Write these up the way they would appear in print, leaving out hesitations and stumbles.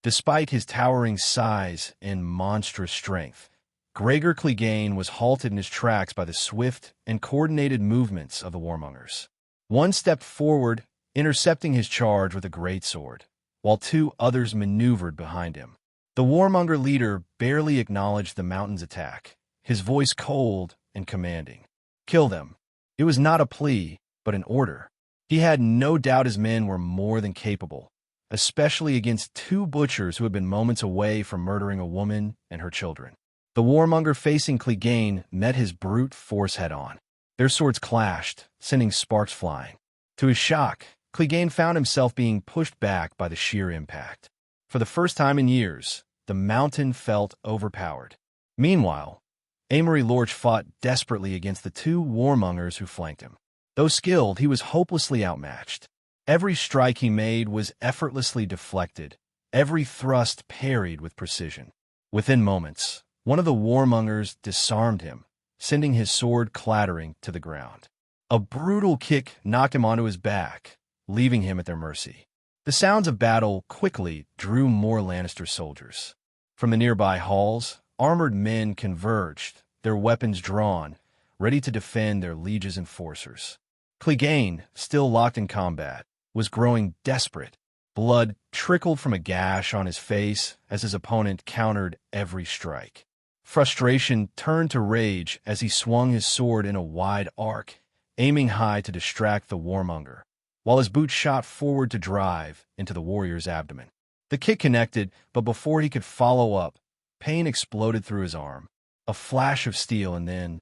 Despite his towering size and monstrous strength, Gregor Clegane was halted in his tracks by the swift and coordinated movements of the warmongers. One stepped forward, intercepting his charge with a greatsword, while two others maneuvered behind him. The warmonger leader barely acknowledged the mountain's attack, his voice cold and commanding. "Kill them." It was not a plea, but an order. He had no doubt his men were more than capable, especially against two butchers who had been moments away from murdering a woman and her children. The warmonger facing Clegane met his brute force head-on. Their swords clashed, sending sparks flying. To his shock, Clegane found himself being pushed back by the sheer impact. For the first time in years, the mountain felt overpowered. Meanwhile, Amory Lorch fought desperately against the two warmongers who flanked him. Though skilled, he was hopelessly outmatched. Every strike he made was effortlessly deflected, every thrust parried with precision. Within moments, one of the warmongers disarmed him, sending his sword clattering to the ground. A brutal kick knocked him onto his back, leaving him at their mercy. The sounds of battle quickly drew more Lannister soldiers. From the nearby halls, armored men converged, their weapons drawn, ready to defend their liege's enforcers. Clegane, still locked in combat, was growing desperate. Blood trickled from a gash on his face as his opponent countered every strike. Frustration turned to rage as he swung his sword in a wide arc, aiming high to distract the warmonger, while his boot shot forward to drive into the warrior's abdomen. The kick connected, but before he could follow up, pain exploded through his arm. A flash of steel and then,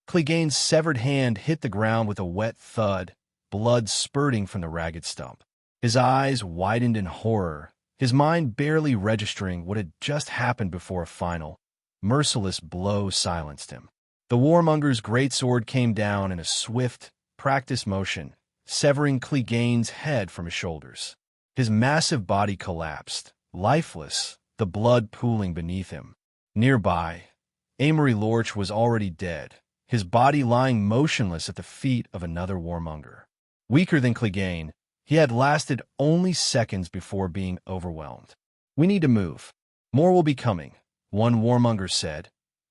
Clegane's severed hand hit the ground with a wet thud, blood spurting from the ragged stump. His eyes widened in horror, his mind barely registering what had just happened before a final, merciless blow silenced him. The warmonger's greatsword came down in a swift, practiced motion, severing Clegane's head from his shoulders. His massive body collapsed, lifeless, the blood pooling beneath him. Nearby, Amory Lorch was already dead, his body lying motionless at the feet of another warmonger. Weaker than Clegane, he had lasted only seconds before being overwhelmed. "We need to move. More will be coming," one warmonger said,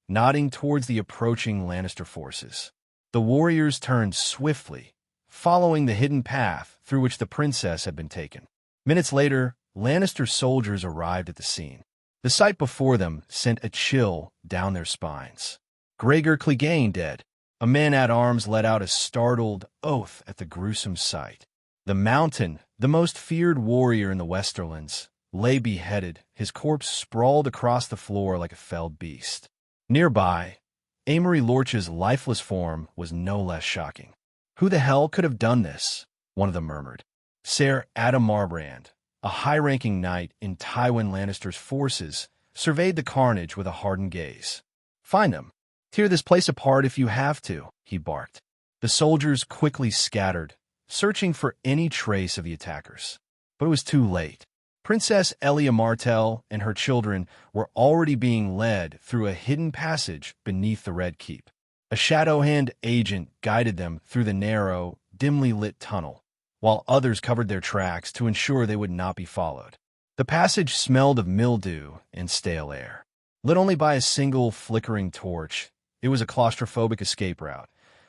nodding towards the approaching Lannister forces. The warriors turned swiftly, following the hidden path through which the princess had been taken. Minutes later, Lannister soldiers arrived at the scene. The sight before them sent a chill down their spines. Gregor Clegane dead. A man-at-arms let out a startled oath at the gruesome sight. The Mountain, the most feared warrior in the Westerlands, lay beheaded, his corpse sprawled across the floor like a felled beast. Nearby, Amory Lorch's lifeless form was no less shocking. "Who the hell could have done this?" one of them murmured. Ser Adam Marbrand, a high-ranking knight in Tywin Lannister's forces, surveyed the carnage with a hardened gaze. "Find them. Tear this place apart if you have to," he barked. The soldiers quickly scattered, searching for any trace of the attackers. But it was too late. Princess Elia Martell and her children were already being led through a hidden passage beneath the Red Keep. A shadow-hand agent guided them through the narrow, dimly lit tunnel, while others covered their tracks to ensure they would not be followed. The passage smelled of mildew and stale air. Lit only by a single flickering torch, it was a claustrophobic escape route,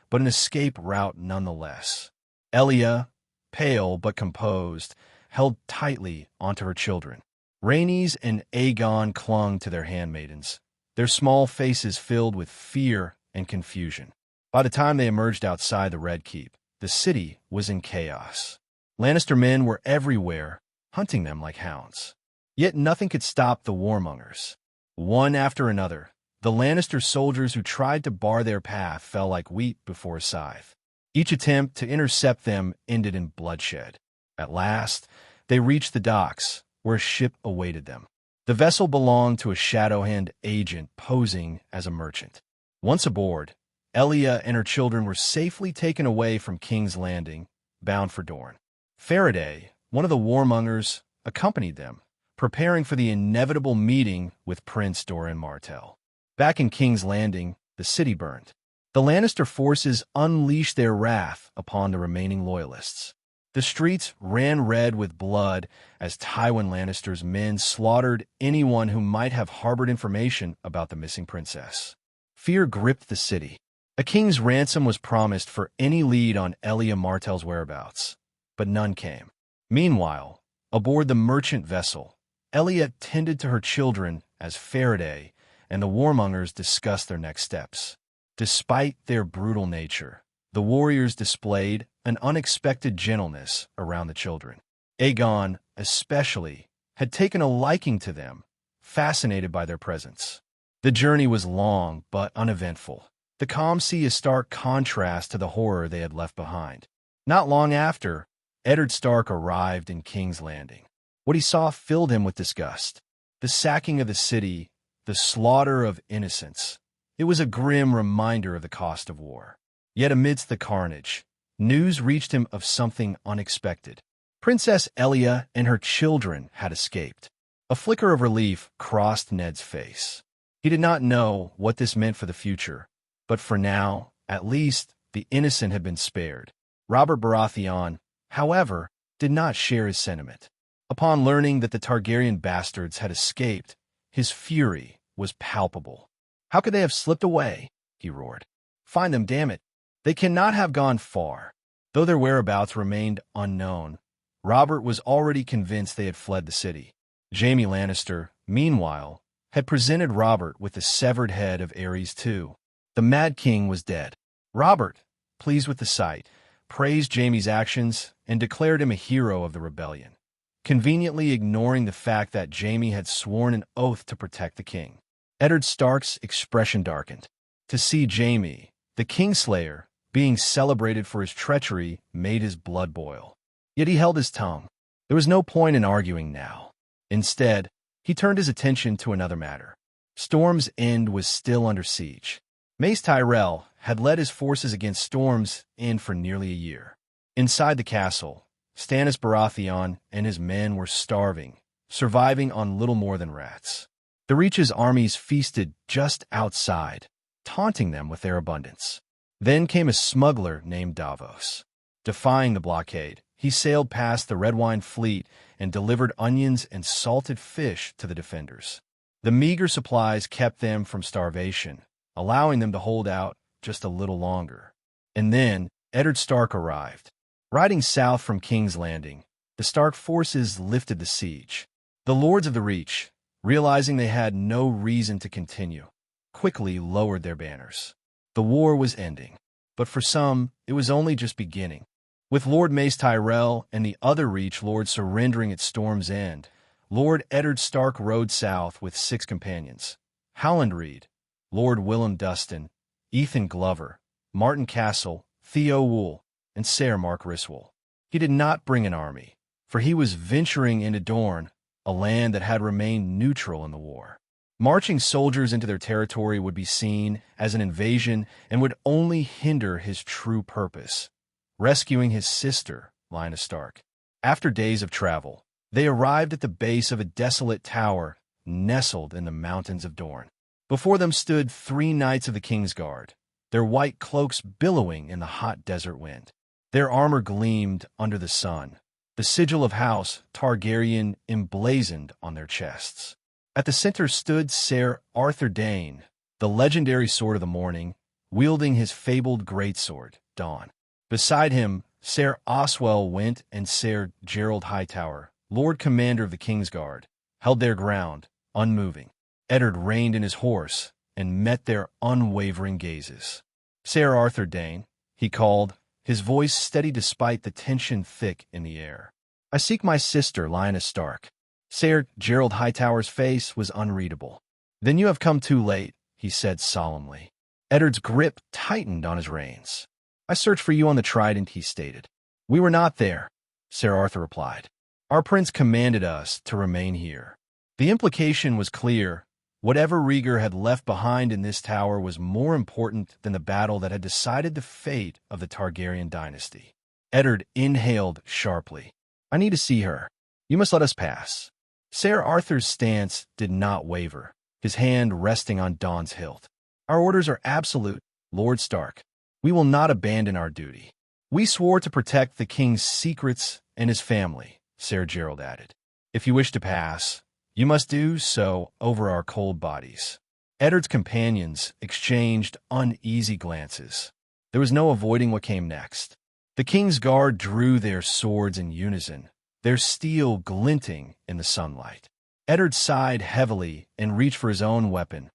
but an escape route nonetheless. Elia, pale but composed, held tightly onto her children. Rhaenys and Aegon clung to their handmaidens, their small faces filled with fear and confusion. By the time they emerged outside the Red Keep, the city was in chaos. Lannister men were everywhere, hunting them like hounds. Yet nothing could stop the warmongers. One after another, the Lannister soldiers who tried to bar their path fell like wheat before a scythe. Each attempt to intercept them ended in bloodshed. At last, they reached the docks, where a ship awaited them. The vessel belonged to a Shadowhand agent posing as a merchant. Once aboard, Elia and her children were safely taken away from King's Landing, bound for Dorne. Faraday, one of the warmongers, accompanied them, preparing for the inevitable meeting with Prince Doran Martell. Back in King's Landing, the city burned. The Lannister forces unleashed their wrath upon the remaining loyalists. The streets ran red with blood as Tywin Lannister's men slaughtered anyone who might have harbored information about the missing princess. Fear gripped the city. A king's ransom was promised for any lead on Elia Martell's whereabouts, but none came. Meanwhile, aboard the merchant vessel, Elia tended to her children as Faraday and the warmongers discussed their next steps. Despite their brutal nature, the warriors displayed an unexpected gentleness around the children. Aegon, especially, had taken a liking to them, fascinated by their presence. The journey was long but uneventful. The calm sea a stark contrast to the horror they had left behind. Not long after, Eddard Stark arrived in King's Landing. What he saw filled him with disgust. The sacking of the city, the slaughter of innocents. It was a grim reminder of the cost of war. Yet amidst the carnage, news reached him of something unexpected. Princess Elia and her children had escaped. A flicker of relief crossed Ned's face. He did not know what this meant for the future, but for now, at least, the innocent had been spared. Robert Baratheon, however, did not share his sentiment. Upon learning that the Targaryen bastards had escaped, his fury was palpable. "How could they have slipped away?" he roared. "Find them, damn it! They cannot have gone far." Though their whereabouts remained unknown, Robert was already convinced they had fled the city. Jaime Lannister, meanwhile, had presented Robert with the severed head of Aerys II. The Mad King was dead. Robert, pleased with the sight, praised Jaime's actions and declared him a hero of the rebellion, conveniently ignoring the fact that Jaime had sworn an oath to protect the king. Eddard Stark's expression darkened. To see Jaime, the Kingslayer, being celebrated for his treachery made his blood boil. Yet he held his tongue. There was no point in arguing now. Instead, he turned his attention to another matter. Storm's End was still under siege. Mace Tyrell had led his forces against Storm's End for nearly a year. Inside the castle, Stannis Baratheon and his men were starving, surviving on little more than rats. The Reach's armies feasted just outside, taunting them with their abundance. Then came a smuggler named Davos. Defying the blockade, he sailed past the Red Wine fleet and delivered onions and salted fish to the defenders. The meager supplies kept them from starvation, allowing them to hold out just a little longer. And then Eddard Stark arrived. Riding south from King's Landing, the Stark forces lifted the siege. The Lords of the Reach, realizing they had no reason to continue, quickly lowered their banners. The war was ending, but for some, it was only just beginning. With Lord Mace Tyrell and the other Reach lords surrendering at Storm's End, Lord Eddard Stark rode south with 6 companions: Howland Reed, Lord Willem Dustin, Ethan Glover, Martin Castle, Theo Wool, and Ser Mark Ryswell. He did not bring an army, for he was venturing into Dorne, a land that had remained neutral in the war. Marching soldiers into their territory would be seen as an invasion and would only hinder his true purpose, rescuing his sister, Lyanna Stark. After days of travel, they arrived at the base of a desolate tower nestled in the mountains of Dorne. Before them stood 3 knights of the Kingsguard, their white cloaks billowing in the hot desert wind. Their armor gleamed under the sun, the sigil of House Targaryen emblazoned on their chests. At the center stood Ser Arthur Dayne, the legendary Sword of the Morning, wielding his fabled greatsword, Dawn. Beside him, Ser Oswell Went and Ser Gerald Hightower, Lord Commander of the Kingsguard, held their ground, unmoving. Eddard reined in his horse and met their unwavering gazes. "Ser Arthur Dayne," he called, his voice steady despite the tension thick in the air. "I seek my sister, Lyanna Stark." Ser Gerald Hightower's face was unreadable. "Then you have come too late," he said solemnly. Eddard's grip tightened on his reins. "I searched for you on the Trident," he stated. "We were not there," Ser Arthur replied. "Our prince commanded us to remain here." The implication was clear. Whatever Rhaegar had left behind in this tower was more important than the battle that had decided the fate of the Targaryen dynasty. Eddard inhaled sharply. "I need to see her. You must let us pass." Ser Arthur's stance did not waver, his hand resting on Dawn's hilt. "Our orders are absolute, Lord Stark. We will not abandon our duty." We swore to protect the king's secrets and his family, Ser Gerald added. If you wish to pass, you must do so over our cold bodies. Eddard's companions exchanged uneasy glances. There was no avoiding what came next. The king's guard drew their swords in unison, their steel glinting in the sunlight. Eddard sighed heavily and reached for his own weapon,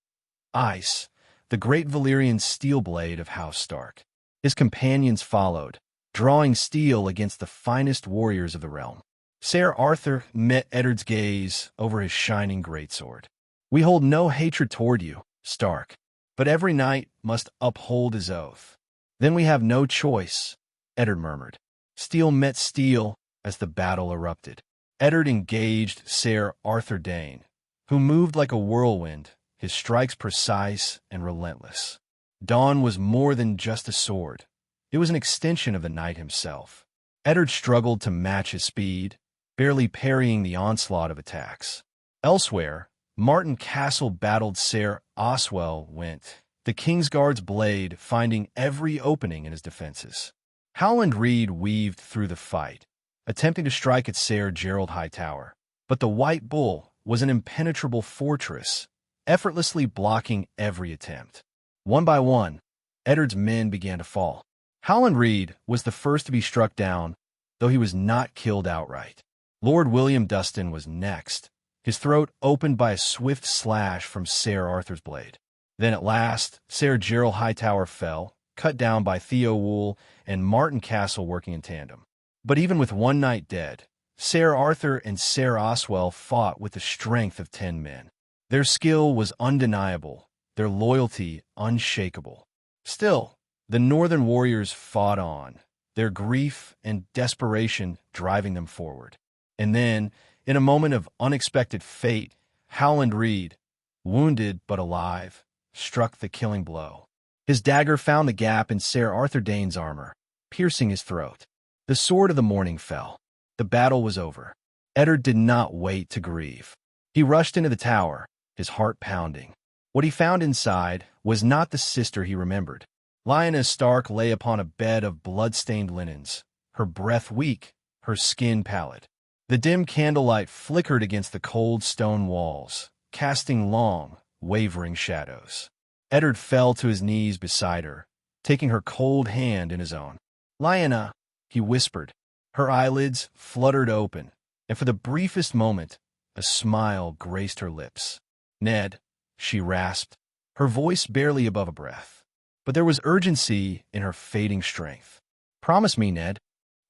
Ice, the great Valyrian steel blade of House Stark. His companions followed, drawing steel against the finest warriors of the realm. Ser Arthur met Eddard's gaze over his shining greatsword. We hold no hatred toward you, Stark, but every knight must uphold his oath. Then we have no choice, Eddard murmured. Steel met steel as the battle erupted. Eddard engaged Ser Arthur Dayne, who moved like a whirlwind, his strikes precise and relentless. Dawn was more than just a sword. It was an extension of the knight himself. Eddard struggled to match his speed, barely parrying the onslaught of attacks. Elsewhere, Martin Castle battled Ser Oswell Went, the Kingsguard's blade finding every opening in his defenses. Howland Reed weaved through the fight, attempting to strike at Ser Gerald Hightower, but the White Bull was an impenetrable fortress, effortlessly blocking every attempt. One by one, Eddard's men began to fall. Howland Reed was the first to be struck down, though he was not killed outright. Lord William Dustin was next, his throat opened by a swift slash from Ser Arthur's blade. Then at last, Ser Gerald Hightower fell, cut down by Theo Wool and Martin Castle working in tandem. But even with one knight dead, Ser Arthur and Ser Oswell fought with the strength of 10 men. Their skill was undeniable, their loyalty unshakable. Still, the northern warriors fought on, their grief and desperation driving them forward. And then, in a moment of unexpected fate, Howland Reed, wounded but alive, struck the killing blow. His dagger found the gap in Ser Arthur Dayne's armor, piercing his throat. The sword of the morning fell. The battle was over. Eddard did not wait to grieve. He rushed into the tower, his heart pounding. What he found inside was not the sister he remembered. Lyanna Stark lay upon a bed of blood-stained linens, her breath weak, her skin pallid. The dim candlelight flickered against the cold stone walls, casting long, wavering shadows. Eddard fell to his knees beside her, taking her cold hand in his own. "Lyanna," he whispered. Her eyelids fluttered open, and for the briefest moment, a smile graced her lips. "Ned," she rasped, her voice barely above a breath. But there was urgency in her fading strength. "Promise me, Ned."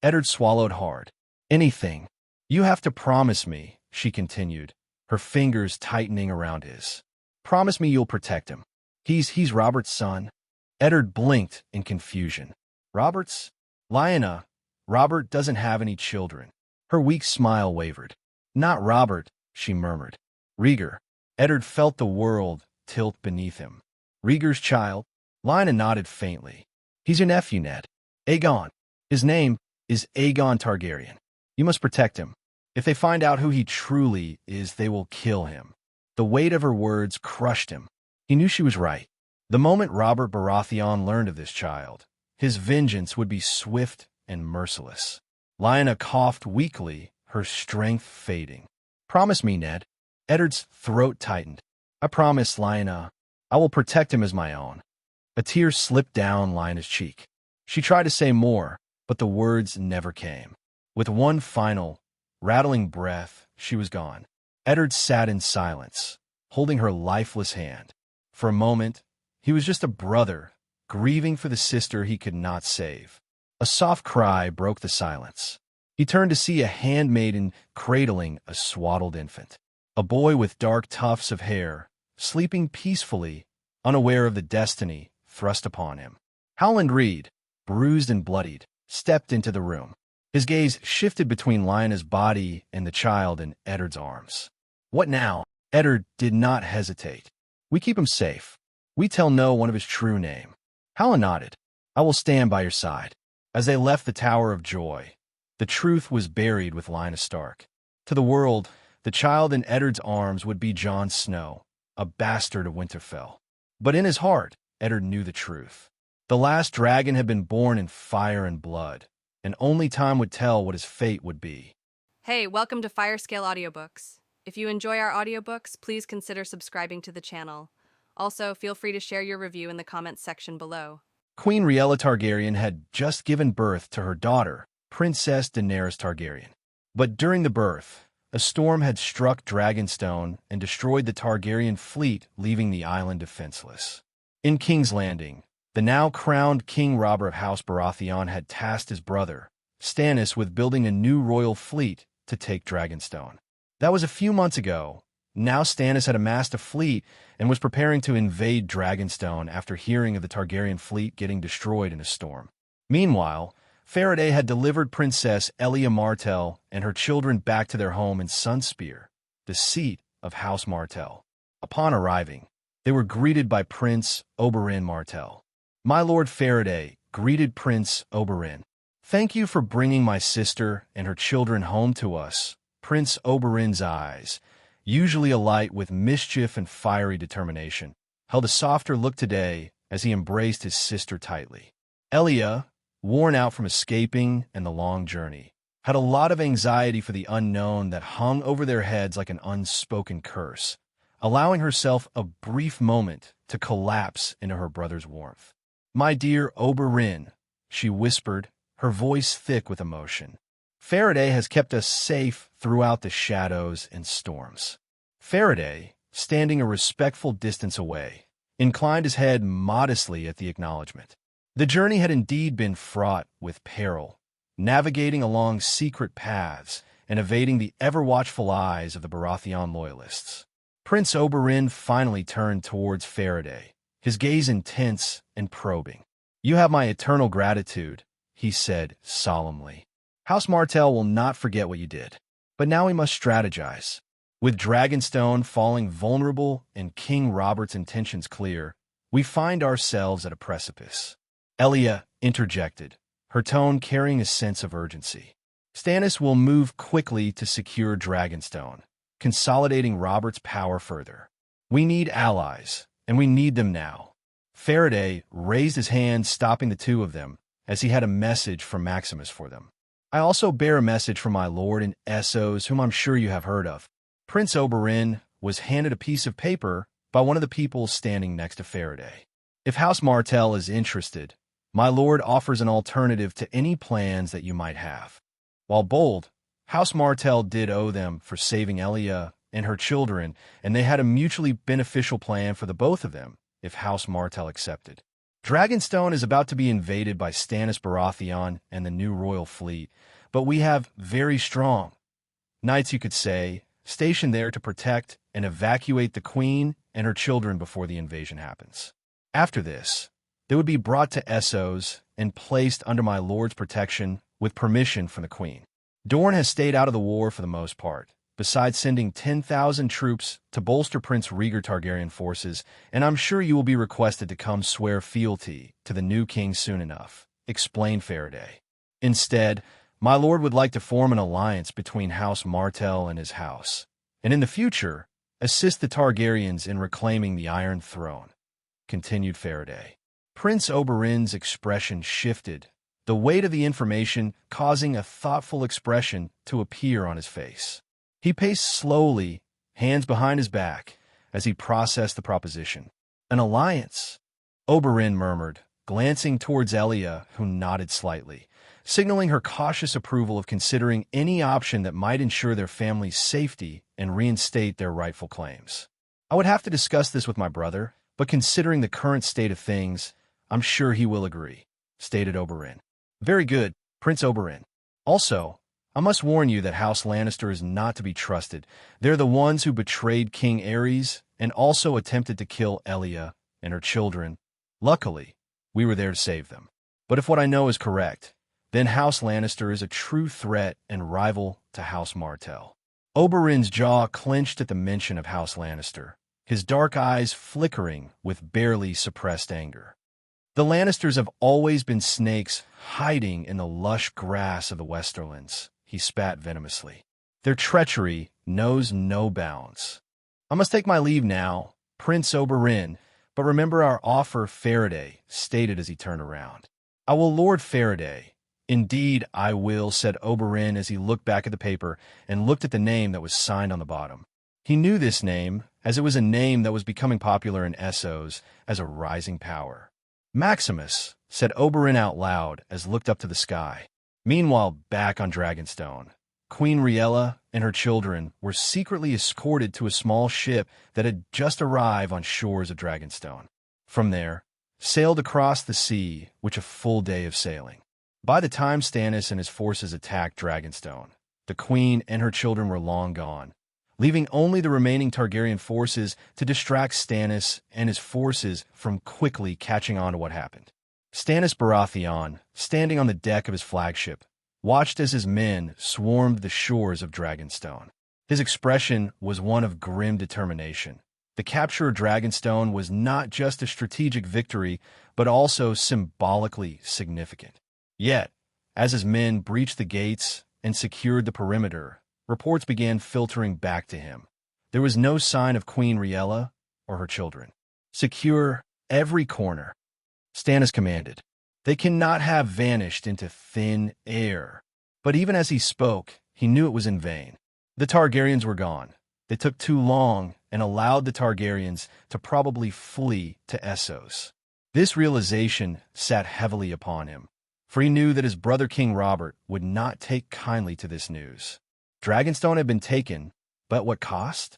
Eddard swallowed hard. "Anything. You have to promise me," she continued, her fingers tightening around his. "Promise me you'll protect him. He's Robert's son." Eddard blinked in confusion. "Robert's? Lyanna, Robert doesn't have any children." Her weak smile wavered. "Not Robert," she murmured. "Rhaegar." Eddard felt the world tilt beneath him. "Rhaegar's child?" Lyanna nodded faintly. "He's your nephew, Ned. Aegon. His name is Aegon Targaryen. You must protect him. If they find out who he truly is, they will kill him." The weight of her words crushed him. He knew she was right. The moment Robert Baratheon learned of this child, his vengeance would be swift and merciless. Lyanna coughed weakly, her strength fading. "Promise me, Ned." Eddard's throat tightened. "I promise, Lyanna. I will protect him as my own." A tear slipped down Lyanna's cheek. She tried to say more, but the words never came. With one final, rattling breath, she was gone. Eddard sat in silence, holding her lifeless hand. For a moment, he was just a brother, grieving for the sister he could not save. A soft cry broke the silence. He turned to see a handmaiden cradling a swaddled infant. A boy with dark tufts of hair, sleeping peacefully, unaware of the destiny thrust upon him. Howland Reed, bruised and bloodied, stepped into the room. His gaze shifted between Lyanna's body and the child in Eddard's arms. "What now?" Eddard did not hesitate. "We keep him safe. We tell no one of his true name." Howland nodded. "I will stand by your side." As they left the Tower of Joy, the truth was buried with Lyanna Stark. To the world, the child in Eddard's arms would be Jon Snow, a bastard of Winterfell. But in his heart, Eddard knew the truth. The last dragon had been born in fire and blood, and only time would tell what his fate would be. Hey, welcome to Firescale Audiobooks. If you enjoy our audiobooks, please consider subscribing to the channel. Also, feel free to share your review in the comments section below. Queen Rhaella Targaryen had just given birth to her daughter, Princess Daenerys Targaryen. But during the birth, a storm had struck Dragonstone and destroyed the Targaryen fleet, leaving the island defenseless. In King's Landing, the now-crowned King Robert of House Baratheon had tasked his brother, Stannis, with building a new royal fleet to take Dragonstone. That was a few months ago. Now Stannis had amassed a fleet and was preparing to invade Dragonstone after hearing of the Targaryen fleet getting destroyed in a storm. Meanwhile, Faraday had delivered Princess Elia Martell and her children back to their home in Sunspear, the seat of House Martell. Upon arriving, they were greeted by Prince Oberyn Martell. My Lord Faraday greeted Prince Oberyn. "Thank you for bringing my sister and her children home to us." Prince Oberyn's eyes, usually alight with mischief and fiery determination, held a softer look today as he embraced his sister tightly. Elia, worn out from escaping and the long journey, had a lot of anxiety for the unknown that hung over their heads like an unspoken curse, allowing herself a brief moment to collapse into her brother's warmth. "My dear Oberyn," she whispered, her voice thick with emotion. "Faraday has kept us safe throughout the shadows and storms." Faraday, standing a respectful distance away, inclined his head modestly at the acknowledgement. The journey had indeed been fraught with peril, navigating along secret paths and evading the ever-watchful eyes of the Baratheon loyalists. Prince Oberyn finally turned towards Faraday, his gaze intense and probing. "You have my eternal gratitude," he said solemnly. "House Martell will not forget what you did. But now we must strategize. With Dragonstone falling vulnerable and King Robert's intentions clear, we find ourselves at a precipice." Elia interjected, her tone carrying a sense of urgency. "Stannis will move quickly to secure Dragonstone, consolidating Robert's power further. We need allies, and we need them now." Faraday raised his hand, stopping the two of them, as he had a message from Maximus for them. "I also bear a message from my lord in Essos, whom I'm sure you have heard of." Prince Oberyn was handed a piece of paper by one of the people standing next to Faraday. "If House Martell is interested, my lord offers an alternative to any plans that you might have." While bold, House Martell did owe them for saving Elia and her children, and they had a mutually beneficial plan for the both of them if House Martell accepted. Dragonstone is about to be invaded by Stannis Baratheon and the new royal fleet, but we have very strong knights, you could say, stationed there to protect and evacuate the queen and her children before the invasion happens. After this, they would be brought to Essos and placed under my lord's protection with permission from the queen. Dorne has stayed out of the war for the most part, besides sending 10,000 troops to bolster Prince Rhaegar Targaryen forces, and I'm sure you will be requested to come swear fealty to the new king soon enough," explained Faraday. "Instead, my lord would like to form an alliance between House Martell and his house, and in the future, assist the Targaryens in reclaiming the Iron Throne," continued Faraday. Prince Oberyn's expression shifted, the weight of the information causing a thoughtful expression to appear on his face. He paced slowly, hands behind his back, as he processed the proposition. "An alliance?" Oberyn murmured, glancing towards Elia, who nodded slightly, signaling her cautious approval of considering any option that might ensure their family's safety and reinstate their rightful claims. "I would have to discuss this with my brother, but considering the current state of things, I'm sure he will agree," stated Oberyn. "Very good, Prince Oberyn. Also, I must warn you that House Lannister is not to be trusted. They're the ones who betrayed King Aerys and also attempted to kill Elia and her children. Luckily, we were there to save them. But if what I know is correct, then House Lannister is a true threat and rival to House Martell." Oberyn's jaw clenched at the mention of House Lannister, his dark eyes flickering with barely suppressed anger. "The Lannisters have always been snakes hiding in the lush grass of the Westerlands," he spat venomously. "Their treachery knows no bounds." "I must take my leave now, Prince Oberyn, But remember our offer, Faraday stated as he turned around. I will, Lord Faraday. Indeed, I will, said Oberyn as he looked back at the paper and looked at the name that was signed on the bottom. He knew this name, as it was a name that was becoming popular in Essos as a rising power. Maximus, said Oberyn out loud as looked up to the sky. Meanwhile, back on Dragonstone, Queen Riella and her children were secretly escorted to a small ship that had just arrived on shores of Dragonstone. From there, sailed across the sea, which a full day of sailing. By the time Stannis and his forces attacked Dragonstone, the queen and her children were long gone, leaving only the remaining Targaryen forces to distract Stannis and his forces from quickly catching on to what happened. Stannis Baratheon, standing on the deck of his flagship, watched as his men swarmed the shores of Dragonstone. His expression was one of grim determination. The capture of Dragonstone was not just a strategic victory, but also symbolically significant. Yet, as his men breached the gates and secured the perimeter, reports began filtering back to him. There was no sign of Queen Riella or her children. Secure every corner, Stannis commanded. They cannot have vanished into thin air. But even as he spoke, he knew it was in vain. The Targaryens were gone. They took too long and allowed the Targaryens to probably flee to Essos. This realization sat heavily upon him, for he knew that his brother King Robert would not take kindly to this news. Dragonstone had been taken, but at what cost?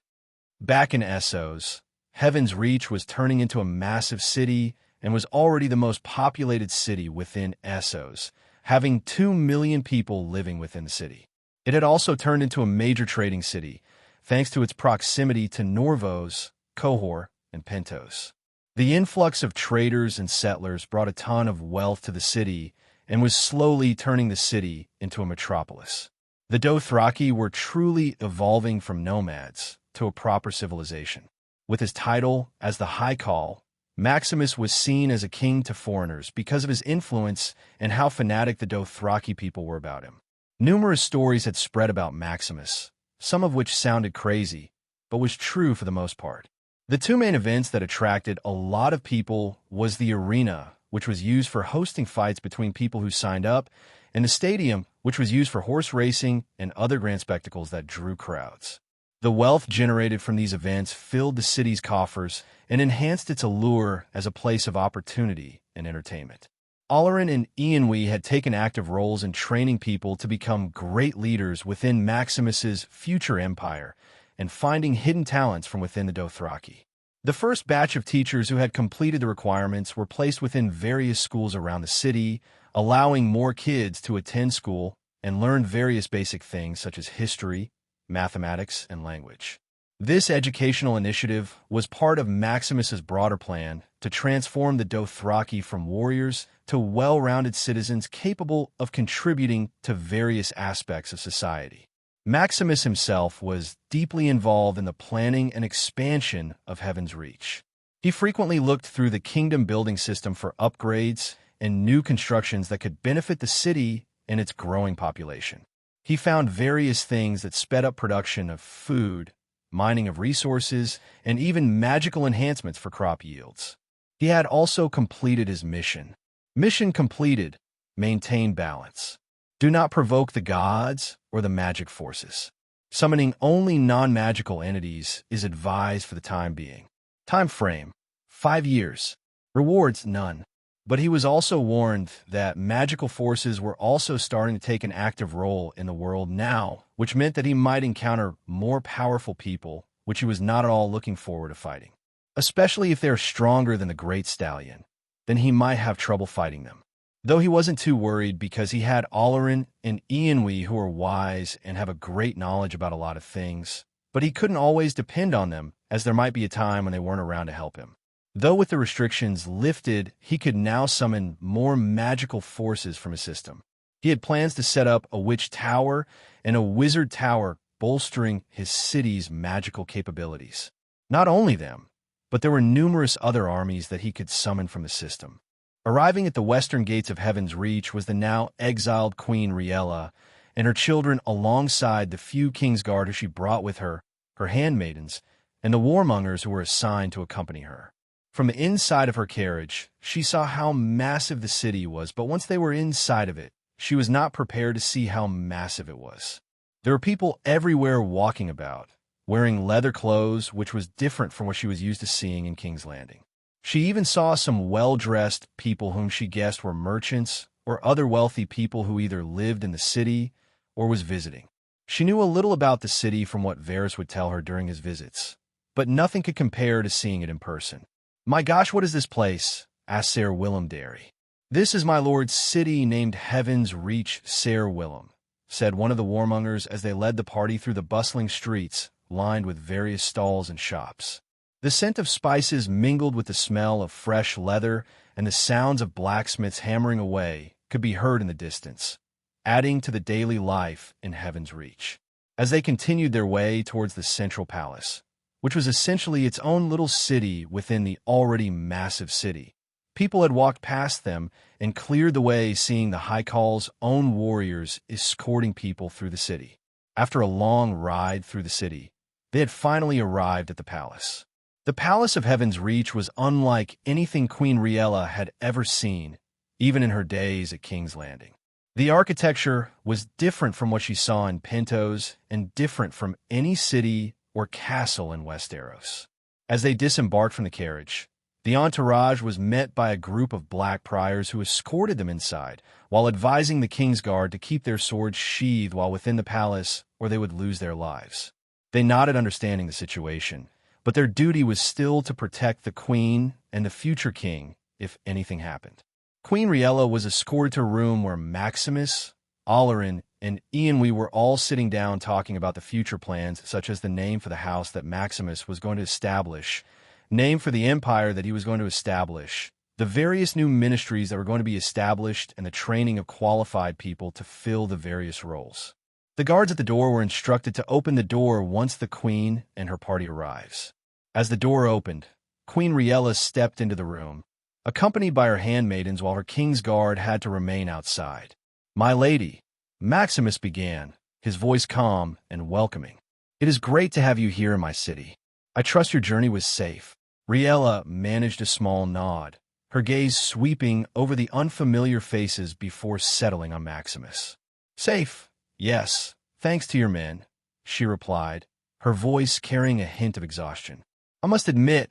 Back in Essos, Heaven's Reach was turning into a massive city and was already the most populated city within Essos, having 2 million people living within the city. It had also turned into a major trading city, thanks to its proximity to Norvos, Qohor, and Pentos. The influx of traders and settlers brought a ton of wealth to the city and was slowly turning the city into a metropolis. The Dothraki were truly evolving from nomads to a proper civilization. With his title as the High Call, Maximus was seen as a king to foreigners because of his influence and how fanatic the Dothraki people were about him. Numerous stories had spread about Maximus, some of which sounded crazy, but was true for the most part. The two main events that attracted a lot of people was the arena, which was used for hosting fights between people who signed up, and the stadium, which was used for horse racing and other grand spectacles that drew crowds. The wealth generated from these events filled the city's coffers and enhanced its allure as a place of opportunity and entertainment. Oberyn and Ianwe had taken active roles in training people to become great leaders within Maximus's future empire and finding hidden talents from within the Dothraki. The first batch of teachers who had completed the requirements were placed within various schools around the city, allowing more kids to attend school and learn various basic things such as history, mathematics, and language. This educational initiative was part of Maximus's broader plan to transform the Dothraki from warriors to well-rounded citizens capable of contributing to various aspects of society. Maximus himself was deeply involved in the planning and expansion of Heaven's Reach. He frequently looked through the kingdom building system for upgrades and new constructions that could benefit the city and its growing population. He found various things that sped up production of food, mining of resources, and even magical enhancements for crop yields. He had also completed his mission. Mission completed. Maintain balance. Do not provoke the gods or the magic forces. Summoning only non-magical entities is advised for the time being. Time frame: 5 years. Rewards: none. But he was also warned that magical forces were also starting to take an active role in the world now, which meant that he might encounter more powerful people, which he was not at all looking forward to fighting. Especially if they're stronger than the Great Stallion, then he might have trouble fighting them. Though he wasn't too worried because he had Oberyn and Ianwe who are wise and have a great knowledge about a lot of things, but he couldn't always depend on them, as there might be a time when they weren't around to help him. Though with the restrictions lifted, he could now summon more magical forces from his system. He had plans to set up a witch tower and a wizard tower, bolstering his city's magical capabilities. Not only them, but there were numerous other armies that he could summon from the system. Arriving at the western gates of Heaven's Reach was the now exiled Queen Riella and her children alongside the few Kingsguard who she brought with her, her handmaidens, and the warmongers who were assigned to accompany her. From the inside of her carriage, she saw how massive the city was, but once they were inside of it, she was not prepared to see how massive it was. There were people everywhere walking about, wearing leather clothes, which was different from what she was used to seeing in King's Landing. She even saw some well-dressed people whom she guessed were merchants or other wealthy people who either lived in the city or was visiting. She knew a little about the city from what Varys would tell her during his visits, but nothing could compare to seeing it in person. "My gosh, what is this place?" asked Ser Willem Derry. "This is my lord's city named Heaven's Reach, Ser Willem," said one of the warmongers as they led the party through the bustling streets lined with various stalls and shops. The scent of spices mingled with the smell of fresh leather, and the sounds of blacksmiths hammering away could be heard in the distance, adding to the daily life in Heaven's Reach. As they continued their way towards the central palace, which was essentially its own little city within the already massive city, people had walked past them and cleared the way, seeing the High Call's own warriors escorting people through the city. After a long ride through the city, they had finally arrived at the palace. The Palace of Heaven's Reach was unlike anything Queen Riella had ever seen, even in her days at King's Landing. The architecture was different from what she saw in Pentos and different from any city or castle in Westeros. As they disembarked from the carriage, the entourage was met by a group of black priors who escorted them inside, while advising the King's Guard to keep their swords sheathed while within the palace, or they would lose their lives. They nodded, understanding the situation, but their duty was still to protect the Queen and the future king if anything happened. Queen Riella was escorted to a room where Maximus, Olerin, and Ianwe were all sitting down talking about the future plans, such as the name for the house that Maximus was going to establish, name for the empire that he was going to establish, the various new ministries that were going to be established, and the training of qualified people to fill the various roles. The guards at the door were instructed to open the door once the Queen and her party arrives. As the door opened, Queen Riella stepped into the room, accompanied by her handmaidens, while her King's Guard had to remain outside. "My lady," Maximus began, his voice calm and welcoming, "it is great to have you here in my city. I trust your journey was safe." Riella managed a small nod, her gaze sweeping over the unfamiliar faces before settling on Maximus. "Safe, yes, thanks to your men," she replied, her voice carrying a hint of exhaustion. "I must admit,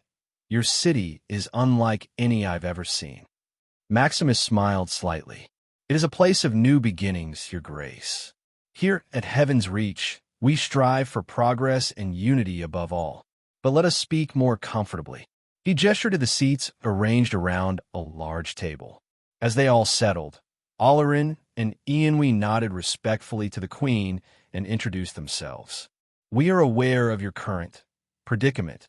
your city is unlike any I've ever seen." Maximus smiled slightly. "It is a place of new beginnings, your grace. Here at Heaven's Reach, we strive for progress and unity above all. But let us speak more comfortably." He gestured to the seats arranged around a large table. As they all settled, Olerin and Ianwe nodded respectfully to the Queen and introduced themselves. "We are aware of your current predicament,"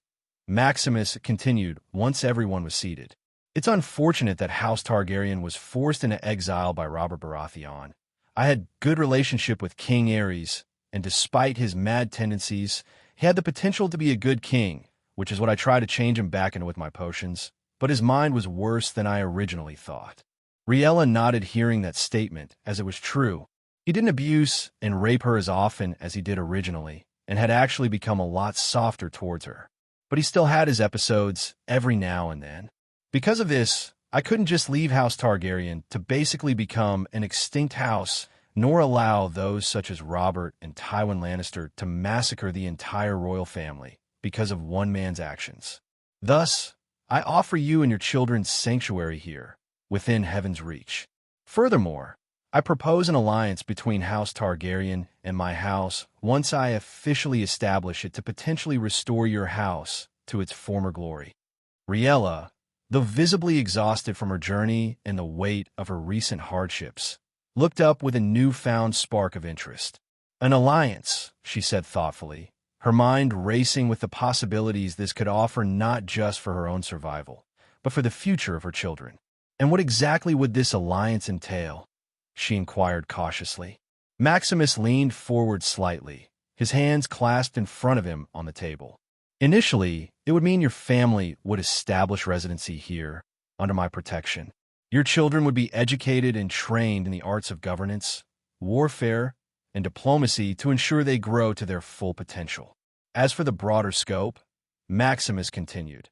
Maximus continued once everyone was seated. "It's unfortunate that House Targaryen was forced into exile by Robert Baratheon. I had good relationship with King Aerys, and despite his mad tendencies, he had the potential to be a good king, which is what I try to change him back into with my potions, but his mind was worse than I originally thought." Riella nodded, hearing that statement, as it was true. He didn't abuse and rape her as often as he did originally, and had actually become a lot softer towards her. But he still had his episodes every now and then. Because of this, I couldn't just leave House Targaryen to basically become an extinct house, nor allow those such as Robert and Tywin Lannister to massacre the entire royal family because of one man's actions. Thus, I offer you and your children sanctuary here, within Heaven's Reach. Furthermore, I propose an alliance between House Targaryen and my house once I officially establish it to potentially restore your house to its former glory. Riella, though visibly exhausted from her journey and the weight of her recent hardships, looked up with a newfound spark of interest. "An alliance," she said thoughtfully, her mind racing with the possibilities this could offer, not just for her own survival, but for the future of her children. "And what exactly would this alliance entail?" she inquired cautiously. Maximus leaned forward slightly, his hands clasped in front of him on the table. "Initially, it would mean your family would establish residency here, under my protection. Your children would be educated and trained in the arts of governance, warfare, and diplomacy to ensure they grow to their full potential. As for the broader scope," Maximus continued,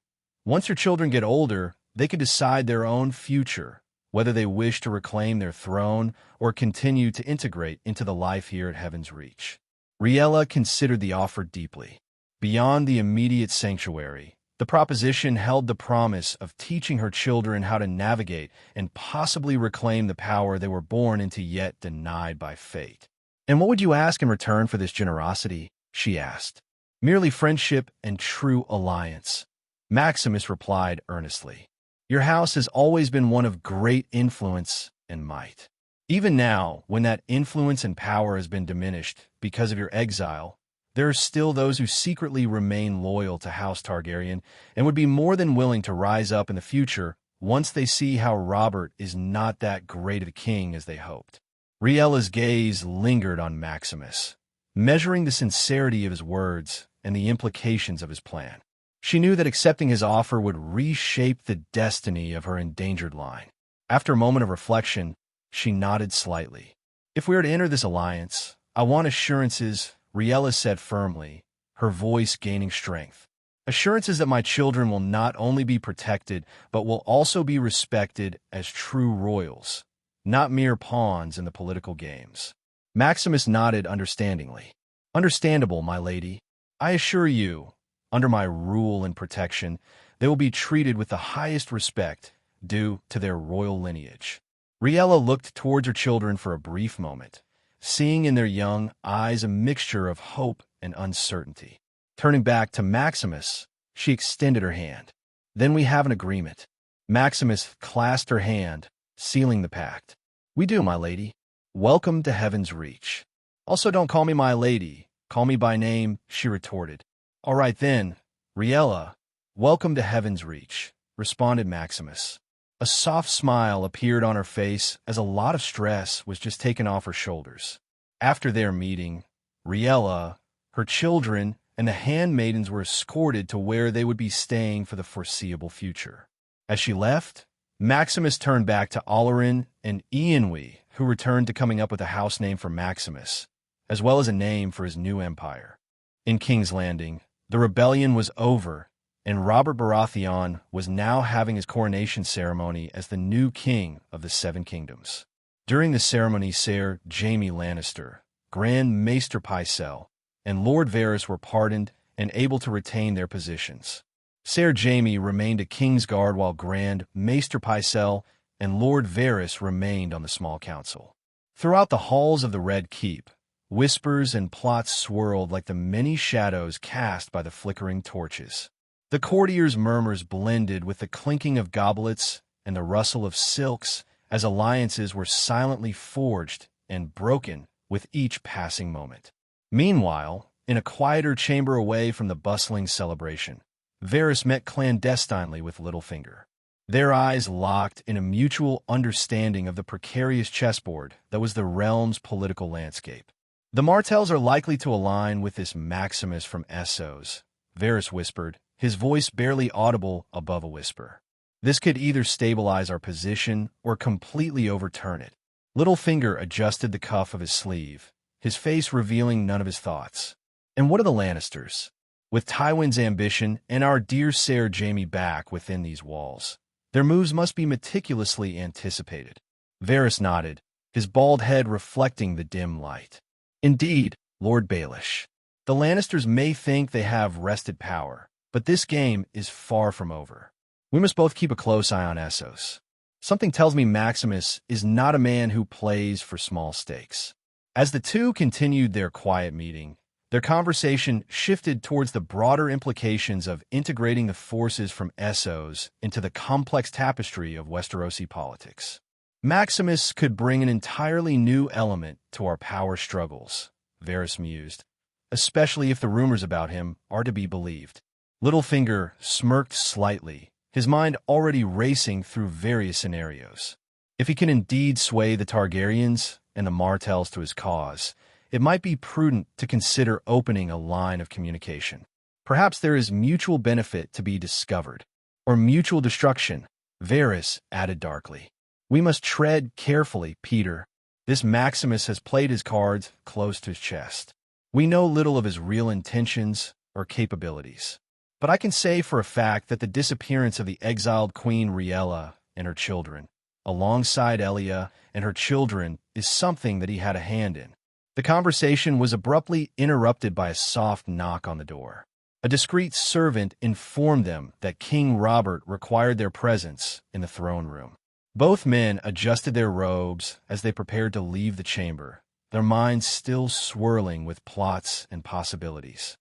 Once your children get older, they can decide their own future, whether they wish to reclaim their throne or continue to integrate into the life here at Heaven's Reach. Riella considered the offer deeply. Beyond the immediate sanctuary, the proposition held the promise of teaching her children how to navigate and possibly reclaim the power they were born into yet denied by fate. "And what would you ask in return for this generosity?" she asked. "Merely friendship and true alliance," Maximus replied earnestly. "Your house has always been one of great influence and might. Even now, when that influence and power has been diminished because of your exile, there are still those who secretly remain loyal to House Targaryen and would be more than willing to rise up in the future once they see how Robert is not that great of a king as they hoped." Riella's gaze lingered on Maximus, measuring the sincerity of his words and the implications of his plan. She knew that accepting his offer would reshape the destiny of her endangered line. After a moment of reflection, she nodded slightly. "If we are to enter this alliance, I want assurances," Riella said firmly, her voice gaining strength. "Assurances that my children will not only be protected, but will also be respected as true royals, not mere pawns in the political games." Maximus nodded understandingly. "Understandable, my lady. I assure you, under my rule and protection, they will be treated with the highest respect due to their royal lineage." Riella looked towards her children for a brief moment, seeing in their young eyes a mixture of hope and uncertainty. Turning back to Maximus, she extended her hand. "Then we have an agreement." Maximus clasped her hand, sealing the pact. "We do, my lady. Welcome to Heaven's Reach." "Also, don't call me my lady. Call me by name," she retorted. "All right then, Riella, welcome to Heaven's Reach," responded Maximus. A soft smile appeared on her face as a lot of stress was just taken off her shoulders. After their meeting, Riella, her children, and the handmaidens were escorted to where they would be staying for the foreseeable future. As she left, Maximus turned back to Olerin and Ianwe, who returned to coming up with a house name for Maximus, as well as a name for his new empire. In King's Landing, the rebellion was over, and Robert Baratheon was now having his coronation ceremony as the new king of the Seven Kingdoms. During the ceremony, Ser Jaime Lannister, Grand Maester Pycelle, and Lord Varys were pardoned and able to retain their positions. Ser Jaime remained a Kingsguard while Grand Maester Pycelle and Lord Varys remained on the small council. Throughout the halls of the Red Keep, whispers and plots swirled like the many shadows cast by the flickering torches. The courtiers' murmurs blended with the clinking of goblets and the rustle of silks as alliances were silently forged and broken with each passing moment. Meanwhile, in a quieter chamber away from the bustling celebration, Varys met clandestinely with Littlefinger. Their eyes locked in a mutual understanding of the precarious chessboard that was the realm's political landscape. "The Martells are likely to align with this Maximus from Essos," Varys whispered, his voice barely audible above a whisper. "This could either stabilize our position or completely overturn it." Littlefinger adjusted the cuff of his sleeve, his face revealing none of his thoughts. "And what of the Lannisters? With Tywin's ambition and our dear Ser Jaime back within these walls, their moves must be meticulously anticipated." Varys nodded, his bald head reflecting the dim light. "Indeed, Lord Baelish. The Lannisters may think they have wrested power, but this game is far from over. We must both keep a close eye on Essos. Something tells me Maximus is not a man who plays for small stakes." As the two continued their quiet meeting, their conversation shifted towards the broader implications of integrating the forces from Essos into the complex tapestry of Westerosi politics. "Maximus could bring an entirely new element to our power struggles," Varys mused, "especially if the rumors about him are to be believed." Littlefinger smirked slightly, his mind already racing through various scenarios. If he can indeed sway the Targaryens and the Martells to his cause, it might be prudent to consider opening a line of communication. Perhaps there is mutual benefit to be discovered, or mutual destruction, Varys added darkly. "We must tread carefully, Peter. This Maximus has played his cards close to his chest. We know little of his real intentions or capabilities." but I can say for a fact that the disappearance of the exiled Queen Riella and her children, alongside Elia and her children, is something that he had a hand in. The conversation was abruptly interrupted by a soft knock on the door. A discreet servant informed them that King Robert required their presence in the throne room. Both men adjusted their robes as they prepared to leave the chamber, their minds still swirling with plots and possibilities.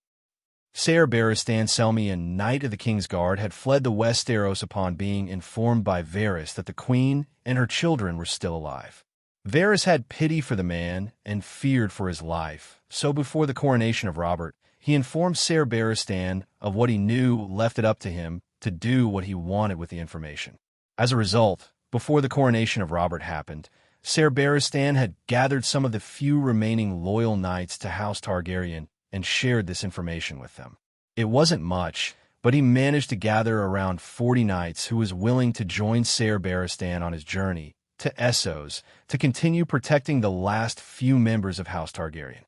Ser Barristan Selmian, Knight of the King's Guard, had fled the Westeros upon being informed by Varys that the Queen and her children were still alive. Varys had pity for the man and feared for his life, so before the coronation of Robert, he informed Ser Barristan of what he knew, left it up to him to do what he wanted with the information. As a result, before the coronation of Robert happened, Ser Barristan had gathered some of the few remaining loyal knights to House Targaryen and shared this information with them. It wasn't much, but he managed to gather around 40 knights who was willing to join Ser Barristan on his journey to Essos to continue protecting the last few members of House Targaryen.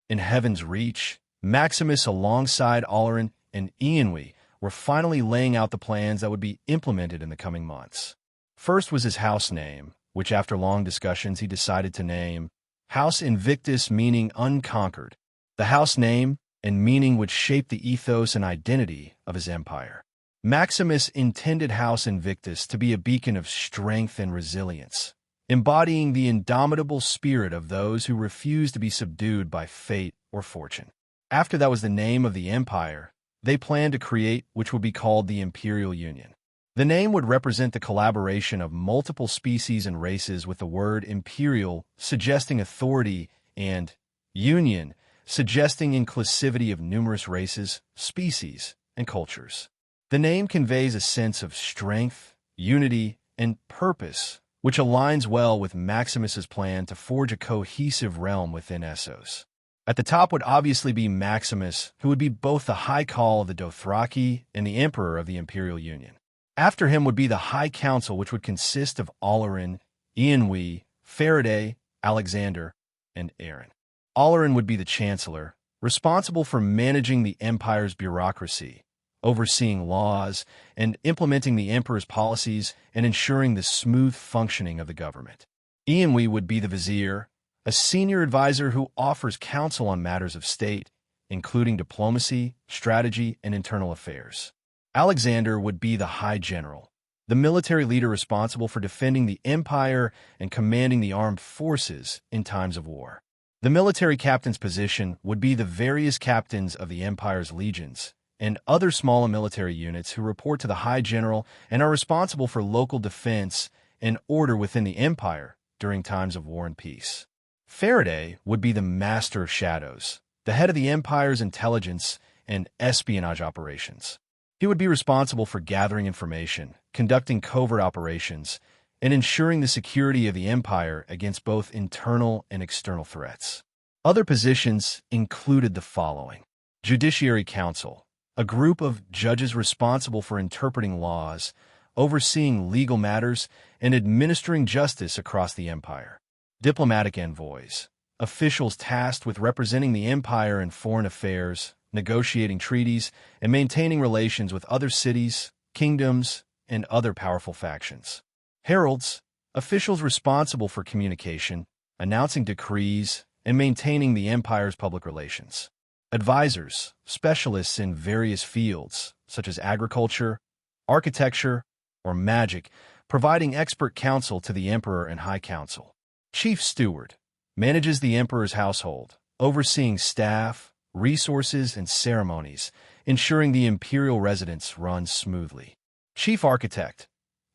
In Heaven's Reach, Maximus alongside Oleron and Ianwe were finally laying out the plans that would be implemented in the coming months. First was his house name, which after long discussions he decided to name House Invictus, meaning unconquered. The house name and meaning would shape the ethos and identity of his empire. Maximus intended House Invictus to be a beacon of strength and resilience, embodying the indomitable spirit of those who refuse to be subdued by fate or fortune. After that was the name of the empire they planned to create, which would be called the Imperial Union. The name would represent the collaboration of multiple species and races, with the word imperial suggesting authority and union suggesting inclusivity of numerous races, species, and cultures. The name conveys a sense of strength, unity, and purpose, which aligns well with Maximus's plan to forge a cohesive realm within Essos. At the top would obviously be Maximus, who would be both the High Call of the Dothraki and the Emperor of the Imperial Union. After him would be the High Council, which would consist of Oleron, Ianwe, Faraday, Alexander, and Aeron. Oleron would be the Chancellor, responsible for managing the Empire's bureaucracy, overseeing laws and implementing the Emperor's policies and ensuring the smooth functioning of the government. Ianwe would be the Vizier, a senior advisor who offers counsel on matters of state, including diplomacy, strategy, and internal affairs. Alexander would be the High General, the military leader responsible for defending the Empire and commanding the armed forces in times of war. The military captain's position would be the various captains of the Empire's legions and other smaller military units who report to the High General and are responsible for local defense and order within the Empire during times of war and peace. Faraday would be the Master of Shadows, the head of the Empire's intelligence and espionage operations. He would be responsible for gathering information, conducting covert operations, and ensuring the security of the Empire against both internal and external threats. Other positions included the following: Judiciary Council, a group of judges responsible for interpreting laws, overseeing legal matters, and administering justice across the Empire. Diplomatic Envoys, officials tasked with representing the Empire in foreign affairs, negotiating treaties, and maintaining relations with other cities, kingdoms, and other powerful factions. Heralds, officials responsible for communication, announcing decrees, and maintaining the Empire's public relations. Advisors, specialists in various fields, such as agriculture, architecture, or magic, providing expert counsel to the Emperor and High Council. Chief Steward, manages the Emperor's household, overseeing staff, resources, and ceremonies, ensuring the imperial residence runs smoothly. Chief Architect,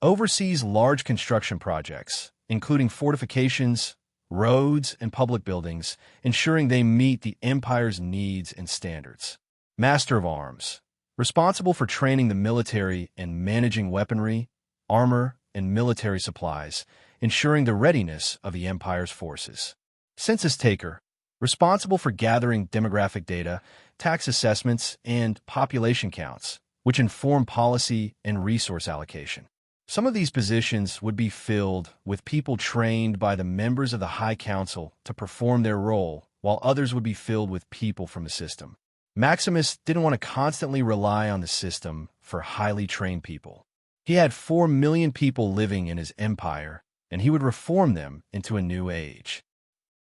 oversees large construction projects, including fortifications, roads, and public buildings, ensuring they meet the Empire's needs and standards. Master of Arms, responsible for training the military and managing weaponry, armor, and military supplies, ensuring the readiness of the Empire's forces. Census Taker, responsible for gathering demographic data, tax assessments, and population counts, which inform policy and resource allocation. Some of these positions would be filled with people trained by the members of the High Council to perform their role, while others would be filled with people from the system. Maximus didn't want to constantly rely on the system for highly trained people. He had 4 million people living in his empire, and he would reform them into a new age.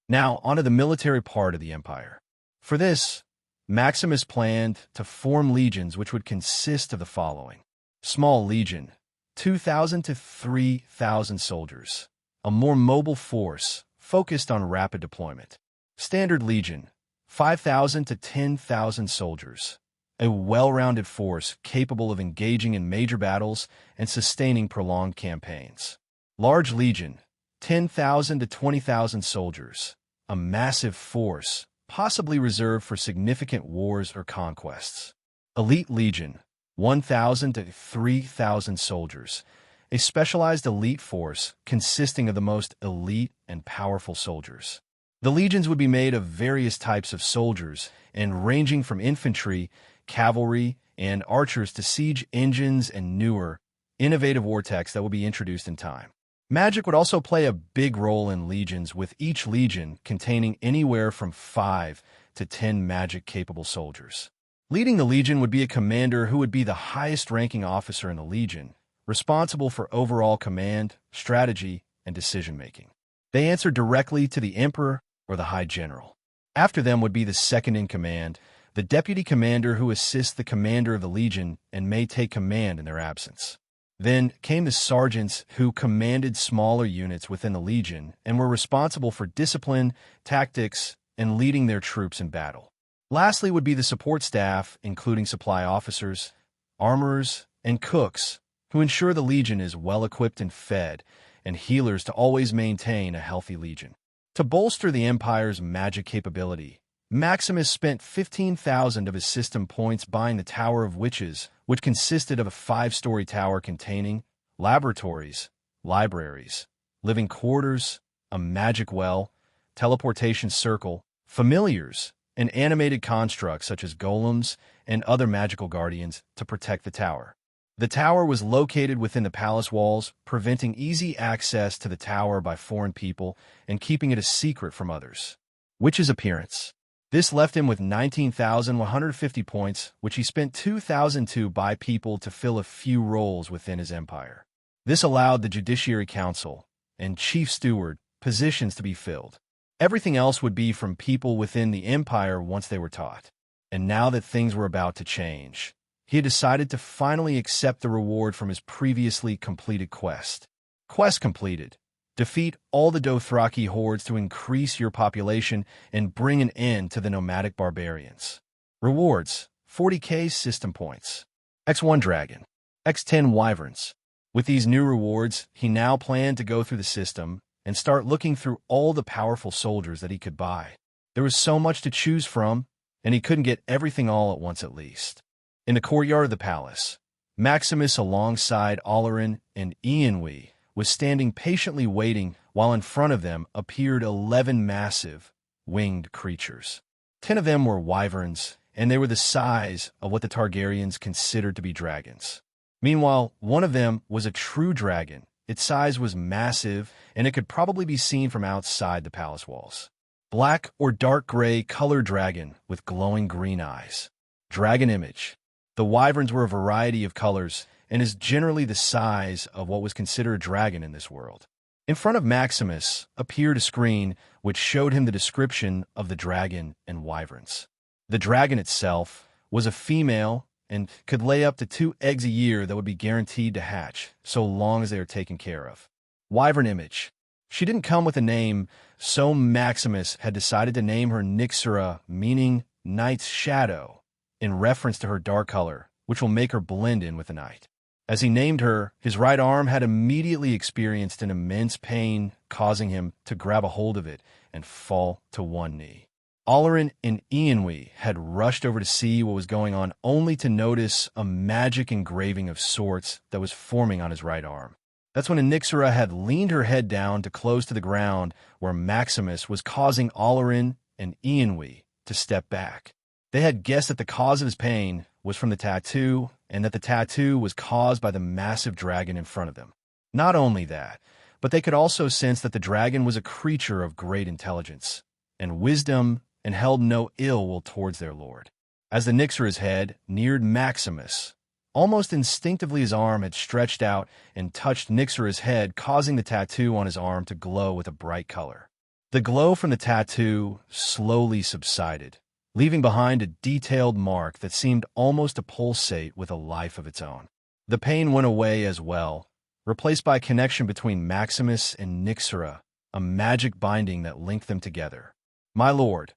Now, onto the military part of the empire. For this, Maximus planned to form legions which would consist of the following. Small legion, 2,000 to 3,000 soldiers. A more mobile force, focused on rapid deployment. Standard legion, 5,000 to 10,000 soldiers. A well-rounded force capable of engaging in major battles and sustaining prolonged campaigns. Large legion, 10,000 to 20,000 soldiers. A massive force, possibly reserved for significant wars or conquests. Elite legion, 1,000 to 3,000 soldiers. A specialized elite force consisting of the most elite and powerful soldiers. The legions would be made of various types of soldiers and ranging from infantry, cavalry, and archers to siege engines and newer, innovative war techs that will be introduced in time. Magic would also play a big role in legions, with each legion containing anywhere from 5 to 10 magic-capable soldiers. Leading the legion would be a commander who would be the highest-ranking officer in the legion, responsible for overall command, strategy, and decision-making. They answered directly to the emperor or the high general. After them would be the second-in-command, the deputy commander who assists the commander of the legion and may take command in their absence. Then came the sergeants, who commanded smaller units within the legion and were responsible for discipline, tactics, and leading their troops in battle. Lastly would be the support staff, including supply officers, armorers, and cooks, who ensure the legion is well-equipped and fed, and healers to always maintain a healthy legion. To bolster the Empire's magic capability, Maximus spent 15,000 of his system points buying the Tower of Witches, which consisted of a 5-story tower containing laboratories, libraries, living quarters, a magic well, teleportation circle, familiars, and animated constructs such as golems and other magical guardians to protect the tower. The tower was located within the palace walls, preventing easy access to the tower by foreign people and keeping it a secret from others. Witch's appearance. This left him with 19,150 points, which he spent 2,000 to buy people to fill a few roles within his empire. This allowed the Judiciary Council and Chief Steward positions to be filled. Everything else would be from people within the empire once they were taught. And now that things were about to change, he had decided to finally accept the reward from his previously completed quest. Quest completed. Defeat all the Dothraki hordes to increase your population and bring an end to the nomadic barbarians. Rewards: 40k system points. X1 dragon. X10 wyverns. With these new rewards, he now planned to go through the system and start looking through all the powerful soldiers that he could buy. There was so much to choose from, and he couldn't get everything all at once at least. In the courtyard of the palace, Maximus, alongside Olorin and Ianwe, was standing patiently waiting while in front of them appeared 11 massive, winged creatures. 10 of them were wyverns, and they were the size of what the Targaryens considered to be dragons. Meanwhile, one of them was a true dragon. Its size was massive, and it could probably be seen from outside the palace walls. Black or dark gray colored dragon with glowing green eyes. Dragon image. The wyverns were a variety of colors and is generally the size of what was considered a dragon in this world. In front of Maximus appeared a screen which showed him the description of the dragon and wyverns. The dragon itself was a female and could lay up to 2 eggs a year that would be guaranteed to hatch, so long as they are taken care of. Wyvern image. She didn't come with a name, so Maximus had decided to name her Nyxera, meaning night's shadow, in reference to her dark color, which will make her blend in with the night. As he named her, his right arm had immediately experienced an immense pain, causing him to grab a hold of it and fall to one knee. Olorin and Ianwe had rushed over to see what was going on, only to notice a magic engraving of sorts that was forming on his right arm. That's when Nyxera had leaned her head down to close to the ground, where Maximus was causing Olorin and Ianwe to step back. They had guessed that the cause of his pain was from the tattoo, and that the tattoo was caused by the massive dragon in front of them. Not only that, but they could also sense that the dragon was a creature of great intelligence and wisdom and held no ill will towards their lord. As the Nyxera's head neared Maximus, almost instinctively his arm had stretched out and touched Nyxera's head, causing the tattoo on his arm to glow with a bright color. The glow from the tattoo slowly subsided, leaving behind a detailed mark that seemed almost to pulsate with a life of its own. The pain went away as well, replaced by a connection between Maximus and Nyxera, a magic binding that linked them together. "My lord,"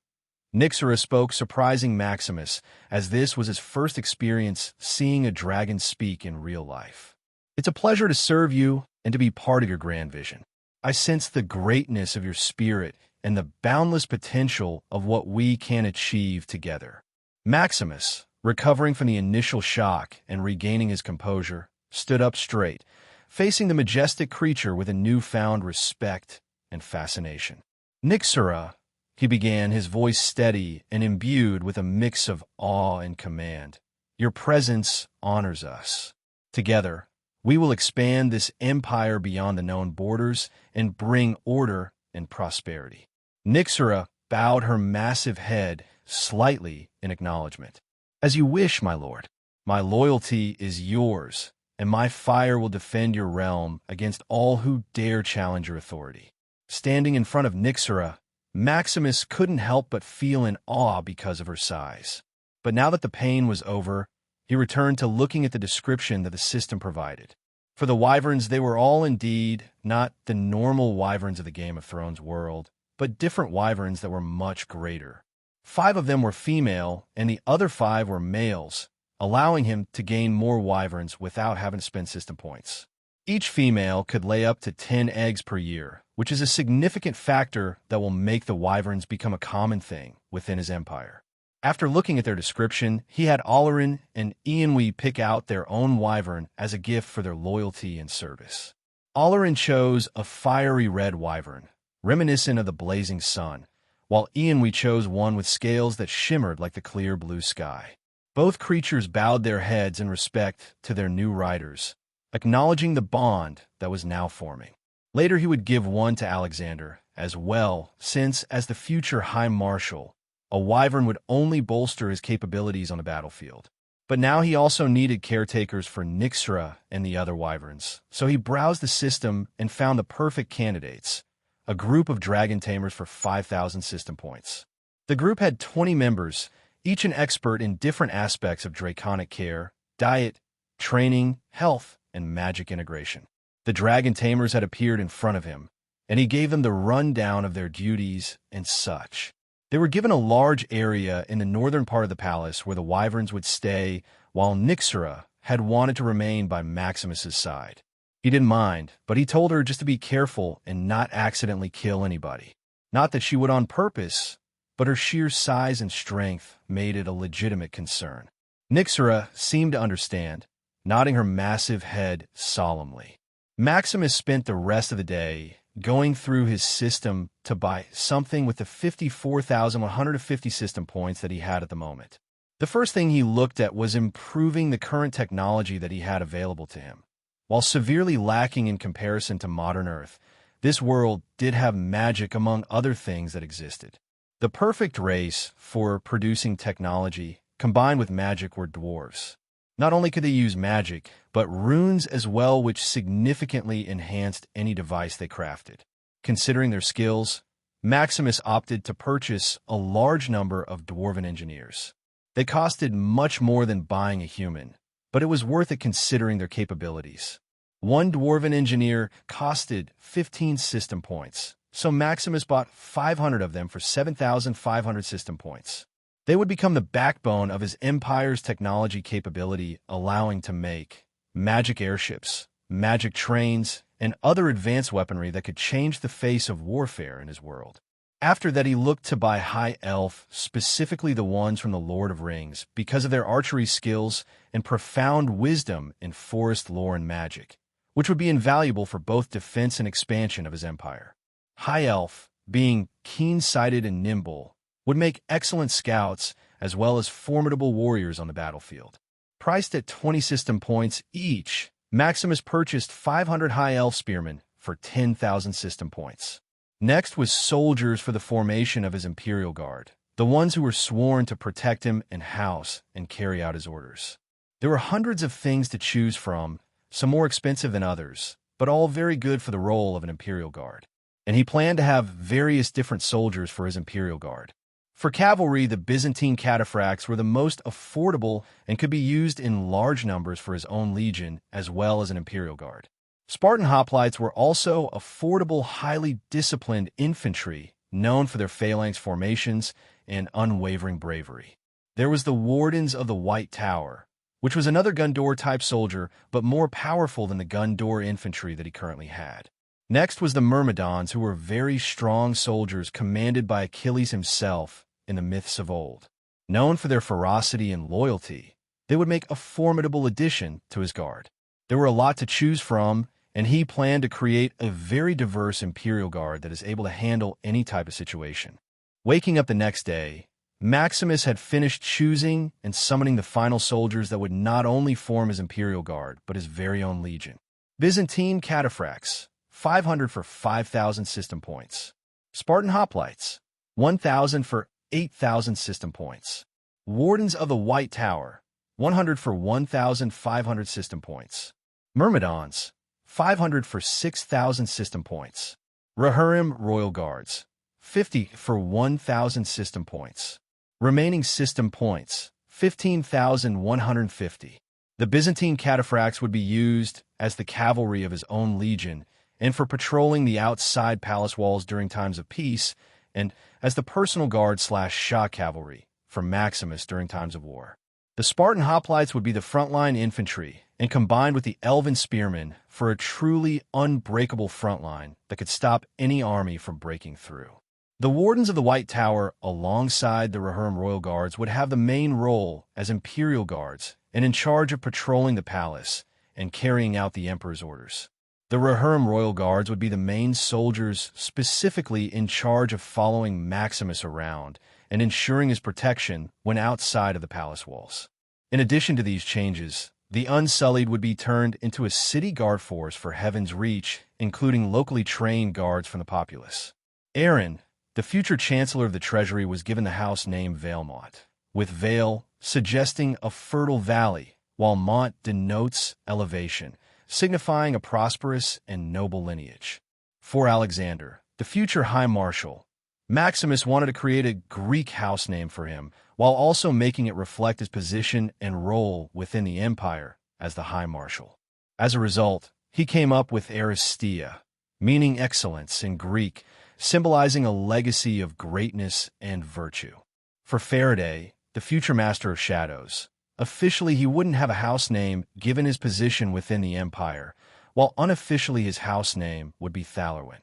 Nyxera spoke, surprising Maximus, as this was his first experience seeing a dragon speak in real life. "It's a pleasure to serve you and to be part of your grand vision. I sense the greatness of your spirit and the boundless potential of what we can achieve together." Maximus, recovering from the initial shock and regaining his composure, stood up straight, facing the majestic creature with a newfound respect and fascination. "Nyxera," he began, his voice steady and imbued with a mix of awe and command, "your presence honors us. Together, we will expand this empire beyond the known borders and bring order and prosperity." Nyxera bowed her massive head slightly in acknowledgement. "As you wish, my lord. My loyalty is yours, and my fire will defend your realm against all who dare challenge your authority." Standing in front of Nyxera, Maximus couldn't help but feel in awe because of her size. But now that the pain was over, he returned to looking at the description that the system provided. For the wyverns, they were all indeed not the normal wyverns of the Game of Thrones world, but different wyverns that were much greater. 5 of them were female, and the other 5 were males, allowing him to gain more wyverns without having to spend system points. Each female could lay up to 10 eggs per year, which is a significant factor that will make the wyverns become a common thing within his empire. After looking at their description, he had Olerin and Ianwe pick out their own wyvern as a gift for their loyalty and service. Olerin chose a fiery red wyvern, reminiscent of the blazing sun, while Ianwe chose one with scales that shimmered like the clear blue sky. Both creatures bowed their heads in respect to their new riders, acknowledging the bond that was now forming. Later he would give one to Alexander as well, since, as the future High Marshal, a wyvern would only bolster his capabilities on the battlefield. But now he also needed caretakers for Nyxera and the other wyverns, so he browsed the system and found the perfect candidates, a group of dragon tamers for 5,000 system points. The group had 20 members, each an expert in different aspects of draconic care, diet, training, health, and magic integration. The dragon tamers had appeared in front of him, and he gave them the rundown of their duties and such. They were given a large area in the northern part of the palace where the wyverns would stay, while Nyxera had wanted to remain by Maximus's side. He didn't mind, but he told her just to be careful and not accidentally kill anybody. Not that she would on purpose, but her sheer size and strength made it a legitimate concern. Nyxera seemed to understand, nodding her massive head solemnly. Maximus spent the rest of the day going through his system to buy something with the 54,150 system points that he had at the moment. The first thing he looked at was improving the current technology that he had available to him. While severely lacking in comparison to modern Earth, this world did have magic among other things that existed. The perfect race for producing technology combined with magic were dwarves. Not only could they use magic, but runes as well, which significantly enhanced any device they crafted. Considering their skills, Maximus opted to purchase a large number of dwarven engineers. They costed much more than buying a human, but it was worth it considering their capabilities. One dwarven engineer costed 15 system points, so Maximus bought 500 of them for 7,500 system points. They would become the backbone of his empire's technology capability, allowing to make magic airships, magic trains, and other advanced weaponry that could change the face of warfare in his world. After that, he looked to buy High Elf, specifically the ones from the Lord of Rings, because of their archery skills and profound wisdom in forest lore and magic, which would be invaluable for both defense and expansion of his empire. High Elf, being keen-sighted and nimble, would make excellent scouts as well as formidable warriors on the battlefield. Priced at 20 system points each, Maximus purchased 500 High Elf spearmen for 10,000 system points. Next was soldiers for the formation of his Imperial Guard, the ones who were sworn to protect him and house and carry out his orders. There were hundreds of things to choose from, some more expensive than others, but all very good for the role of an Imperial Guard. And he planned to have various different soldiers for his Imperial Guard. For cavalry, the Byzantine cataphracts were the most affordable and could be used in large numbers for his own legion as well as an Imperial Guard. Spartan hoplites were also affordable, highly disciplined infantry, known for their phalanx formations and unwavering bravery. There was the Wardens of the White Tower, which was another Gundor-type soldier, but more powerful than the Gundor infantry that he currently had. Next was the Myrmidons, who were very strong soldiers commanded by Achilles himself in the myths of old. Known for their ferocity and loyalty, they would make a formidable addition to his guard. There were a lot to choose from, and he planned to create a very diverse Imperial Guard that is able to handle any type of situation. Waking up the next day, Maximus had finished choosing and summoning the final soldiers that would not only form his Imperial Guard, but his very own legion. Byzantine cataphracts, 500 for 5,000 system points. Spartan hoplites, 1,000 for 8,000 system points. Wardens of the White Tower, 100 for 1,500 system points. Myrmidons, 500 for 6,000 system points. Rohirrim Royal Guards, 50 for 1,000 system points. Remaining system points, 15,150. The Byzantine cataphracts would be used as the cavalry of his own legion and for patrolling the outside palace walls during times of peace, and as the personal guard/shock cavalry for Maximus during times of war. The Spartan hoplites would be the frontline infantry, and combined with the elven spearmen for a truly unbreakable frontline that could stop any army from breaking through. The Wardens of the White Tower, alongside the Rohirrim Royal Guards, would have the main role as Imperial Guards and in charge of patrolling the palace and carrying out the Emperor's orders. The Rohirrim Royal Guards would be the main soldiers specifically in charge of following Maximus around and ensuring his protection when outside of the palace walls. In addition to these changes, the Unsullied would be turned into a city guard force for Heaven's Reach, including locally trained guards from the populace. Aaron, the future Chancellor of the Treasury, was given the house name Valemont, with Vale suggesting a fertile valley, while Mont denotes elevation, signifying a prosperous and noble lineage. For Alexander, the future High Marshal, Maximus wanted to create a Greek house name for him, while also making it reflect his position and role within the empire as the High Marshal. As a result, he came up with Aristia, meaning excellence in Greek, symbolizing a legacy of greatness and virtue. For Faraday, the future Master of Shadows, officially he wouldn't have a house name given his position within the empire, while unofficially his house name would be Thalorwin,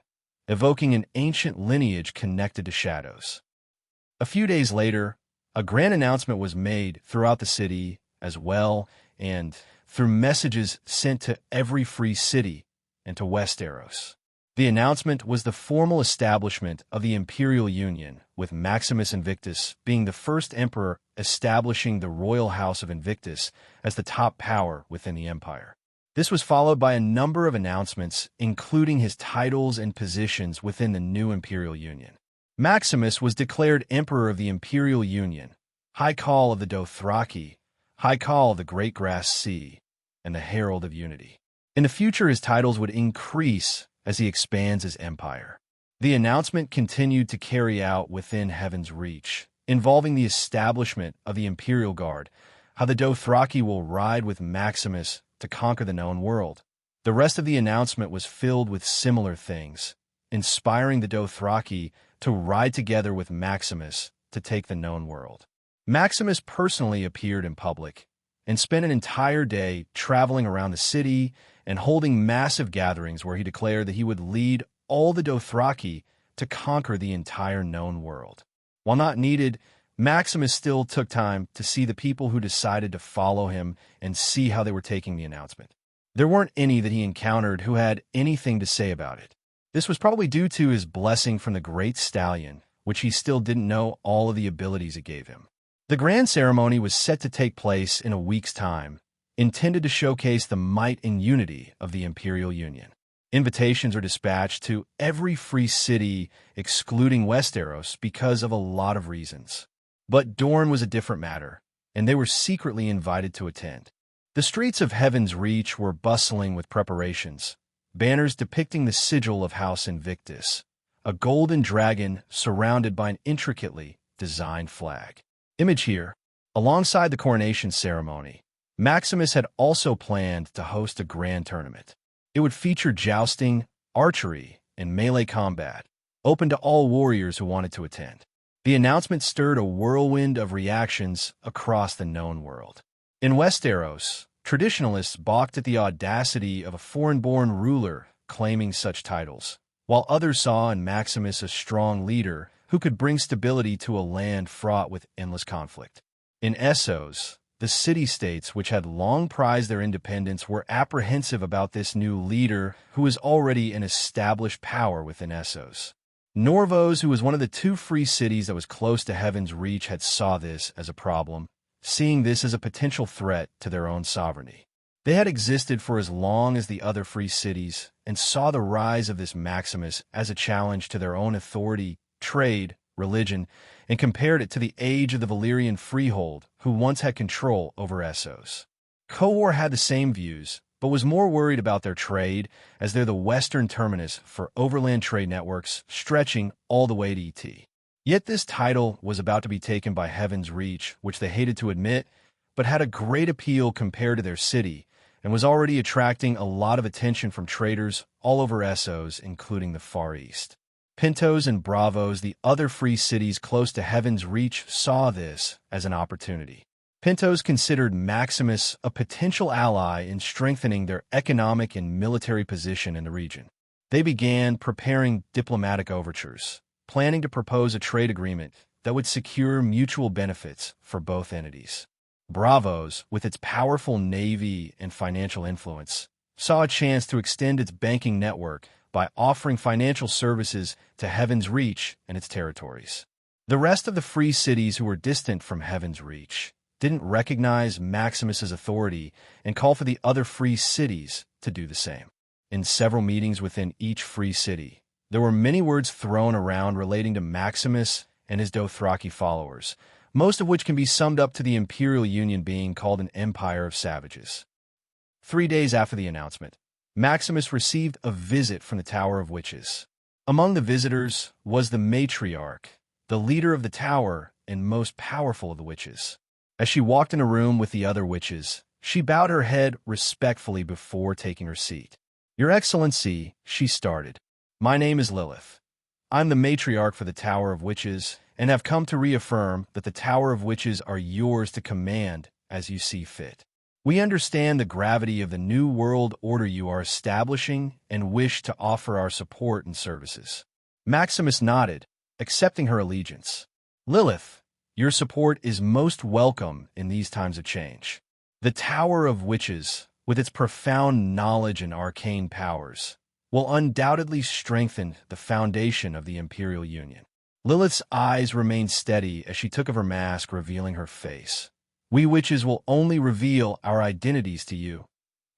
evoking an ancient lineage connected to shadows. A few days later, a grand announcement was made throughout the city as well, and through messages sent to every free city and to Westeros. The announcement was the formal establishment of the Imperial Union, with Maximus Invictus being the first emperor, establishing the royal house of Invictus as the top power within the empire. This was followed by a number of announcements, including his titles and positions within the new Imperial Union. Maximus was declared Emperor of the Imperial Union, High Call of the Dothraki, High Call of the Great Grass Sea, and the Herald of Unity. In the future, his titles would increase as he expands his empire. The announcement continued to carry out within Heaven's Reach, involving the establishment of the Imperial Guard, how the Dothraki will ride with Maximus to conquer the known world. The rest of the announcement was filled with similar things, inspiring the Dothraki to ride together with Maximus to take the known world. Maximus personally appeared in public and spent an entire day traveling around the city and holding massive gatherings where he declared that he would lead all the Dothraki to conquer the entire known world. While not needed, Maximus still took time to see the people who decided to follow him and see how they were taking the announcement. There weren't any that he encountered who had anything to say about it. This was probably due to his blessing from the Great Stallion, which he still didn't know all of the abilities it gave him. The grand ceremony was set to take place in a week's time, intended to showcase the might and unity of the Imperial Union. Invitations are dispatched to every free city, excluding Westeros, because of a lot of reasons. But Dorne was a different matter, and they were secretly invited to attend. The streets of Heaven's Reach were bustling with preparations, banners depicting the sigil of House Invictus, a golden dragon surrounded by an intricately designed flag. Image here. Alongside the coronation ceremony, Maximus had also planned to host a grand tournament. It would feature jousting, archery, and melee combat, open to all warriors who wanted to attend. The announcement stirred a whirlwind of reactions across the known world. In Westeros, traditionalists balked at the audacity of a foreign-born ruler claiming such titles, while others saw in Maximus a strong leader who could bring stability to a land fraught with endless conflict. In Essos, the city-states which had long prized their independence were apprehensive about this new leader who was already an established power within Essos. Norvos, who was one of the 2 free cities that was close to Heaven's Reach, had saw this as a problem, seeing this as a potential threat to their own sovereignty. They had existed for as long as the other free cities and saw the rise of this Maximus as a challenge to their own authority, trade, religion, and compared it to the age of the Valyrian freehold, who once had control over Essos. Cohor had the same views, but was more worried about their trade, as they're the western terminus for overland trade networks stretching all the way to ET. Yet this title was about to be taken by Heaven's Reach, which they hated to admit, but had a great appeal compared to their city, and was already attracting a lot of attention from traders all over Essos, including the Far East. Pintos and Bravos, the other free cities close to Heaven's Reach, saw this as an opportunity. Pintos considered Maximus a potential ally in strengthening their economic and military position in the region. They began preparing diplomatic overtures, planning to propose a trade agreement that would secure mutual benefits for both entities. Bravos, with its powerful navy and financial influence, saw a chance to extend its banking network by offering financial services to Heaven's Reach and its territories. The rest of the free cities who were distant from Heaven's Reach didn't recognize Maximus's authority and call for the other free cities to do the same. In several meetings within each free city, there were many words thrown around relating to Maximus and his Dothraki followers, most of which can be summed up to the Imperial Union being called an empire of savages. 3 days after the announcement, Maximus received a visit from the Tower of Witches. Among the visitors was the matriarch, the leader of the tower and most powerful of the witches. As she walked in a room with the other witches, she bowed her head respectfully before taking her seat. "Your Excellency," she started, "my name is Lilith. I'm the matriarch for the Tower of Witches and have come to reaffirm that the Tower of Witches are yours to command as you see fit. We understand the gravity of the new world order you are establishing and wish to offer our support and services." Maximus nodded, accepting her allegiance. "Lilith, your support is most welcome in these times of change. The Tower of Witches, with its profound knowledge and arcane powers, will undoubtedly strengthen the foundation of the Imperial Union." Lilith's eyes remained steady as she took off her mask, revealing her face. "We witches will only reveal our identities to you,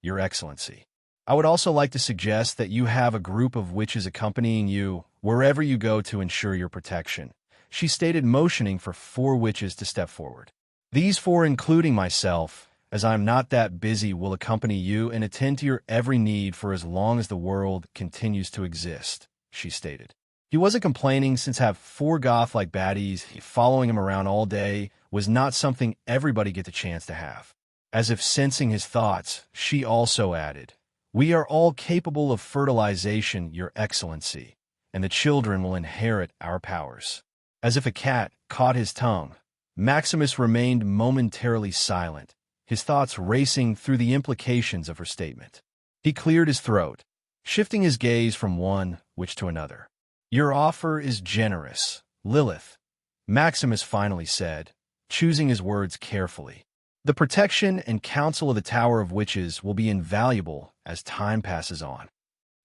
Your Excellency. I would also like to suggest that you have a group of witches accompanying you wherever you go to ensure your protection," she stated, motioning for 4 witches to step forward. "These 4, including myself, as I'm not that busy, will accompany you and attend to your every need for as long as the world continues to exist," she stated. He wasn't complaining, since have 4 goth-like baddies following him around all day was not something everybody get the chance to have. As if sensing his thoughts, she also added, "We are all capable of fertilization, Your Excellency, and the children will inherit our powers." As if a cat caught his tongue, Maximus remained momentarily silent, his thoughts racing through the implications of her statement. He cleared his throat, shifting his gaze from one witch to another. "Your offer is generous, Lilith," Maximus finally said, choosing his words carefully. "The protection and counsel of the Tower of Witches will be invaluable as time passes on."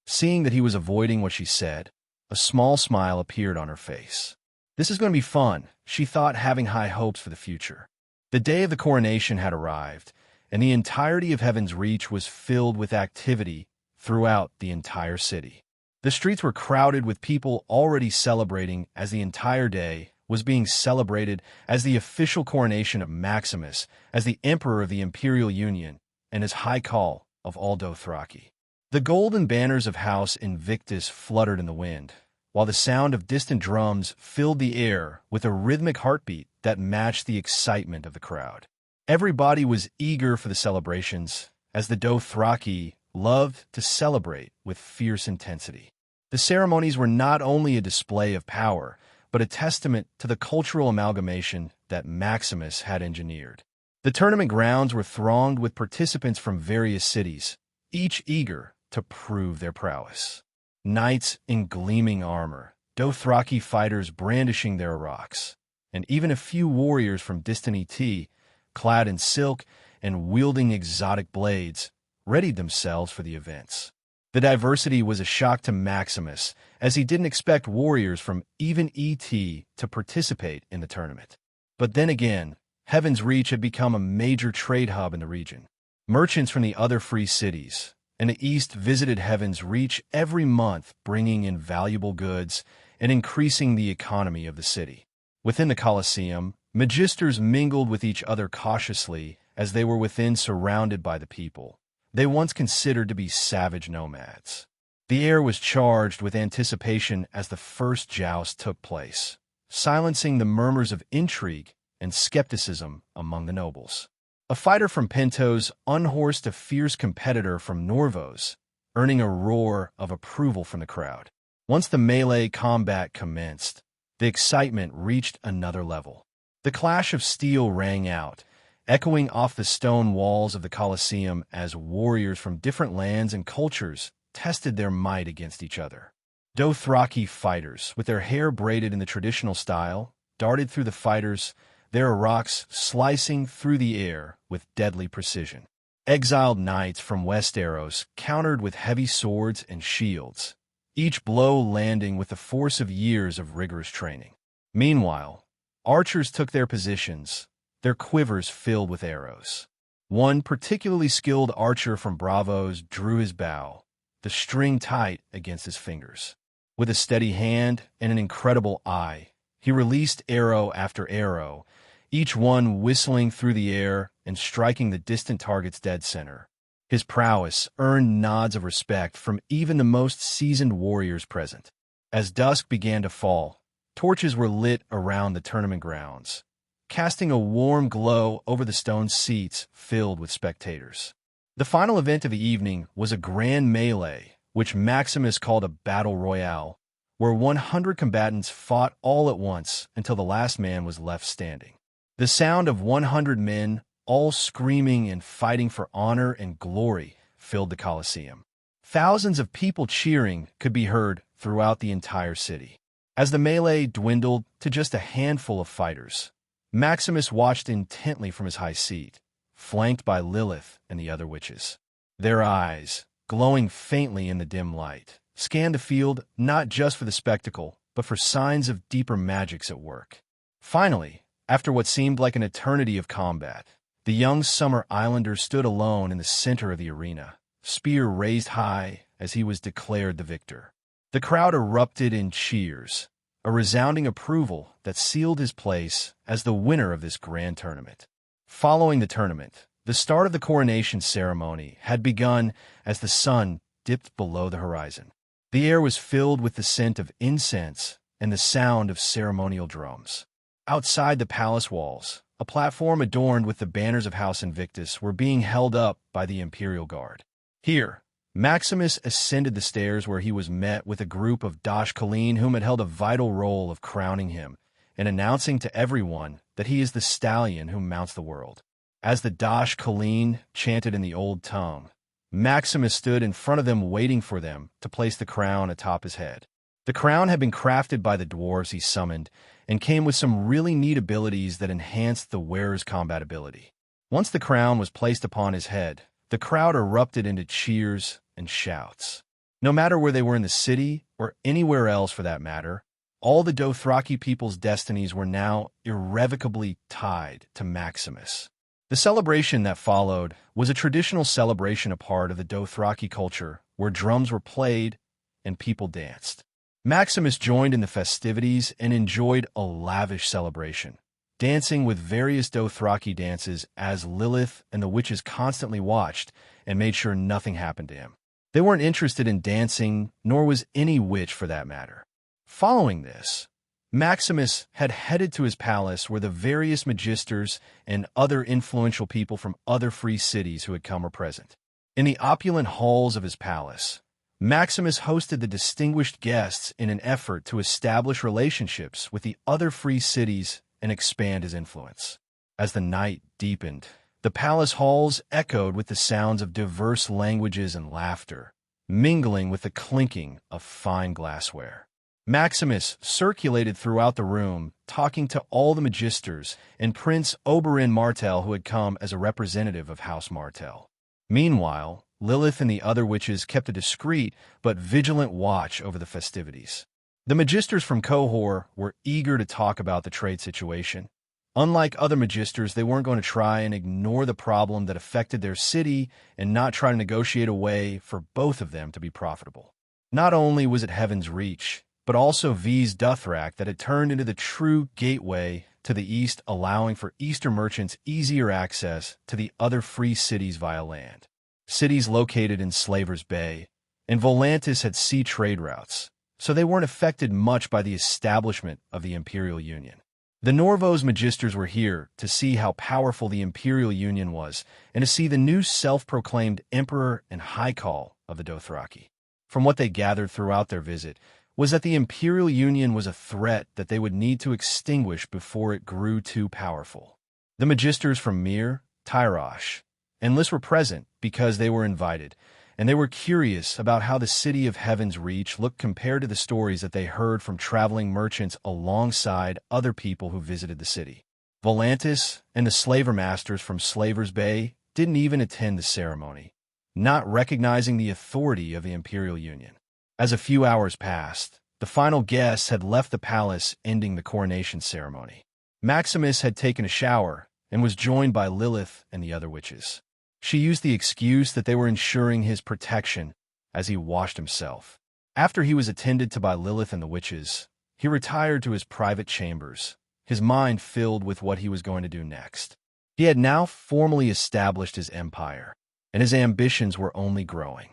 Seeing that he was avoiding what she said, a small smile appeared on her face. This is going to be fun, she thought, having high hopes for the future. The day of the coronation had arrived, and the entirety of Heaven's Reach was filled with activity throughout the entire city. The streets were crowded with people already celebrating as the entire day was being celebrated as the official coronation of Maximus as the Emperor of the Imperial Union and as High Call of all Dothraki. The golden banners of House Invictus fluttered in the wind, while the sound of distant drums filled the air with a rhythmic heartbeat that matched the excitement of the crowd. Everybody was eager for the celebrations, as the Dothraki loved to celebrate with fierce intensity. The ceremonies were not only a display of power, but a testament to the cultural amalgamation that Maximus had engineered. The tournament grounds were thronged with participants from various cities, each eager to prove their prowess. Knights in gleaming armor, Dothraki fighters brandishing their awakens, and even a few warriors from distant Et, clad in silk and wielding exotic blades, readied themselves for the events. The diversity was a shock to Maximus, as he didn't expect warriors from even Et to participate in the tournament. But then again, Heaven's Reach had become a major trade hub in the region. Merchants from the other free cities in the east visited Heaven's Reach every month, bringing in valuable goods and increasing the economy of the city. Within the Colosseum, magisters mingled with each other cautiously as they were within, surrounded by the people they once considered to be savage nomads. The air was charged with anticipation as the first joust took place, silencing the murmurs of intrigue and skepticism among the nobles. A fighter from Pentos unhorsed a fierce competitor from Norvos, earning a roar of approval from the crowd. Once the melee combat commenced, the excitement reached another level. The clash of steel rang out, echoing off the stone walls of the Colosseum as warriors from different lands and cultures tested their might against each other. Dothraki fighters, with their hair braided in the traditional style, darted through the fighters, their awakens slicing through the air with deadly precision. Exiled knights from Westeros countered with heavy swords and shields, each blow landing with the force of years of rigorous training. Meanwhile, archers took their positions, their quivers filled with arrows. One particularly skilled archer from Bravos drew his bow, the string tight against his fingers. With a steady hand and an incredible eye, he released arrow after arrow, each one whistling through the air and striking the distant target's dead center. His prowess earned nods of respect from even the most seasoned warriors present. As dusk began to fall, torches were lit around the tournament grounds, casting a warm glow over the stone seats filled with spectators. The final event of the evening was a grand melee, which Maximus called a battle royale, where 100 combatants fought all at once until the last man was left standing. The sound of 100 men, all screaming and fighting for honor and glory, filled the Colosseum. Thousands of people cheering could be heard throughout the entire city. As the melee dwindled to just a handful of fighters, Maximus watched intently from his high seat, flanked by Lilith and the other witches. Their eyes, glowing faintly in the dim light, scanned the field not just for the spectacle, but for signs of deeper magics at work. Finally, after what seemed like an eternity of combat, the young Summer Islander stood alone in the center of the arena, spear raised high as he was declared the victor. The crowd erupted in cheers, a resounding approval that sealed his place as the winner of this grand tournament. Following the tournament, the start of the coronation ceremony had begun as the sun dipped below the horizon. The air was filled with the scent of incense and the sound of ceremonial drums. Outside the palace walls, a platform adorned with the banners of House Invictus were being held up by the Imperial Guard. Here, Maximus ascended the stairs where he was met with a group of Dosh Khaleen whom had held a vital role of crowning him and announcing to everyone that he is the stallion who mounts the world. As the Dosh Khaleen chanted in the old tongue, Maximus stood in front of them waiting for them to place the crown atop his head. The crown had been crafted by the dwarves he summoned and came with some really neat abilities that enhanced the wearer's combat ability. Once the crown was placed upon his head, the crowd erupted into cheers and shouts. No matter where they were in the city or anywhere else for that matter, all the Dothraki people's destinies were now irrevocably tied to Maximus. The celebration that followed was a traditional celebration, a part of the Dothraki culture, where drums were played and people danced. Maximus joined in the festivities and enjoyed a lavish celebration, dancing with various Dothraki dances as Lilith and the witches constantly watched and made sure nothing happened to him. They weren't interested in dancing, nor was any witch for that matter. Following this, Maximus had headed to his palace where the various magisters and other influential people from other free cities who had come were present. In the opulent halls of his palace, Maximus hosted the distinguished guests in an effort to establish relationships with the other free cities and expand his influence. As the night deepened, the palace halls echoed with the sounds of diverse languages and laughter, mingling with the clinking of fine glassware. Maximus circulated throughout the room, talking to all the magisters and Prince Oberyn Martell, who had come as a representative of House Martell. Meanwhile, Lilith and the other witches kept a discreet but vigilant watch over the festivities. The magisters from Qohor were eager to talk about the trade situation. Unlike other magisters, they weren't going to try and ignore the problem that affected their city and not try to negotiate a way for both of them to be profitable. Not only was it Heaven's Reach, but also V's Dothrak that had turned into the true gateway to the east, allowing for Eastern merchants easier access to the other free cities via land. Cities located in Slaver's Bay, and Volantis had sea trade routes, so they weren't affected much by the establishment of the Imperial Union. The Norvos magisters were here to see how powerful the Imperial Union was and to see the new self-proclaimed Emperor and High Call of the Dothraki. From what they gathered throughout their visit was that the Imperial Union was a threat that they would need to extinguish before it grew too powerful. The magisters from Mir, Tyrosh, and Lys were present because they were invited, and they were curious about how the city of Heaven's Reach looked compared to the stories that they heard from traveling merchants alongside other people who visited the city. Volantis and the slaver masters from Slaver's Bay didn't even attend the ceremony, not recognizing the authority of the Imperial Union. As a few hours passed, the final guests had left the palace, ending the coronation ceremony. Maximus had taken a shower and was joined by Lilith and the other witches. She used the excuse that they were ensuring his protection as he washed himself. After he was attended to by Lilith and the witches, he retired to his private chambers, his mind filled with what he was going to do next. He had now formally established his empire, and his ambitions were only growing.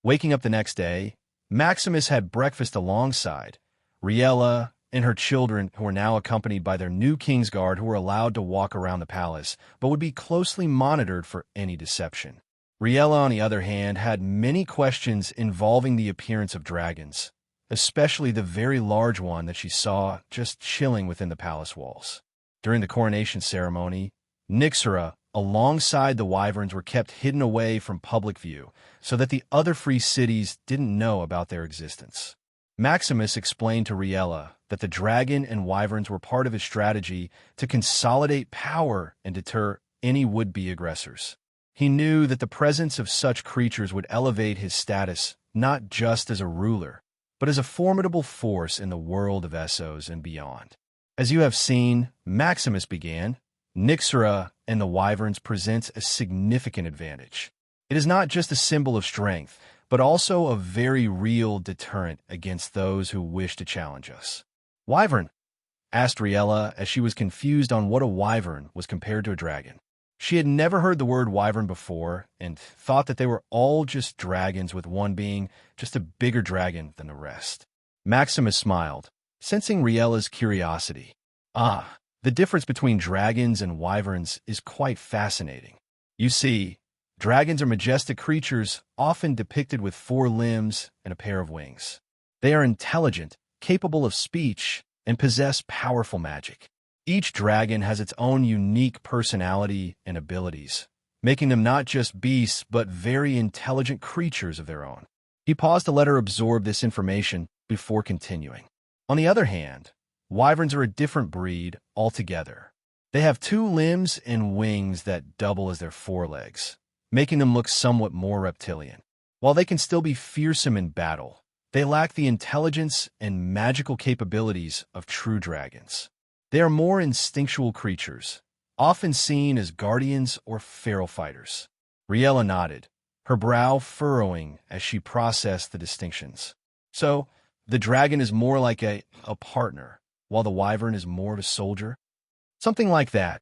Waking up the next day, Maximus had breakfast alongside Riella and her children, who were now accompanied by their new Kingsguard, who were allowed to walk around the palace, but would be closely monitored for any deception. Riella, on the other hand, had many questions involving the appearance of dragons, especially the very large one that she saw just chilling within the palace walls. During the coronation ceremony, Nyxera, alongside the wyverns, were kept hidden away from public view so that the other free cities didn't know about their existence. Maximus explained to Riella that the dragon and wyverns were part of his strategy to consolidate power and deter any would-be aggressors. He knew that the presence of such creatures would elevate his status not just as a ruler, but as a formidable force in the world of Essos and beyond. As you have seen, Maximus began, Nyxera and the wyverns presents a significant advantage. It is not just a symbol of strength, but also a very real deterrent against those who wish to challenge us. Wyvern? Asked Riella as she was confused on what a wyvern was compared to a dragon. She had never heard the word wyvern before and thought that they were all just dragons, with one being just a bigger dragon than the rest. Maximus smiled, sensing Riella's curiosity. The difference between dragons and wyverns is quite fascinating. You see, dragons are majestic creatures, often depicted with 4 limbs and a pair of wings. They are intelligent, capable of speech, and possess powerful magic. Each dragon has its own unique personality and abilities, making them not just beasts but very intelligent creatures of their own. He paused to let her absorb this information before continuing. On the other hand, wyverns are a different breed altogether. They have 2 limbs and wings that double as their forelegs, making them look somewhat more reptilian. While they can still be fearsome in battle, they lack the intelligence and magical capabilities of true dragons. They are more instinctual creatures, often seen as guardians or feral fighters. Riella nodded, her brow furrowing as she processed the distinctions. So, the dragon is more like a partner, while the wyvern is more of a soldier? Something like that,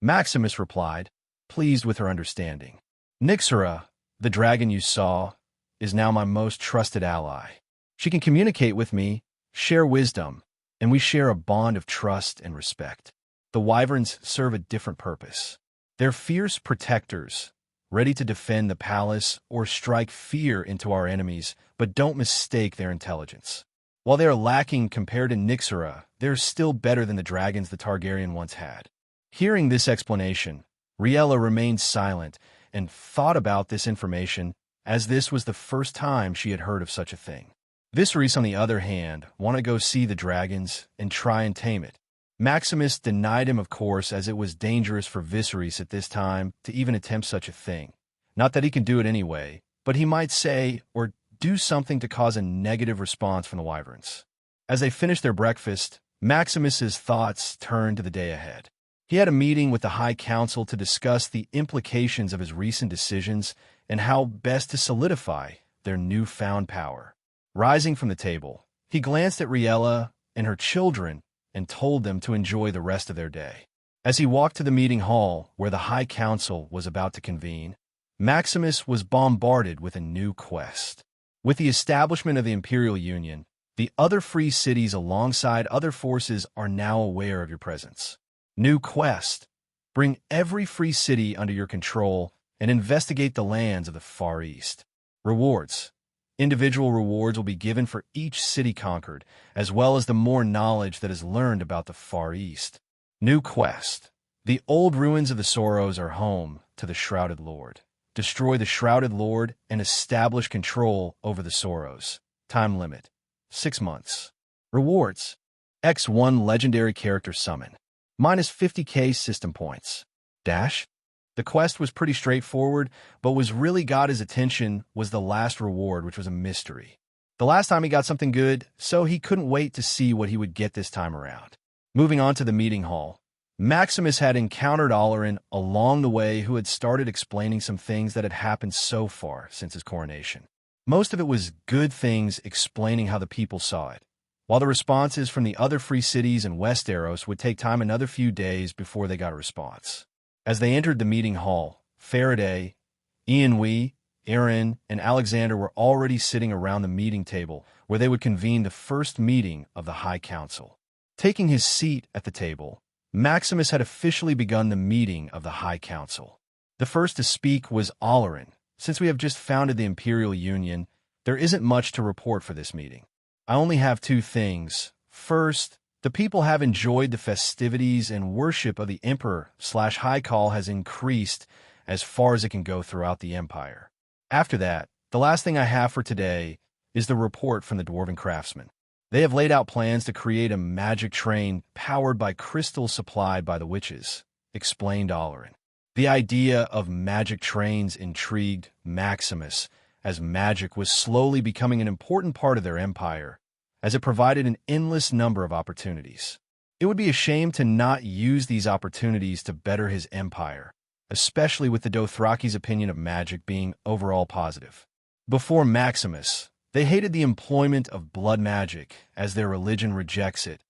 Maximus replied, pleased with her understanding. Nyxera, the dragon you saw, is now my most trusted ally. She can communicate with me, share wisdom, and we share a bond of trust and respect. The wyverns serve a different purpose. They're fierce protectors, ready to defend the palace or strike fear into our enemies, but don't mistake their intelligence. While they are lacking compared to Nyxera, they're still better than the dragons the Targaryen once had. Hearing this explanation, Riella remained silent and thought about this information, as this was the first time she had heard of such a thing. Viserys, on the other hand, wanted to go see the dragons and try and tame it. Maximus denied him, of course, as it was dangerous for Viserys at this time to even attempt such a thing. Not that he can do it anyway, but he might say or do something to cause a negative response from the wyverns. As they finished their breakfast, Maximus's thoughts turned to the day ahead. He had a meeting with the High Council to discuss the implications of his recent decisions and how best to solidify their newfound power. Rising from the table, he glanced at Riella and her children and told them to enjoy the rest of their day. As he walked to the meeting hall where the High Council was about to convene, Maximus was bombarded with a new quest. With the establishment of the Imperial Union, the other free cities alongside other forces are now aware of your presence. New quest. Bring every free city under your control and investigate the lands of the Far East. Rewards. Individual rewards will be given for each city conquered, as well as the more knowledge that is learned about the Far East. New quest. The old ruins of the Soros are home to the Shrouded Lord. Destroy the Shrouded Lord and establish control over the Soros. Time limit: 6 months. Rewards. X1 legendary character summon. Minus 50k system points. Dash. The quest was pretty straightforward, but what really got his attention was the last reward, which was a mystery. The last time he got something good, so he couldn't wait to see what he would get this time around. Moving on to the meeting hall, Maximus had encountered Olerin along the way, who had started explaining some things that had happened so far since his coronation. Most of it was good things, explaining how the people saw it, while the responses from the other free cities in Westeros would take time another few days before they got a response. As they entered the meeting hall, Faraday, Ianwe, Aaron, and Alexander were already sitting around the meeting table where they would convene the first meeting of the High Council. Taking his seat at the table, Maximus had officially begun the meeting of the High Council. The first to speak was Olerin. Since we have just founded the Imperial Union, there isn't much to report for this meeting. I only have 2 things. First, the people have enjoyed the festivities, and worship of the Emperor/High Call has increased as far as it can go throughout the Empire. After that, the last thing I have for today is the report from the Dwarven craftsmen. They have laid out plans to create a magic train powered by crystals supplied by the witches, explained Olerin. The idea of magic trains intrigued Maximus, as magic was slowly becoming an important part of their empire, as it provided an endless number of opportunities. It would be a shame to not use these opportunities to better his empire, especially with the Dothraki's opinion of magic being overall positive. Before Maximus, they hated the employment of blood magic, as their religion rejects it,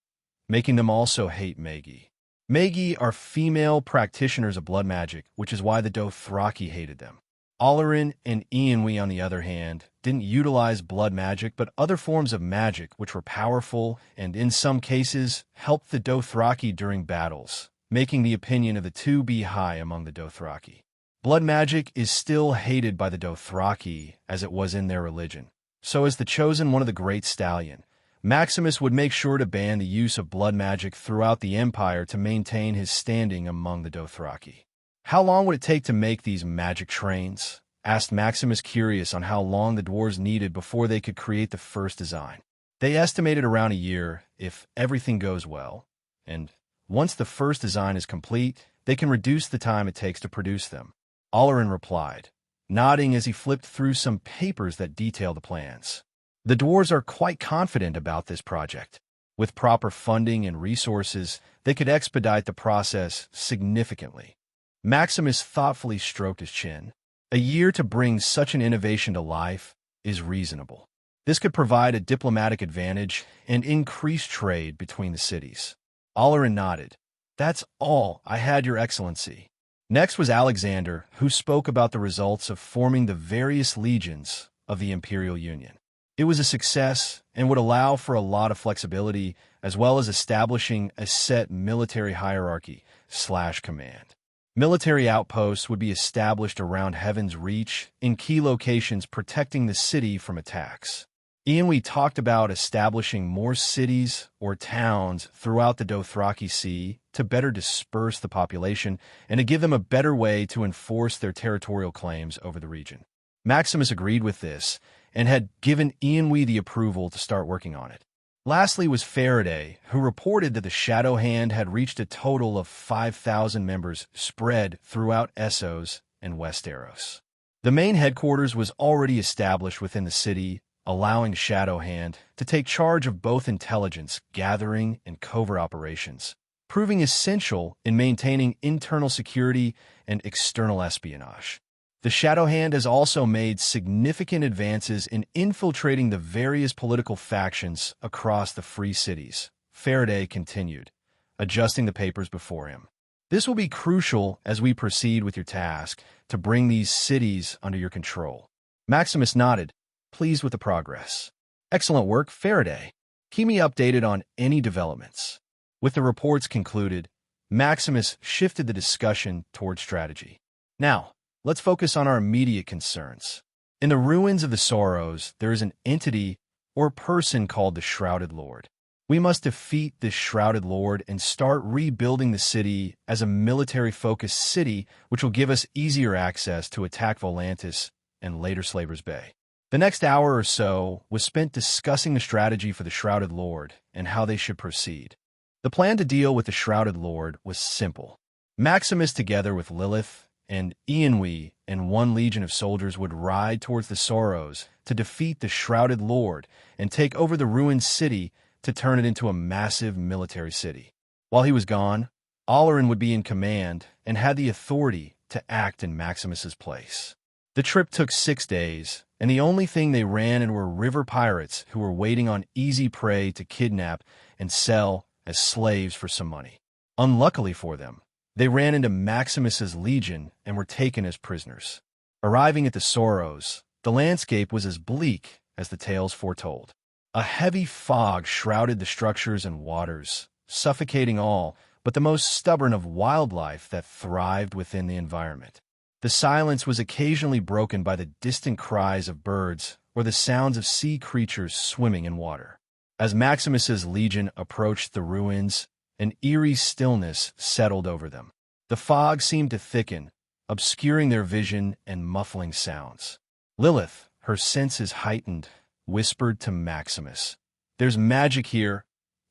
making them also hate Magi. Magi are female practitioners of blood magic, which is why the Dothraki hated them. Olerin and Ianwe, on the other hand, didn't utilize blood magic but other forms of magic which were powerful and, in some cases, helped the Dothraki during battles, making the opinion of the two be high among the Dothraki. Blood magic is still hated by the Dothraki as it was in their religion. So as the chosen one of the Great Stallion, Maximus would make sure to ban the use of blood magic throughout the Empire to maintain his standing among the Dothraki. How long would it take to make these magic trains? Asked Maximus, curious on how long the dwarves needed before they could create the first design. They estimated around a year if everything goes well, and once the first design is complete, they can reduce the time it takes to produce them. Olerin replied, nodding as he flipped through some papers that detail the plans. The dwarves are quite confident about this project. With proper funding and resources, they could expedite the process significantly. Maximus thoughtfully stroked his chin. A year to bring such an innovation to life is reasonable. This could provide a diplomatic advantage and increase trade between the cities. Olerin nodded. That's all I had, Your Excellency. Next was Alexander, who spoke about the results of forming the various legions of the Imperial Union. It was a success and would allow for a lot of flexibility, as well as establishing a set military hierarchy/command. Military outposts would be established around Heaven's Reach in key locations protecting the city from attacks. We talked about establishing more cities or towns throughout the Dothraki Sea to better disperse the population and to give them a better way to enforce their territorial claims over the region. Maximus agreed with this and had given Ianwe the approval to start working on it. Lastly was Faraday, who reported that the Shadow Hand had reached a total of 5,000 members spread throughout Essos and Westeros. The main headquarters was already established within the city, allowing Shadow Hand to take charge of both intelligence gathering and covert operations, proving essential in maintaining internal security and external espionage. The Shadow Hand has also made significant advances in infiltrating the various political factions across the free cities, Faraday continued, adjusting the papers before him. This will be crucial as we proceed with your task to bring these cities under your control. Maximus nodded, pleased with the progress. Excellent work, Faraday. Keep me updated on any developments. With the reports concluded, Maximus shifted the discussion toward strategy. Now, let's focus on our immediate concerns. In the ruins of the Sorrows, there is an entity or person called the Shrouded Lord. We must defeat this Shrouded Lord and start rebuilding the city as a military-focused city, which will give us easier access to attack Volantis and later Slaver's Bay. The next hour or so was spent discussing the strategy for the Shrouded Lord and how they should proceed. The plan to deal with the Shrouded Lord was simple. Maximus, together with Lilith and Ianwe and one legion of soldiers, would ride towards the Sorrows to defeat the Shrouded Lord and take over the ruined city to turn it into a massive military city. While he was gone, Olerin would be in command and had the authority to act in Maximus's place. The trip took 6 days, and the only thing they ran into were river pirates who were waiting on easy prey to kidnap and sell as slaves for some money. Unluckily for them, they ran into Maximus's legion and were taken as prisoners. Arriving at the Sorrows, the landscape was as bleak as the tales foretold. A heavy fog shrouded the structures and waters, suffocating all but the most stubborn of wildlife that thrived within the environment. The silence was occasionally broken by the distant cries of birds or the sounds of sea creatures swimming in water. As Maximus's legion approached the ruins, an eerie stillness settled over them. The fog seemed to thicken, obscuring their vision and muffling sounds. Lilith, her senses heightened, whispered to Maximus, "There's magic here,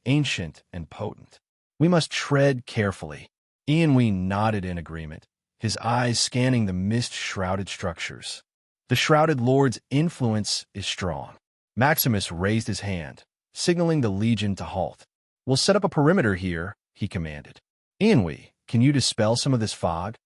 ancient and potent. We must tread carefully." Ianwe nodded in agreement, his eyes scanning the mist-shrouded structures. The Shrouded Lord's influence is strong. Maximus raised his hand, signaling the legion to halt. "We'll set up a perimeter here," he commanded. "Ianwe, can you dispel some of this fog?"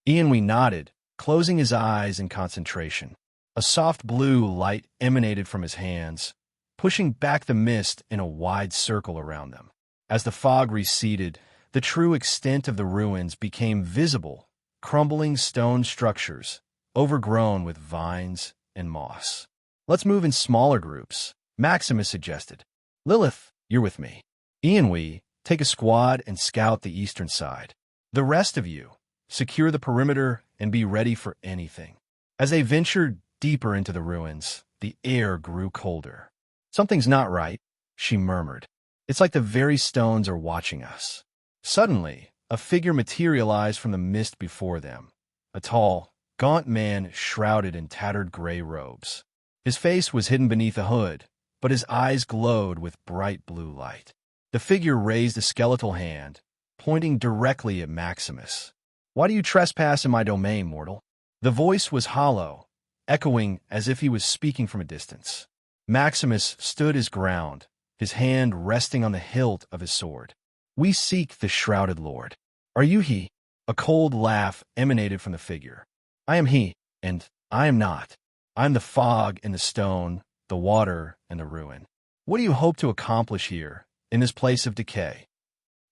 Ianwe nodded, closing his eyes in concentration. A soft blue light emanated from his hands, pushing back the mist in a wide circle around them. As the fog receded, the true extent of the ruins became visible, crumbling stone structures, overgrown with vines and moss. "Let's move in smaller groups," Maximus suggested. "Lilith, you're with me. Ianwe, take a squad and scout the eastern side. The rest of you, secure the perimeter and be ready for anything." As they ventured deeper into the ruins, the air grew colder. "Something's not right," she murmured. "It's like the very stones are watching us." Suddenly, a figure materialized from the mist before them, a tall, gaunt man shrouded in tattered gray robes. His face was hidden beneath a hood, but his eyes glowed with bright blue light. The figure raised a skeletal hand, pointing directly at Maximus. "Why do you trespass in my domain, mortal?" The voice was hollow, echoing as if he was speaking from a distance. Maximus stood his ground, his hand resting on the hilt of his sword. "We seek the Shrouded Lord. Are you he?" A cold laugh emanated from the figure. "I am he. And I am not. I'm the fog and the stone, the water and the ruin. What do you hope to accomplish here, in this place of decay?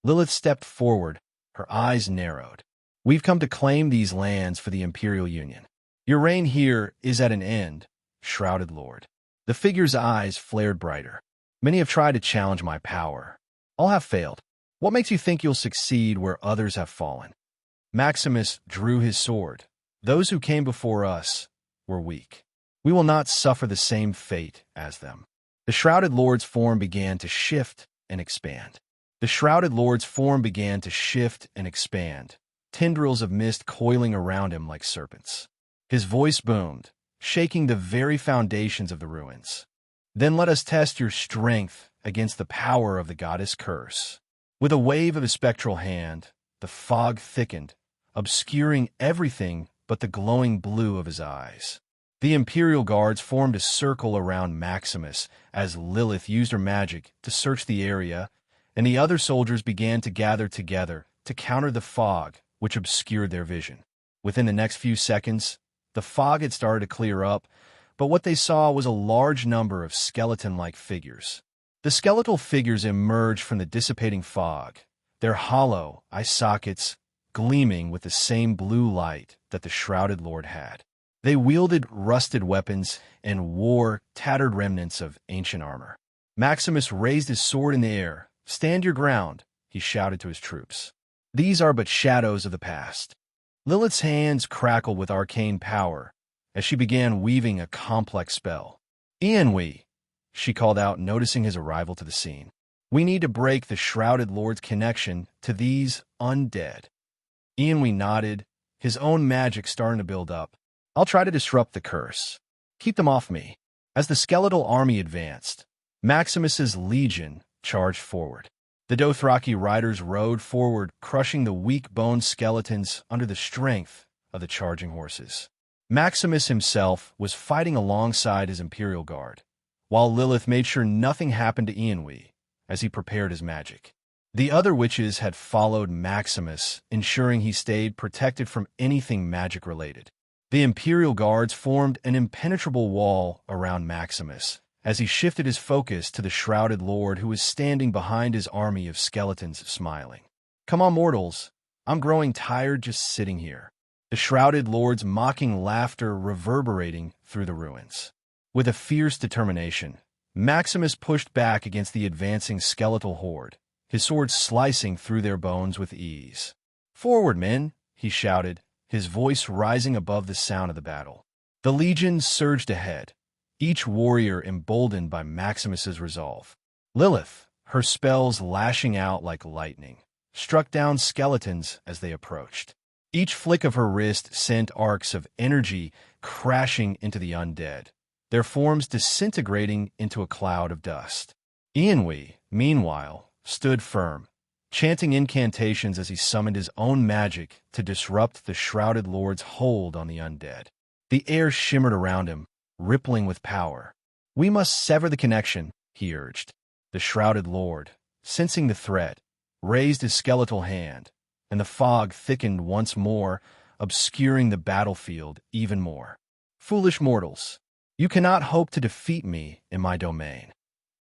Lilith stepped forward, her eyes narrowed. We've come to claim these lands for the Imperial Union. Your reign here is at an end, shrouded lord. The figure's eyes flared brighter. Many have tried to challenge my power. All have failed. What makes you think you'll succeed where others have fallen? Maximus drew his sword. Those who came before us were weak. We will not suffer the same fate as them. The shrouded lord's form began to shift and expand. The shrouded lord's form began to shift and expand, tendrils of mist coiling around him like serpents. His voice boomed, shaking the very foundations of the ruins. Then let us test your strength against the power of the goddess curse. With a wave of his spectral hand, the fog thickened, obscuring everything but the glowing blue of his eyes. The Imperial Guards formed a circle around Maximus as Lilith used her magic to search the area, and the other soldiers began to gather together to counter the fog which obscured their vision. Within the next few seconds, the fog had started to clear up, but what they saw was a large number of skeleton-like figures. The skeletal figures emerged from the dissipating fog, their hollow eye sockets gleaming with the same blue light that the shrouded lord had. They wielded rusted weapons and wore tattered remnants of ancient armor. Maximus raised his sword in the air. "Stand your ground," he shouted to his troops. "These are but shadows of the past." Lilith's hands crackled with arcane power as she began weaving a complex spell. "Ianwe," she called out, noticing his arrival to the scene. "We need to break the shrouded lord's connection to these undead." Ianwe nodded, his own magic starting to build up. "I'll try to disrupt the curse. Keep them off me." As the skeletal army advanced, Maximus's legion charged forward. The Dothraki riders rode forward, crushing the weak-boned skeletons under the strength of the charging horses. Maximus himself was fighting alongside his Imperial Guard, while Lilith made sure nothing happened to Ianwe as he prepared his magic. The other witches had followed Maximus, ensuring he stayed protected from anything magic-related. The Imperial Guards formed an impenetrable wall around Maximus as he shifted his focus to the shrouded lord who was standing behind his army of skeletons, smiling. "Come on, mortals. I'm growing tired just sitting here." The shrouded lord's mocking laughter reverberating through the ruins. With a fierce determination, Maximus pushed back against the advancing skeletal horde, his sword slicing through their bones with ease. "Forward, men!" he shouted, his voice rising above the sound of the battle. The legion surged ahead, each warrior emboldened by Maximus's resolve. Lilith, her spells lashing out like lightning, struck down skeletons as they approached. Each flick of her wrist sent arcs of energy crashing into the undead, their forms disintegrating into a cloud of dust. Ianwe, meanwhile, stood firm, chanting incantations as he summoned his own magic to disrupt the shrouded lord's hold on the undead. The air shimmered around him, rippling with power. "We must sever the connection," he urged. The shrouded lord, sensing the threat, raised his skeletal hand, and the fog thickened once more, obscuring the battlefield even more. "Foolish mortals, you cannot hope to defeat me in my domain."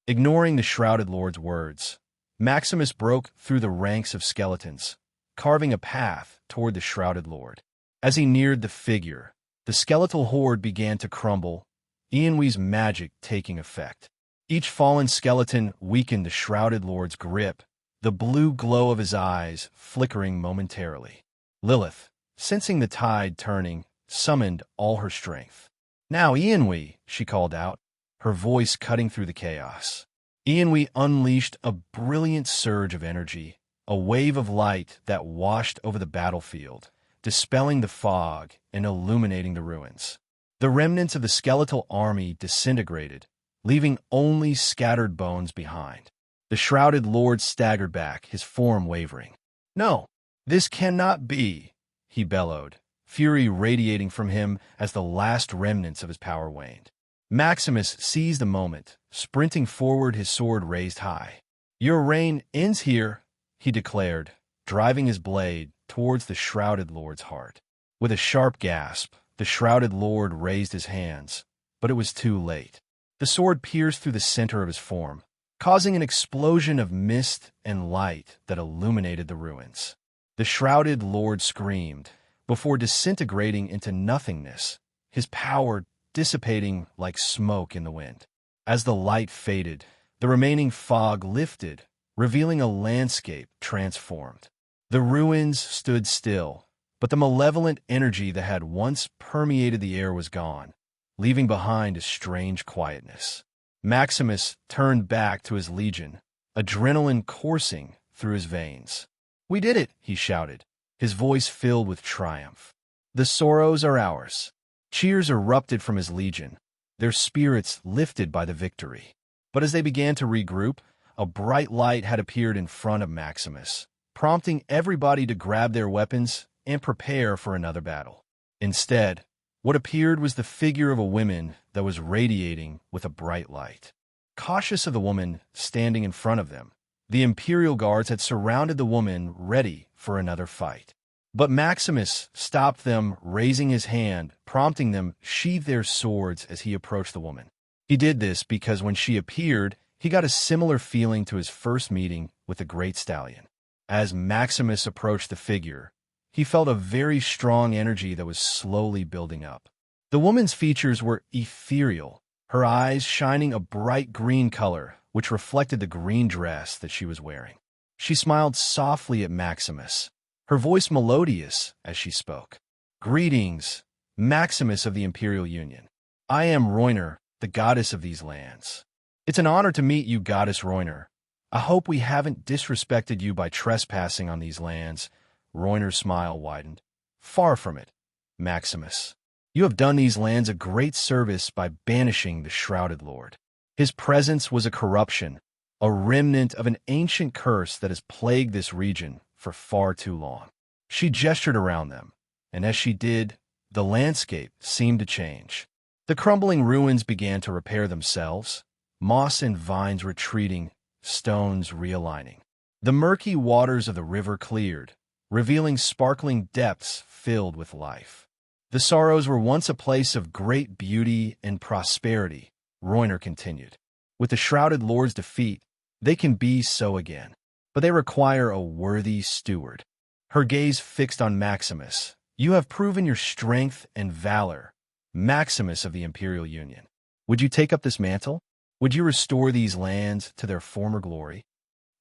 Ignoring the shrouded lord's words, Maximus broke through the ranks of skeletons, carving a path toward the shrouded lord. As he neared the figure, the skeletal horde began to crumble, Ianwe's magic taking effect. Each fallen skeleton weakened the shrouded lord's grip, the blue glow of his eyes flickering momentarily. Lilith, sensing the tide turning, summoned all her strength. "Now, Ianwe," she called out, her voice cutting through the chaos. Ianwe unleashed a brilliant surge of energy, a wave of light that washed over the battlefield, dispelling the fog and illuminating the ruins. The remnants of the skeletal army disintegrated, leaving only scattered bones behind. The shrouded lord staggered back, his form wavering. "No, this cannot be," he bellowed, fury radiating from him as the last remnants of his power waned. Maximus seized the moment, sprinting forward, his sword raised high. "Your reign ends here," he declared, driving his blade towards the shrouded lord's heart. With a sharp gasp, the shrouded lord raised his hands, but it was too late. The sword pierced through the center of his form, causing an explosion of mist and light that illuminated the ruins. The shrouded lord screamed, before disintegrating into nothingness, his power dissipating like smoke in the wind. As the light faded, the remaining fog lifted, revealing a landscape transformed. The ruins stood still, but the malevolent energy that had once permeated the air was gone, leaving behind a strange quietness. Maximus turned back to his legion, adrenaline coursing through his veins. "We did it," he shouted, his voice filled with triumph. "The sorrows are ours." Cheers erupted from his legion, their spirits lifted by the victory. But as they began to regroup, a bright light had appeared in front of Maximus, prompting everybody to grab their weapons and prepare for another battle. Instead, what appeared was the figure of a woman that was radiating with a bright light. Cautious of the woman standing in front of them, the Imperial Guards had surrounded the woman, ready for another fight. But Maximus stopped them, raising his hand, prompting them to sheathe their swords as he approached the woman. He did this because when she appeared, he got a similar feeling to his first meeting with the Great Stallion. As Maximus approached the figure, he felt a very strong energy that was slowly building up. The woman's features were ethereal, her eyes shining a bright green color, which reflected the green dress that she was wearing. She smiled softly at Maximus, her voice melodious as she spoke. "Greetings, Maximus of the Imperial Union. I am Reuner, the goddess of these lands. It's an honor to meet you, Goddess Reuner. I hope we haven't disrespected you by trespassing on these lands." Reuner's smile widened. "Far from it, Maximus. You have done these lands a great service by banishing the Shrouded Lord. His presence was a corruption, a remnant of an ancient curse that has plagued this region for far too long." She gestured around them, and as she did, the landscape seemed to change. The crumbling ruins began to repair themselves, moss and vines retreating, stones realigning. The murky waters of the river cleared, revealing sparkling depths filled with life. "The Sorrows were once a place of great beauty and prosperity," Reuner continued. "With the Shrouded Lord's defeat, they can be so again. But they require a worthy steward." Her gaze fixed on Maximus. "You have proven your strength and valor, Maximus of the Imperial Union. Would you take up this mantle? Would you restore these lands to their former glory?"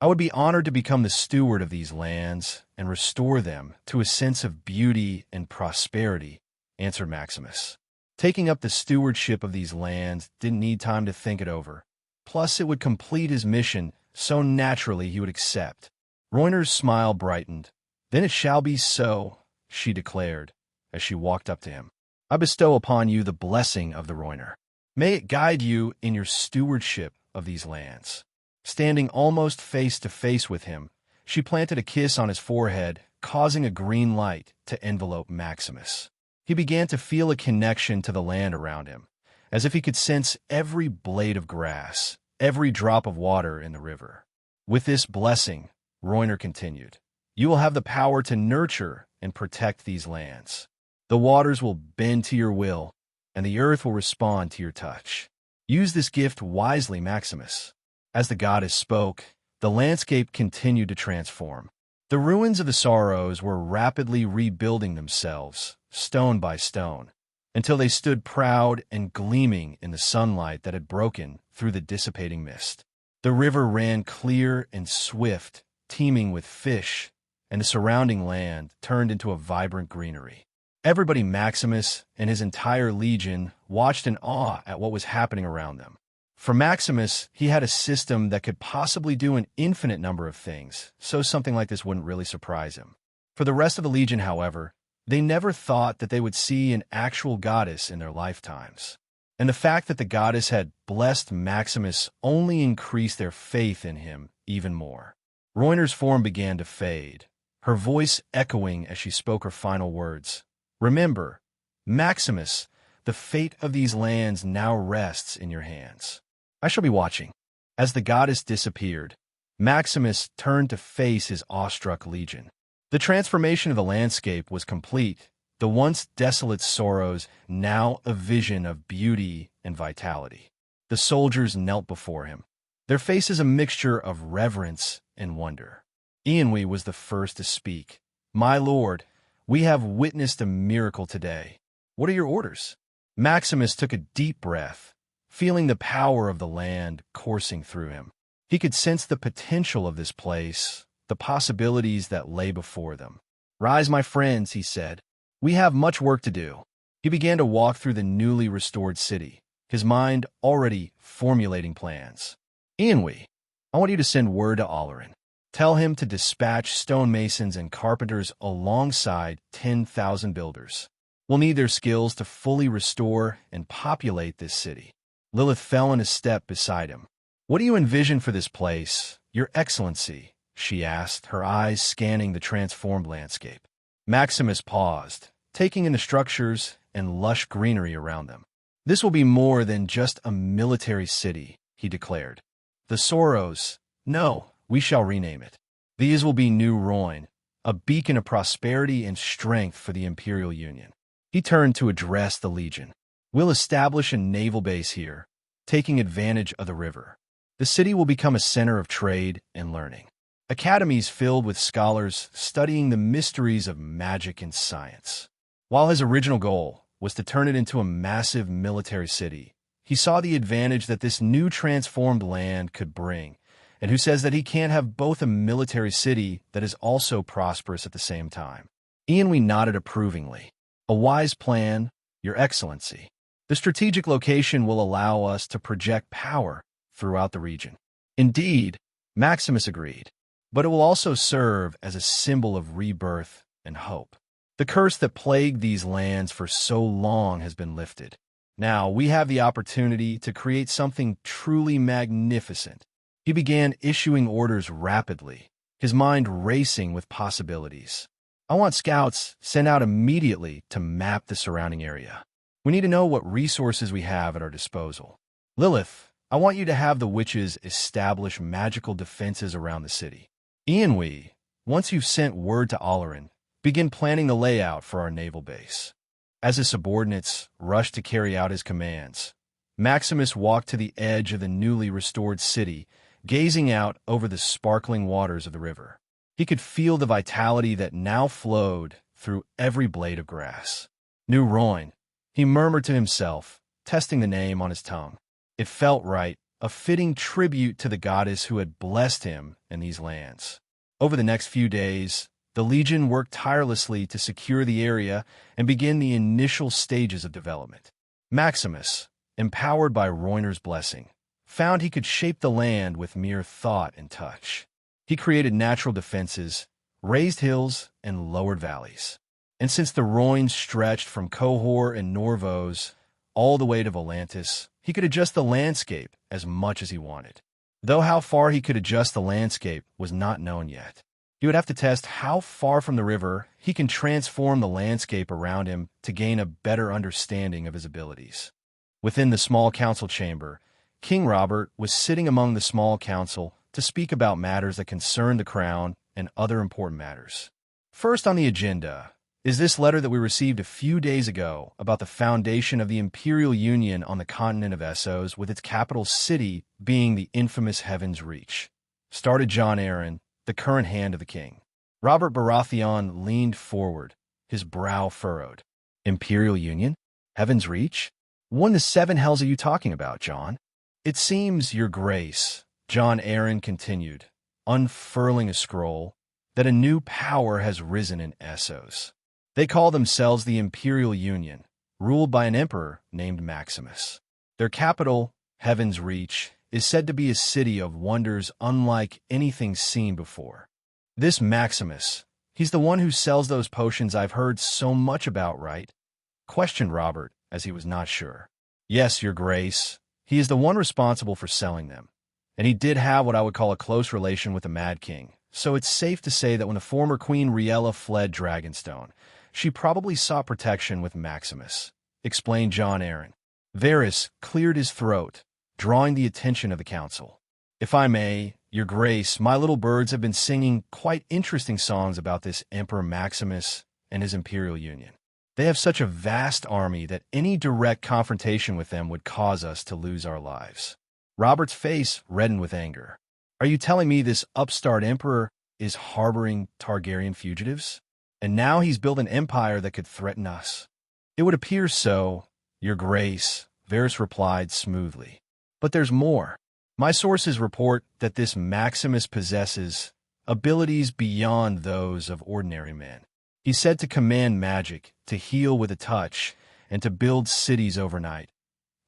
"I would be honored to become the steward of these lands and restore them to a sense of beauty and prosperity," answered Maximus. Taking up the stewardship of these lands didn't need time to think it over. Plus, it would complete his mission so naturally he would accept. Reuner's smile brightened. "Then it shall be so," she declared, as she walked up to him. "I bestow upon you the blessing of the Reuner. May it guide you in your stewardship of these lands." Standing almost face to face with him, she planted a kiss on his forehead, causing a green light to envelope Maximus. He began to feel a connection to the land around him, as if he could sense every blade of grass, every drop of water in the river. "With this blessing," Reuner continued, "you will have the power to nurture and protect these lands. The waters will bend to your will, and the earth will respond to your touch. Use this gift wisely, Maximus." As the goddess spoke, the landscape continued to transform. The ruins of the Sorrows were rapidly rebuilding themselves, stone by stone, until they stood proud and gleaming in the sunlight that had broken through the dissipating mist. The river ran clear and swift, teeming with fish, and the surrounding land turned into a vibrant greenery. Everybody, Maximus and his entire legion, watched in awe at what was happening around them. For Maximus, he had a system that could possibly do an infinite number of things, so something like this wouldn't really surprise him. For the rest of the legion, however, they never thought that they would see an actual goddess in their lifetimes. And the fact that the goddess had blessed Maximus only increased their faith in him even more. Reuner's form began to fade, her voice echoing as she spoke her final words. "Remember, Maximus, the fate of these lands now rests in your hands. I shall be watching." As the goddess disappeared, Maximus turned to face his awestruck legion. The transformation of the landscape was complete, The once desolate sorrows, now a vision of beauty and vitality. The soldiers knelt before him, their faces a mixture of reverence and wonder. Ianwe was the first to speak. "My lord, we have witnessed a miracle today. What are your orders?" Maximus took a deep breath, feeling the power of the land coursing through him. He could sense the potential of this place, the possibilities that lay before them. "Rise, my friends," he said. "We have much work to do." He began to walk through the newly restored city, his mind already formulating plans. "Ianwe, I want you to send word to Olerin. Tell him to dispatch stonemasons and carpenters alongside 10,000 builders. We'll need their skills to fully restore and populate this city." Lilith fell in a step beside him. "What do you envision for this place, Your Excellency?" she asked, her eyes scanning the transformed landscape. Maximus paused, taking in the structures and lush greenery around them. "This will be more than just a military city," he declared. "The Sorrows, no, we shall rename it. These will be New Roin, a beacon of prosperity and strength for the Imperial Union." He turned to address the Legion. "We'll establish a naval base here, taking advantage of the river. The city will become a center of trade and learning. Academies filled with scholars studying the mysteries of magic and science." While his original goal was to turn it into a massive military city, he saw the advantage that this new transformed land could bring. And who says that he can't have both a military city that is also prosperous at the same time? Ianwe nodded approvingly. "A wise plan, Your Excellency. The strategic location will allow us to project power throughout the region." "Indeed," Maximus agreed, "but it will also serve as a symbol of rebirth and hope. The curse that plagued these lands for so long has been lifted. Now we have the opportunity to create something truly magnificent." He began issuing orders rapidly, his mind racing with possibilities. "I want scouts sent out immediately to map the surrounding area. We need to know what resources we have at our disposal. Lilith, I want you to have the witches establish magical defenses around the city. Ianwe, once you've sent word to Olerin, begin planning the layout for our naval base." As his subordinates rushed to carry out his commands, Maximus walked to the edge of the newly restored city, gazing out over the sparkling waters of the river. He could feel the vitality that now flowed through every blade of grass. "New Roin," he murmured to himself, testing the name on his tongue. It felt right, a fitting tribute to the goddess who had blessed him in these lands. Over the next few days, the Legion worked tirelessly to secure the area and begin the initial stages of development. Maximus, empowered by Roiner's blessing, found he could shape the land with mere thought and touch. He created natural defenses, raised hills, and lowered valleys. And since the Roin stretched from Cohor and Norvos all the way to Volantis, he could adjust the landscape as much as he wanted. Though how far he could adjust the landscape was not known yet. He would have to test how far from the river he can transform the landscape around him to gain a better understanding of his abilities. Within the small council chamber, King Robert was sitting among the small council to speak about matters that concerned the crown and other important matters. First on the agenda is this letter that we received a few days ago about the foundation of the Imperial Union on the continent of Essos, with its capital city being the infamous Heaven's Reach. Started Jon Arryn, the current hand of the king. Robert Baratheon leaned forward, his brow furrowed. "Imperial Union? Heaven's Reach? What in the seven hells are you talking about, Jon?" "It seems, Your Grace," Jon Arryn continued, unfurling a scroll, "that a new power has risen in Essos. They call themselves the Imperial Union, ruled by an emperor named Maximus. Their capital, Heaven's Reach, is said to be a city of wonders unlike anything seen before. This Maximus, he's the one who sells those potions I've heard so much about, right?" questioned Robert, as he was not sure. "Yes, Your Grace. He is the one responsible for selling them. And he did have what I would call a close relation with the Mad King, so it's safe to say that when the former Queen Riella fled Dragonstone, she probably sought protection with Maximus," explained Jon Arryn. Varys cleared his throat, drawing the attention of the council. "If I may, Your Grace, my little birds have been singing quite interesting songs about this Emperor Maximus and his Imperial Union. They have such a vast army that any direct confrontation with them would cause us to lose our lives. Robert's face reddened with anger. Are you telling me this upstart emperor is harboring Targaryen fugitives? And now he's built an empire that could threaten us? It would appear so, Your Grace, Varys replied smoothly. But there's more. My sources report that this Maximus possesses abilities beyond those of ordinary men. He's said to command magic, to heal with a touch, and to build cities overnight.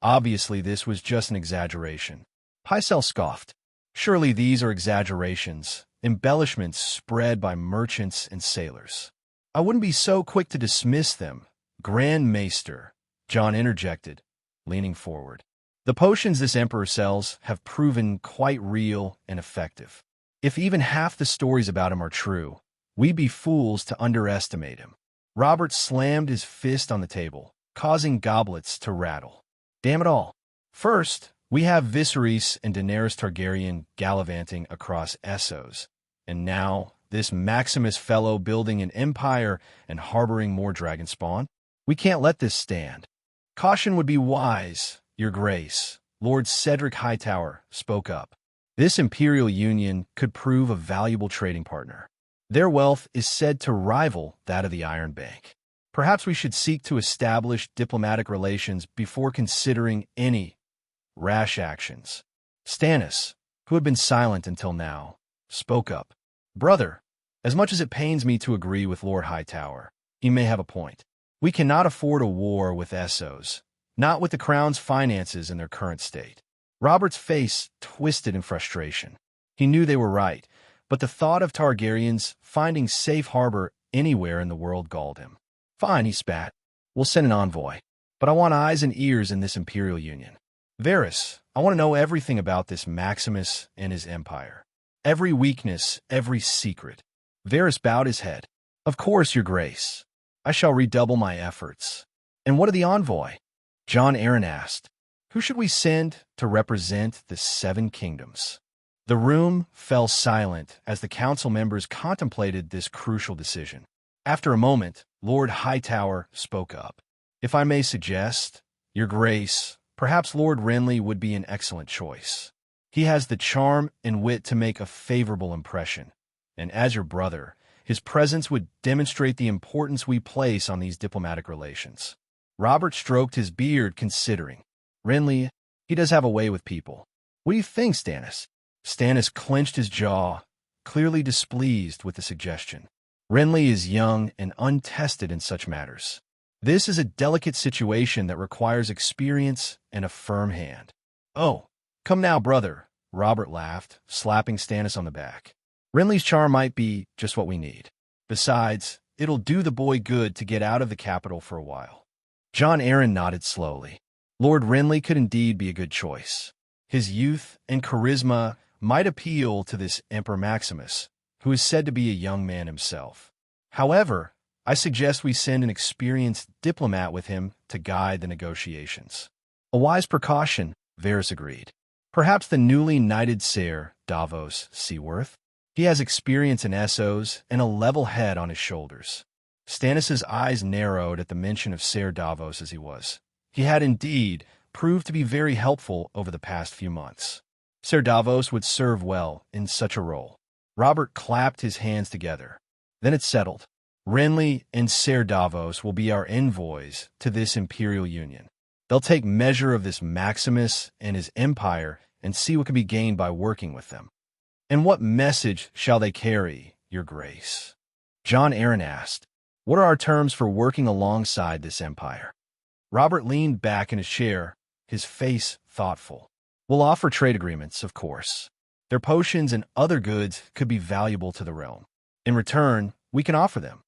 Obviously, this was just an exaggeration. Pycelle scoffed. Surely these are exaggerations, embellishments spread by merchants and sailors. I wouldn't be so quick to dismiss them, Grand Maester, Jon interjected, leaning forward. The potions this emperor sells have proven quite real and effective. If even half the stories about him are true, we'd be fools to underestimate him. Robert slammed his fist on the table, causing goblets to rattle. Damn it all. First, we have Viserys and Daenerys Targaryen gallivanting across Essos, and now this Maximus fellow building an empire and harboring more dragon spawn? We can't let this stand. Caution would be wise, Your Grace, Lord Cedric Hightower spoke up. This imperial union could prove a valuable trading partner. Their wealth is said to rival that of the Iron Bank. Perhaps we should seek to establish diplomatic relations before considering any rash actions. Stannis, who had been silent until now, spoke up. Brother, as much as it pains me to agree with Lord Hightower, he may have a point. We cannot afford a war with Essos, not with the crown's finances in their current state. Robert's face twisted in frustration. He knew they were right, but the thought of Targaryens finding safe harbor anywhere in the world galled him. Fine, he spat. We'll send an envoy. But I want eyes and ears in this imperial union. Varys, I want to know everything about this Maximus and his empire. Every weakness, every secret. Varys bowed his head. Of course, Your Grace. I shall redouble my efforts. And what of the envoy? Jon Arryn asked. Who should we send to represent the Seven Kingdoms? The room fell silent as the council members contemplated this crucial decision. After a moment, Lord Hightower spoke up. If I may suggest, Your Grace, perhaps Lord Renly would be an excellent choice. He has the charm and wit to make a favorable impression, and as your brother, his presence would demonstrate the importance we place on these diplomatic relations. Robert stroked his beard, considering. Renly, he does have a way with people. What do you think, Stannis? Stannis clenched his jaw, clearly displeased with the suggestion. Renly is young and untested in such matters. This is a delicate situation that requires experience and a firm hand. Oh, come now, brother, Robert laughed, slapping Stannis on the back. Renly's charm might be just what we need. Besides, it'll do the boy good to get out of the capital for a while. Jon Arryn nodded slowly. Lord Renly could indeed be a good choice. His youth and charisma might appeal to this Emperor Maximus, who is said to be a young man himself. However, I suggest we send an experienced diplomat with him to guide the negotiations. A wise precaution, Varys agreed. Perhaps the newly knighted Ser Davos Seaworth. He has experience in Essos and a level head on his shoulders. Stannis' eyes narrowed at the mention of Ser Davos as he was. He had indeed proved to be very helpful over the past few months. Ser Davos would serve well in such a role. Robert clapped his hands together. Then it settled. Renly and Ser Davos will be our envoys to this imperial union. They'll take measure of this Maximus and his empire and see what can be gained by working with them. And what message shall they carry, Your Grace? Jon Arryn asked. What are our terms for working alongside this empire? Robert leaned back in his chair, his face thoughtful. We'll offer trade agreements, of course. Their potions and other goods could be valuable to the realm. In return, we can offer them.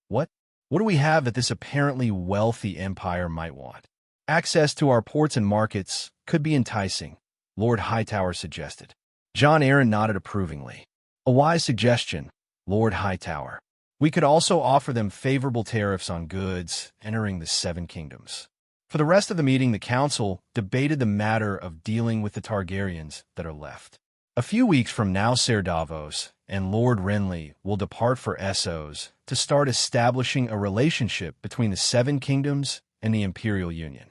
What? What do we have that this apparently wealthy empire might want? Access to our ports and markets could be enticing, Lord Hightower suggested. Jon Arryn nodded approvingly. A wise suggestion, Lord Hightower. We could also offer them favorable tariffs on goods entering the Seven Kingdoms. For the rest of the meeting, the council debated the matter of dealing with the Targaryens that are left. A few weeks from now, Ser Davos, and Lord Renly will depart for Essos to start establishing a relationship between the Seven Kingdoms and the Imperial Union.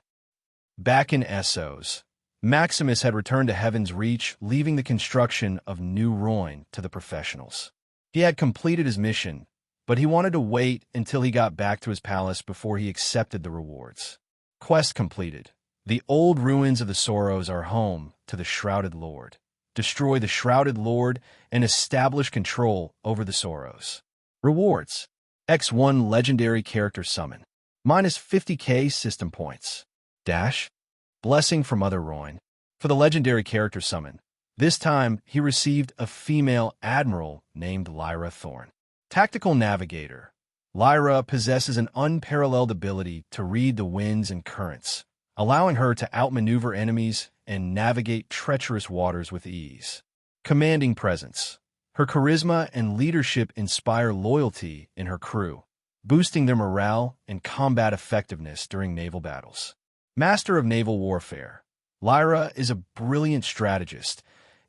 Back in Essos, Maximus had returned to Heaven's Reach, leaving the construction of New Royn to the professionals. He had completed his mission, but he wanted to wait until he got back to his palace before he accepted the rewards. Quest completed. The old ruins of the Sorrows are home to the Shrouded Lord. Destroy the Shrouded Lord and establish control over the Sorrows. Rewards. X1 Legendary Character Summon. Minus 50k system points. Dash. Blessing from Mother Royn. For the Legendary Character Summon, this time he received a female admiral named Lyra Thorne. Tactical Navigator. Lyra possesses an unparalleled ability to read the winds and currents, allowing her to outmaneuver enemies and navigate treacherous waters with ease. Commanding Presence. Her charisma and leadership inspire loyalty in her crew, boosting their morale and combat effectiveness during naval battles. Master of Naval Warfare. Lyra is a brilliant strategist,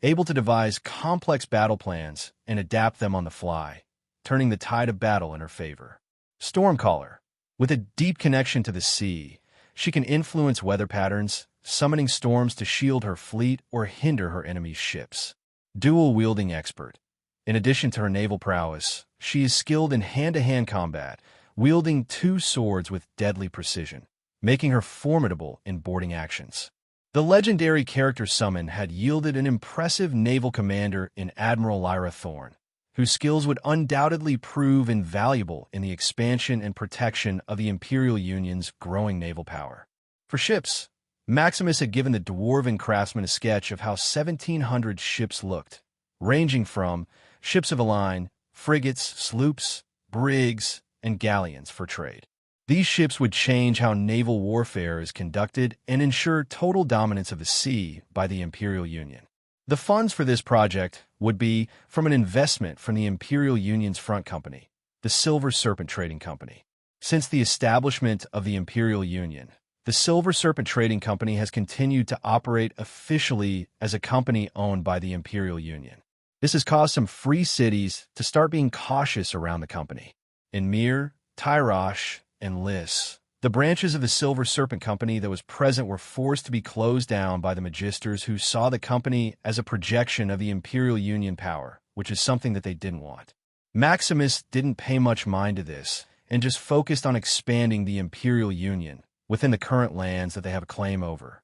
able to devise complex battle plans and adapt them on the fly, turning the tide of battle in her favor. Stormcaller. With a deep connection to the sea, she can influence weather patterns, summoning storms to shield her fleet or hinder her enemy's ships. Dual-wielding expert. In addition to her naval prowess, she is skilled in hand-to-hand combat, wielding two swords with deadly precision, making her formidable in boarding actions. The legendary character summon had yielded an impressive naval commander in Admiral Lyra Thorne, whose skills would undoubtedly prove invaluable in the expansion and protection of the Imperial Union's growing naval power. For ships, Maximus had given the dwarven craftsman a sketch of how 1,700 ships looked, ranging from ships of a line, frigates, sloops, brigs, and galleons for trade. These ships would change how naval warfare is conducted and ensure total dominance of the sea by the Imperial Union. The funds for this project would be from an investment from the Imperial Union's front company, the Silver Serpent Trading Company. Since the establishment of the Imperial Union, the Silver Serpent Trading Company has continued to operate officially as a company owned by the Imperial Union. This has caused some free cities to start being cautious around the company. In Mir, Tyrosh, and Lys, the branches of the Silver Serpent Company that was present were forced to be closed down by the Magisters, who saw the company as a projection of the Imperial Union power, which is something that they didn't want. Maximus didn't pay much mind to this and just focused on expanding the Imperial Union within the current lands that they have a claim over.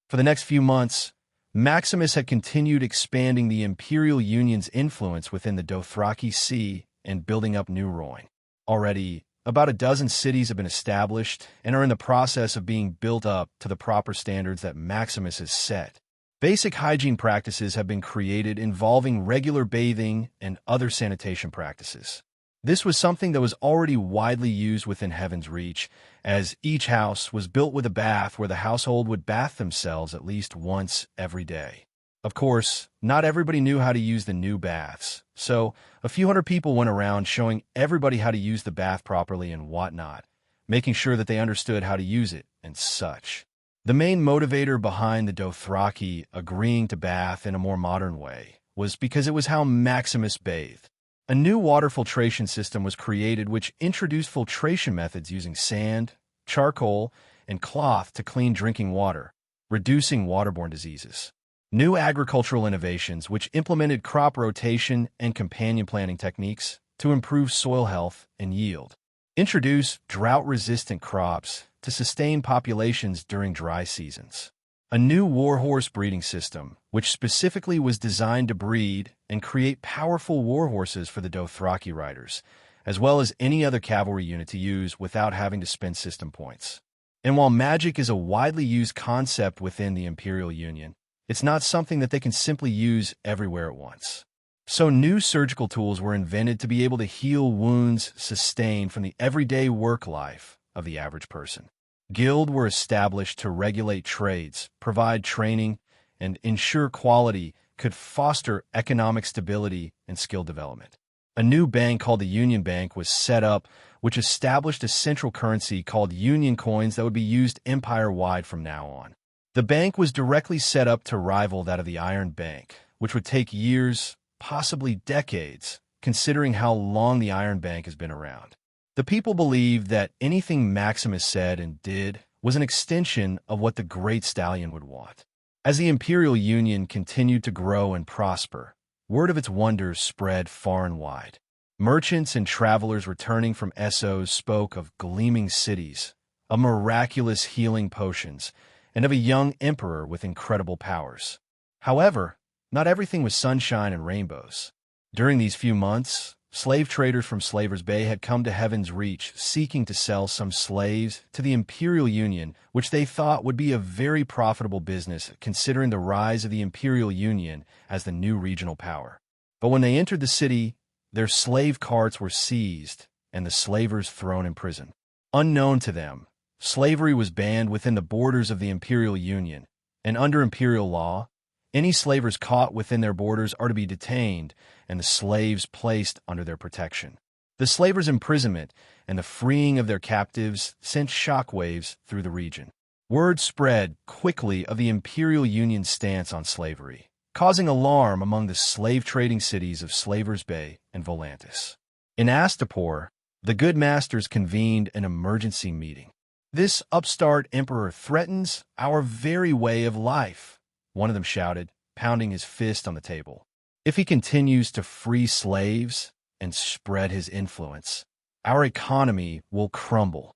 For the next few months, Maximus had continued expanding the Imperial Union's influence within the Dothraki Sea and building up New Royn. Already, about a dozen cities have been established and are in the process of being built up to the proper standards that Maximus has set. Basic hygiene practices have been created involving regular bathing and other sanitation practices. This was something that was already widely used within Heaven's Reach, as each house was built with a bath where the household would bath themselves at least once every day. Of course, not everybody knew how to use the new baths, so a few hundred people went around showing everybody how to use the bath properly and whatnot, making sure that they understood how to use it and such. The main motivator behind the Dothraki agreeing to bath in a more modern way was because it was how Maximus bathed. A new water filtration system was created which introduced filtration methods using sand, charcoal, and cloth to clean drinking water, reducing waterborne diseases. New agricultural innovations which implemented crop rotation and companion planting techniques to improve soil health and yield. Introduce drought-resistant crops to sustain populations during dry seasons. A new warhorse breeding system, which specifically was designed to breed and create powerful warhorses for the Dothraki riders, as well as any other cavalry unit to use without having to spend system points. And while magic is a widely used concept within the Imperial Union, it's not something that they can simply use everywhere at once. So new surgical tools were invented to be able to heal wounds sustained from the everyday work life of the average person. Guilds were established to regulate trades, provide training, and ensure quality could foster economic stability and skill development. A new bank called the Union Bank was set up, which established a central currency called Union coins that would be used empire-wide from now on. The bank was directly set up to rival that of the Iron Bank, which would take years, possibly decades, considering how long the Iron Bank has been around. The people believed that anything Maximus said and did was an extension of what the Great Stallion would want. As the Imperial Union continued to grow and prosper, word of its wonders spread far and wide. Merchants and travelers returning from Essos spoke of gleaming cities, of miraculous healing potions, and of a young emperor with incredible powers. However, not everything was sunshine and rainbows. During these few months, slave traders from Slavers Bay had come to Heaven's Reach seeking to sell some slaves to the Imperial Union, which they thought would be a very profitable business considering the rise of the Imperial Union as the new regional power. But when they entered the city, their slave carts were seized and the slavers thrown in prison. Unknown to them, slavery was banned within the borders of the Imperial Union, and under imperial law, any slavers caught within their borders are to be detained and the slaves placed under their protection. The slavers' imprisonment and the freeing of their captives sent shockwaves through the region. Word spread quickly of the Imperial Union's stance on slavery, causing alarm among the slave-trading cities of Slavers Bay and Volantis. In Astapor, the good masters convened an emergency meeting. "This upstart emperor threatens our very way of life," one of them shouted, pounding his fist on the table. "If he continues to free slaves and spread his influence, our economy will crumble.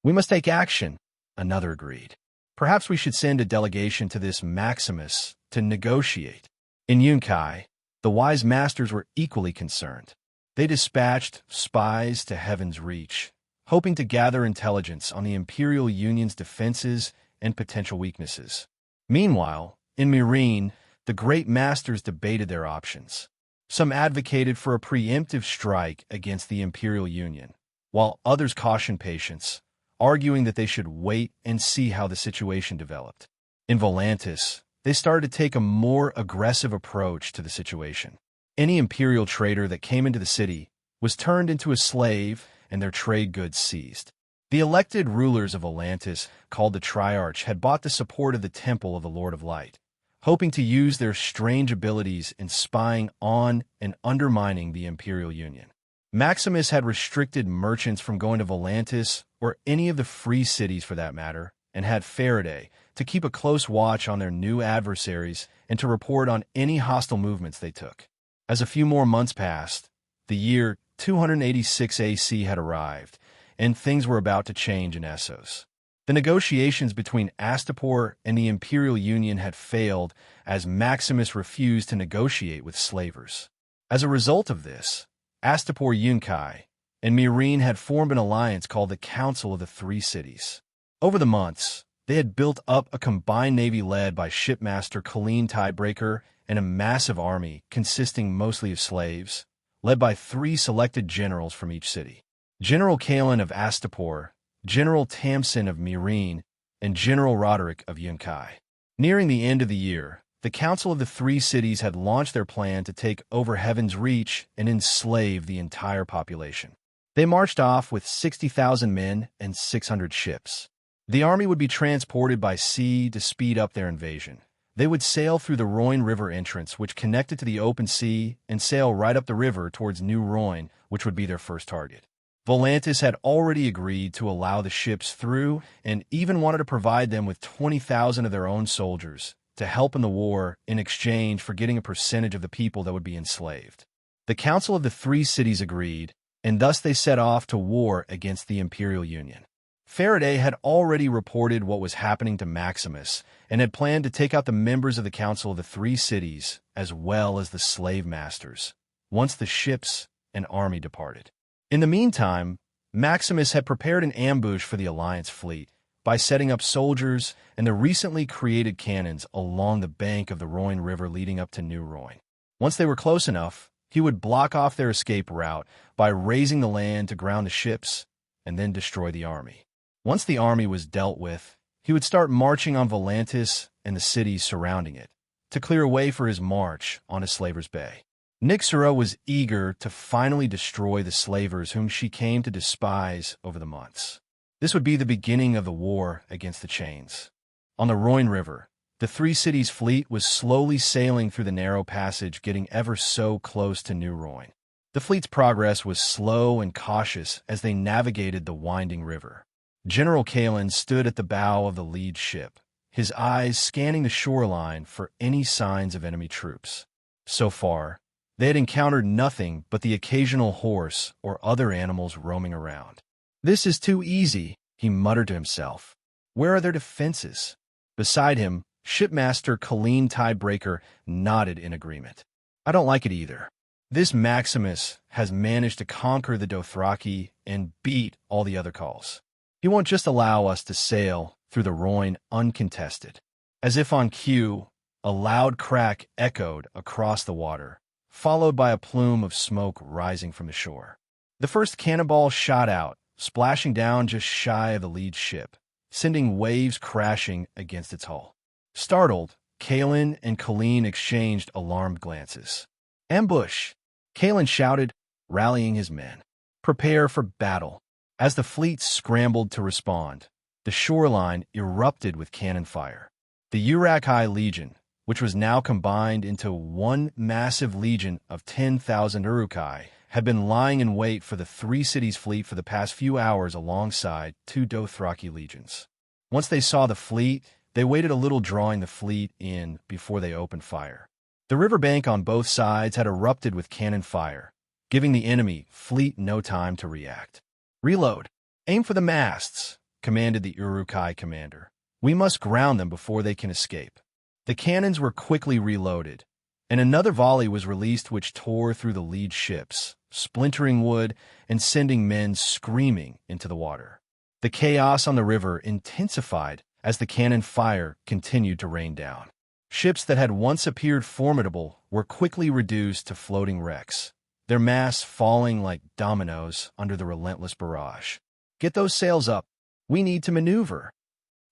We must take action," another agreed. "Perhaps we should send a delegation to this Maximus to negotiate." In Yunkai, the wise masters were equally concerned. They dispatched spies to Heaven's Reach, hoping to gather intelligence on the Imperial Union's defenses and potential weaknesses. Meanwhile, in Meereen, the great masters debated their options. Some advocated for a preemptive strike against the Imperial Union, while others cautioned patience, arguing that they should wait and see how the situation developed. In Volantis, they started to take a more aggressive approach to the situation. Any imperial trader that came into the city was turned into a slave and their trade goods seized. The elected rulers of Volantis, called the Triarch, had bought the support of the Temple of the Lord of Light, hoping to use their strange abilities in spying on and undermining the Imperial Union. Maximus had restricted merchants from going to Volantis or any of the free cities for that matter, and had Faraday to keep a close watch on their new adversaries and to report on any hostile movements they took. As a few more months passed, the year 286 AC had arrived, and things were about to change in Essos. The negotiations between Astapor and the Imperial Union had failed as Maximus refused to negotiate with slavers. As a result of this, Astapor Yunkai and Meereen had formed an alliance called the Council of the Three Cities. Over the months, they had built up a combined navy led by shipmaster Colleen Tidebreaker and a massive army consisting mostly of slaves, led by 3 selected generals from each city. General Kalen of Astapor, General Tamsin of Meereen, and General Roderick of Yunkai. Nearing the end of the year, the Council of the Three Cities had launched their plan to take over Heaven's Reach and enslave the entire population. They marched off with 60,000 men and 600 ships. The army would be transported by sea to speed up their invasion. They would sail through the Roine River entrance, which connected to the open sea, and sail right up the river towards New Roine, which would be their first target. Volantis had already agreed to allow the ships through and even wanted to provide them with 20,000 of their own soldiers to help in the war in exchange for getting a percentage of the people that would be enslaved. The Council of the Three Cities agreed, and thus they set off to war against the Imperial Union. Faraday had already reported what was happening to Maximus and had planned to take out the members of the Council of the Three Cities as well as the slave masters, once the ships and army departed. In the meantime, Maximus had prepared an ambush for the Alliance fleet by setting up soldiers and the recently created cannons along the bank of the Roine River leading up to New Roine. Once they were close enough, he would block off their escape route by razing the land to ground the ships and then destroy the army. Once the army was dealt with, he would start marching on Volantis and the cities surrounding it, to clear a way for his march onto Slavers Bay. Nyxera was eager to finally destroy the slavers whom she came to despise over the months. This would be the beginning of the war against the chains. On the Roine River, The Three Cities fleet was slowly sailing through the narrow passage, getting ever so close to New Royn. The fleet's progress was slow and cautious as they navigated the winding river. General Kalen stood at the bow of the lead ship, his eyes scanning the shoreline for any signs of enemy troops. So far, they had encountered nothing but the occasional horse or other animals roaming around. "This is too easy," he muttered to himself. "Where are their defenses?" Beside him, Shipmaster Colleen Tiebreaker nodded in agreement. "I don't like it either. This Maximus has managed to conquer the Dothraki and beat all the other calls. He won't just allow us to sail through the Royn uncontested." As if on cue, a loud crack echoed across the water, followed by a plume of smoke rising from the shore. The first cannonball shot out, splashing down just shy of the lead ship, sending waves crashing against its hull. Startled, Kalen and Colleen exchanged alarmed glances. "Ambush!" Kalen shouted, rallying his men. "Prepare for battle." As the fleet scrambled to respond, the shoreline erupted with cannon fire. The Uruk-hai Legion, which was now combined into one massive legion of 10,000 Uruk-hai, had been lying in wait for the Three Cities fleet for the past few hours alongside two Dothraki legions. Once they saw the fleet, they waited a little, drawing the fleet in before they opened fire. The riverbank on both sides had erupted with cannon fire, giving the enemy fleet no time to react. "Reload! Aim for the masts!" commanded the Uruk-hai commander. "We must ground them before they can escape." The cannons were quickly reloaded, and another volley was released which tore through the lead ships, splintering wood and sending men screaming into the water. The chaos on the river intensified as the cannon fire continued to rain down. Ships that had once appeared formidable were quickly reduced to floating wrecks, their masts falling like dominoes under the relentless barrage. "Get those sails up! We need to maneuver!"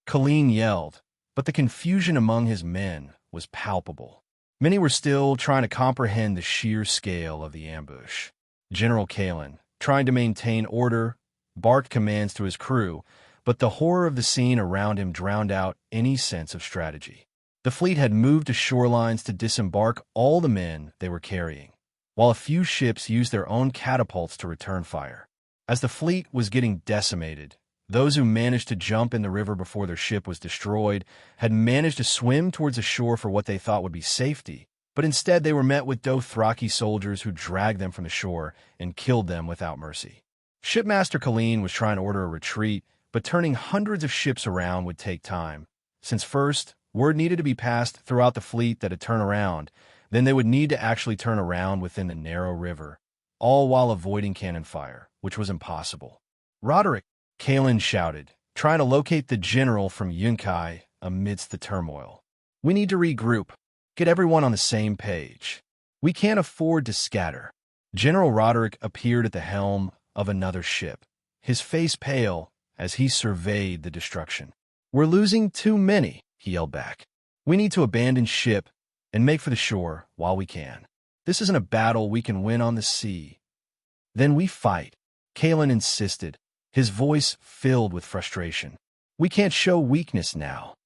Colleen yelled, but the confusion among his men was palpable. Many were still trying to comprehend the sheer scale of the ambush. General Kalen, trying to maintain order, barked commands to his crew, but the horror of the scene around him drowned out any sense of strategy. The fleet had moved to shorelines to disembark all the men they were carrying, while a few ships used their own catapults to return fire. As the fleet was getting decimated, those who managed to jump in the river before their ship was destroyed had managed to swim towards the shore for what they thought would be safety, but instead they were met with Dothraki soldiers who dragged them from the shore and killed them without mercy. Shipmaster Colleen was trying to order a retreat, but turning hundreds of ships around would take time, since first, word needed to be passed throughout the fleet that to turn around, then they would need to actually turn around within the narrow river, all while avoiding cannon fire, which was impossible. "Roderick!" Kalen shouted, trying to locate the general from Yunkai amidst the turmoil. "We need to regroup, get everyone on the same page. We can't afford to scatter." General Roderick appeared at the helm of another ship, his face pale as he surveyed the destruction. "We're losing too many," he yelled back. "We need to abandon ship and make for the shore while we can. This isn't a battle we can win on the sea." "Then we fight," Kalen insisted, his voice filled with frustration. "We can't show weakness now."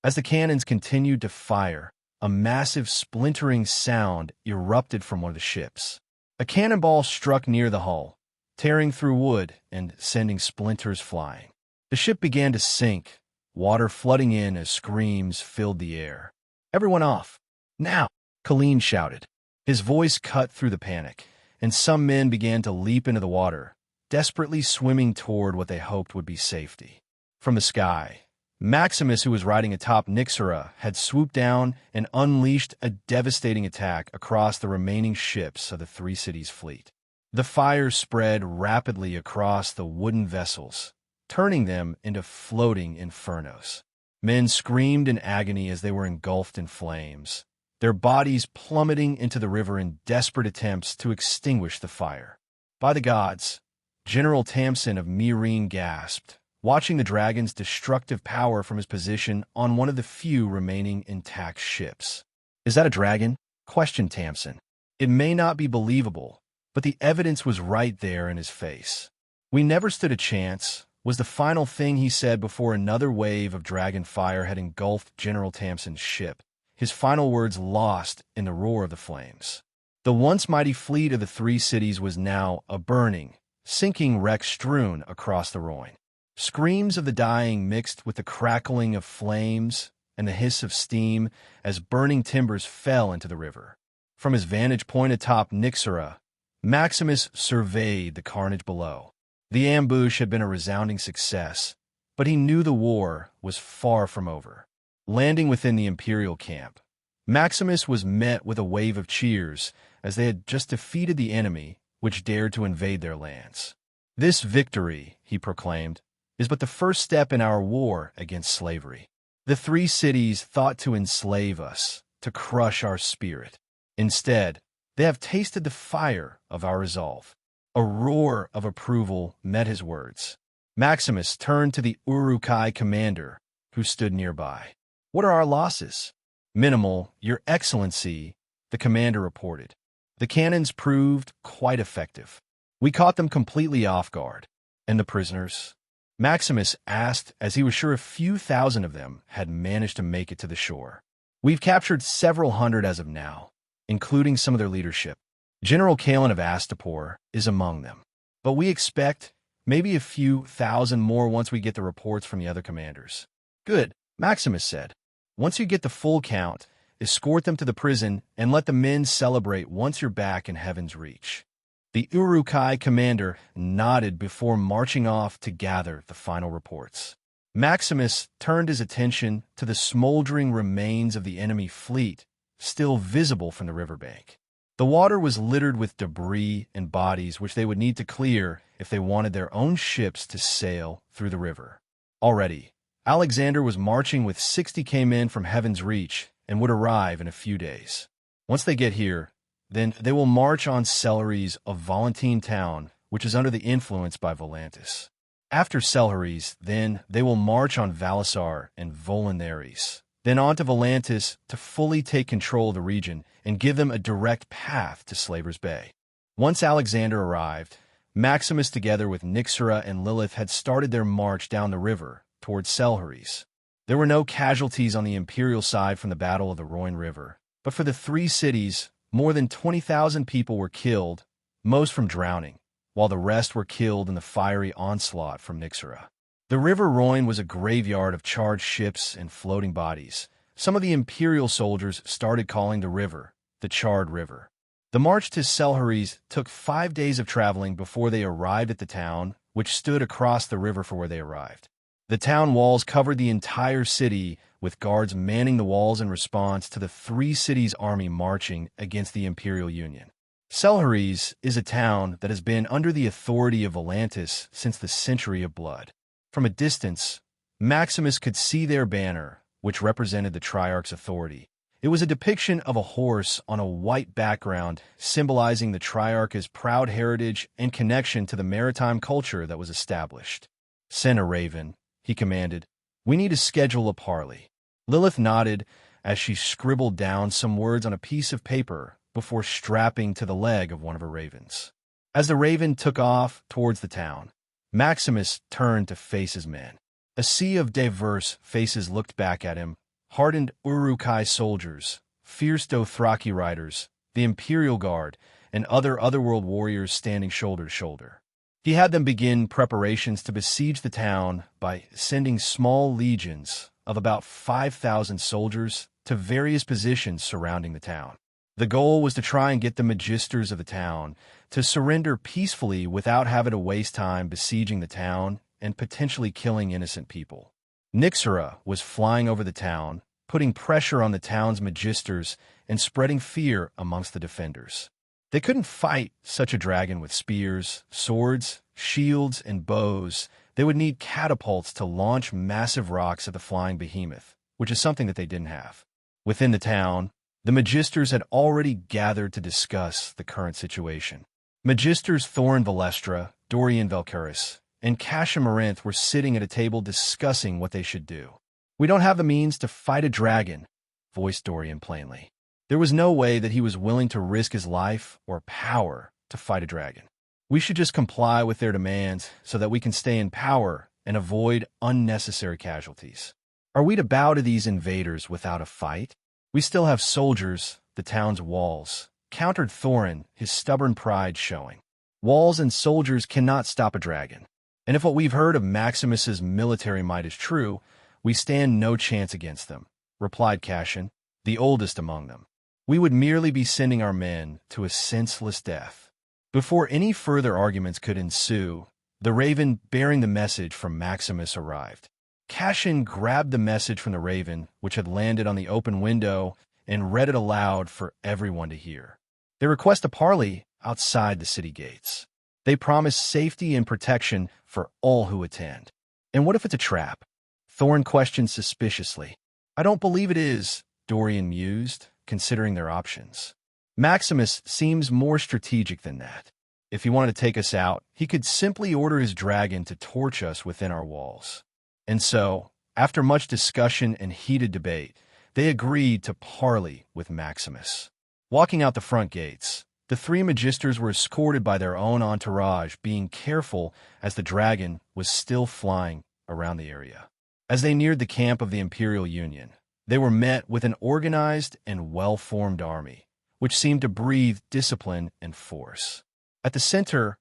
As the cannons continued to fire, a massive splintering sound erupted from one of the ships. A cannonball struck near the hull, tearing through wood and sending splinters flying. The ship began to sink, water flooding in as screams filled the air. "Everyone off! Now!" Colleen shouted. His voice cut through the panic, and some men began to leap into the water, desperately swimming toward what they hoped would be safety. From the sky, Maximus, who was riding atop Nixera, had swooped down and unleashed a devastating attack across the remaining ships of the Three Cities fleet. The fire spread rapidly across the wooden vessels, turning them into floating infernos. Men screamed in agony as they were engulfed in flames, their bodies plummeting into the river in desperate attempts to extinguish the fire. "By the gods," General Tamsin of Meereen gasped, watching the dragon's destructive power from his position on one of the few remaining intact ships. "Is that a dragon?" questioned Tamsin. It may not be believable, but the evidence was right there in his face. "We never stood a chance. was the final thing he said before another wave of dragon fire had engulfed General Tamsin's ship, his final words lost in the roar of the flames. The once mighty fleet of the three cities was now a burning, sinking wreck strewn across the Rhine. Screams of the dying mixed with the crackling of flames and the hiss of steam as burning timbers fell into the river. From his vantage point atop Nixera, Maximus surveyed the carnage below. The ambush had been a resounding success, but he knew the war was far from over. Landing within the Imperial camp, Maximus was met with a wave of cheers as they had just defeated the enemy which dared to invade their lands. "This victory," he proclaimed, "is but the first step in our war against slavery. The three cities thought to enslave us, to crush our spirit. Instead, they have tasted the fire of our resolve." A roar of approval met his words. Maximus turned to the Uruk-hai commander, who stood nearby. "What are our losses?" "Minimal, Your Excellency," the commander reported. "The cannons proved quite effective. We caught them completely off guard." "And the prisoners?" Maximus asked, as he was sure a few thousand of them had managed to make it to the shore. "We've captured several hundred as of now, including some of their leadership. General Kalen of Astapor is among them. But we expect maybe a few thousand more once we get the reports from the other commanders." "Good," Maximus said. "Once you get the full count, escort them to the prison and let the men celebrate once you're back in Heaven's Reach." The Uruk-hai commander nodded before marching off to gather the final reports. Maximus turned his attention to the smoldering remains of the enemy fleet, still visible from the riverbank. The water was littered with debris and bodies which they would need to clear if they wanted their own ships to sail through the river. Already, Alexander was marching with 60,000 men from Heaven's Reach and would arrive in a few days. Once they get here, then they will march on Selharies of Volantine town, which is under the influence by Volantis. After Selharies, then they will march on Valisar and Volanares, then on to Volantis to fully take control of the region and give them a direct path to Slaver's Bay. Once Alexander arrived, Maximus together with Nixera and Lilith had started their march down the river towards Selharies. There were no casualties on the Imperial side from the Battle of the Rhine River, but for the three cities, more than 20,000 people were killed, most from drowning, while the rest were killed in the fiery onslaught from Nixera. The River Rhine was a graveyard of charred ships and floating bodies. Some of the Imperial soldiers started calling the river the Charred River. The march to Selharies took 5 days of traveling before they arrived at the town, which stood across the river for where they arrived. The town walls covered the entire city, with guards manning the walls in response to the three cities' army marching against the Imperial Union. Selharies is a town that has been under the authority of Volantis since the Century of Blood. From a distance, Maximus could see their banner, which represented the Triarch's authority. It was a depiction of a horse on a white background, symbolizing the Triarch's proud heritage and connection to the maritime culture that was established. "Send a raven," he commanded. "We need to schedule a parley." Lilith nodded as she scribbled down some words on a piece of paper before strapping to the leg of one of her ravens. As the raven took off towards the town, Maximus turned to face his men. A sea of diverse faces looked back at him: hardened Uruk-hai soldiers, fierce Dothraki riders, the Imperial Guard, and other otherworld warriors standing shoulder to shoulder. He had them begin preparations to besiege the town by sending small legions of about 5,000 soldiers to various positions surrounding the town. The goal was to try and get the magisters of the town to surrender peacefully without having to waste time besieging the town and potentially killing innocent people. Nixera was flying over the town, putting pressure on the town's magisters and spreading fear amongst the defenders. They couldn't fight such a dragon with spears, swords, shields, and bows. They would need catapults to launch massive rocks at the flying behemoth, which is something that they didn't have. Within the town, the magisters had already gathered to discuss the current situation. Magisters Thorin Valestra, Dorian Valkyris, and Cassia Marinth were sitting at a table discussing what they should do. "We don't have the means to fight a dragon," voiced Dorian plainly. There was no way that he was willing to risk his life or power to fight a dragon. "We should just comply with their demands so that we can stay in power and avoid unnecessary casualties. Are we to bow to these invaders without a fight? We still have soldiers, the town's walls, countered Thorin, his stubborn pride showing. Walls and soldiers cannot stop a dragon. And if what we've heard of Maximus's military might is true, we stand no chance against them, replied Cashin, the oldest among them. We would merely be sending our men to a senseless death. Before any further arguments could ensue, the raven bearing the message from Maximus arrived. Cashin grabbed the message from the raven, which had landed on the open window, and read it aloud for everyone to hear. They request a parley outside the city gates. They promise safety and protection for all who attend. And what if it's a trap? Thorin questioned suspiciously. I don't believe it is, Dorian mused, considering their options. Maximus seems more strategic than that. If he wanted to take us out, he could simply order his dragon to torch us within our walls. And so, after much discussion and heated debate, they agreed to parley with Maximus. Walking out the front gates, the three magisters were escorted by their own entourage, being careful as the dragon was still flying around the area. As they neared the camp of the Imperial Union, they were met with an organized and well-formed army, which seemed to breathe discipline and force. At the center,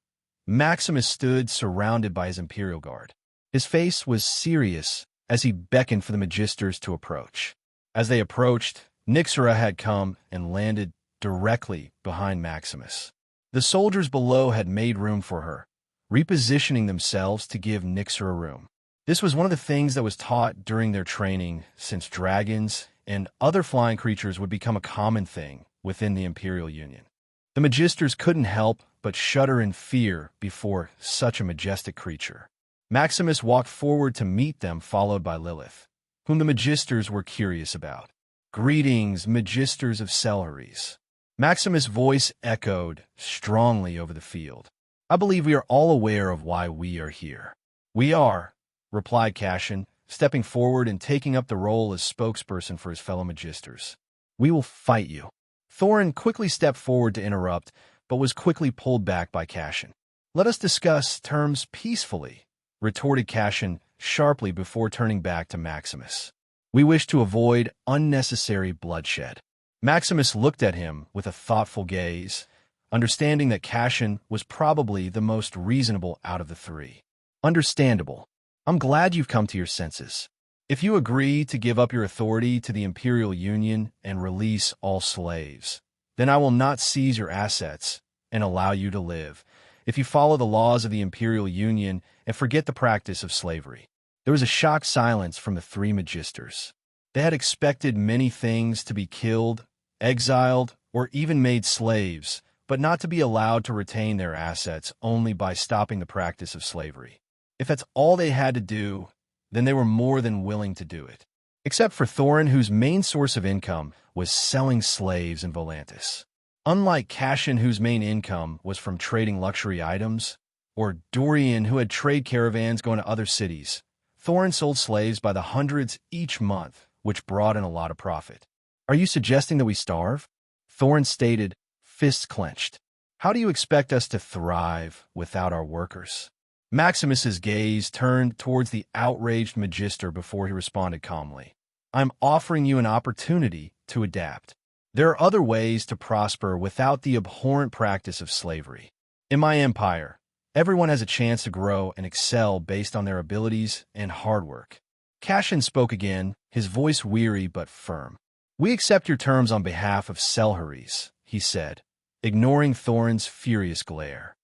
Maximus stood surrounded by his Imperial Guard. His face was serious as he beckoned for the magisters to approach. As they approached, Nyxera had come and landed directly behind Maximus. The soldiers below had made room for her, repositioning themselves to give Nyxera room. This was one of the things that was taught during their training, since dragons and other flying creatures would become a common thing within the Imperial Union. The magisters couldn't help but shudder in fear before such a majestic creature. Maximus walked forward to meet them, followed by Lilith, whom the magisters were curious about. Greetings, magisters of Selharies. Maximus' voice echoed strongly over the field. I believe we are all aware of why we are here. We are, replied Cashin, stepping forward and taking up the role as spokesperson for his fellow magisters. We will fight you. Thorin quickly stepped forward to interrupt, but was quickly pulled back by Cashin. Let us discuss terms peacefully, retorted Cashin sharply before turning back to Maximus. We wish to avoid unnecessary bloodshed. Maximus looked at him with a thoughtful gaze, understanding that Cashin was probably the most reasonable out of the three. Understandable. I'm glad you've come to your senses. If you agree to give up your authority to the Imperial Union and release all slaves, then I will not seize your assets and allow you to live, if you follow the laws of the Imperial Union and forget the practice of slavery. There was a shocked silence from the three magisters. They had expected many things: to be killed, exiled, or even made slaves, but not to be allowed to retain their assets only by stopping the practice of slavery. If that's all they had to do, then they were more than willing to do it. Except for Thorin, whose main source of income was selling slaves in Volantis. Unlike Cashin, whose main income was from trading luxury items, or Dorian, who had trade caravans going to other cities, Thorin sold slaves by the hundreds each month, which brought in a lot of profit. Are you suggesting that we starve? Thorin stated, fists clenched. How do you expect us to thrive without our workers? Maximus's gaze turned towards the outraged magister before he responded calmly. I'm offering you an opportunity to adapt. There are other ways to prosper without the abhorrent practice of slavery. In my empire, everyone has a chance to grow and excel based on their abilities and hard work. Cashin spoke again, his voice weary but firm. We accept your terms on behalf of Selharies, he said, ignoring Thorin's furious glare.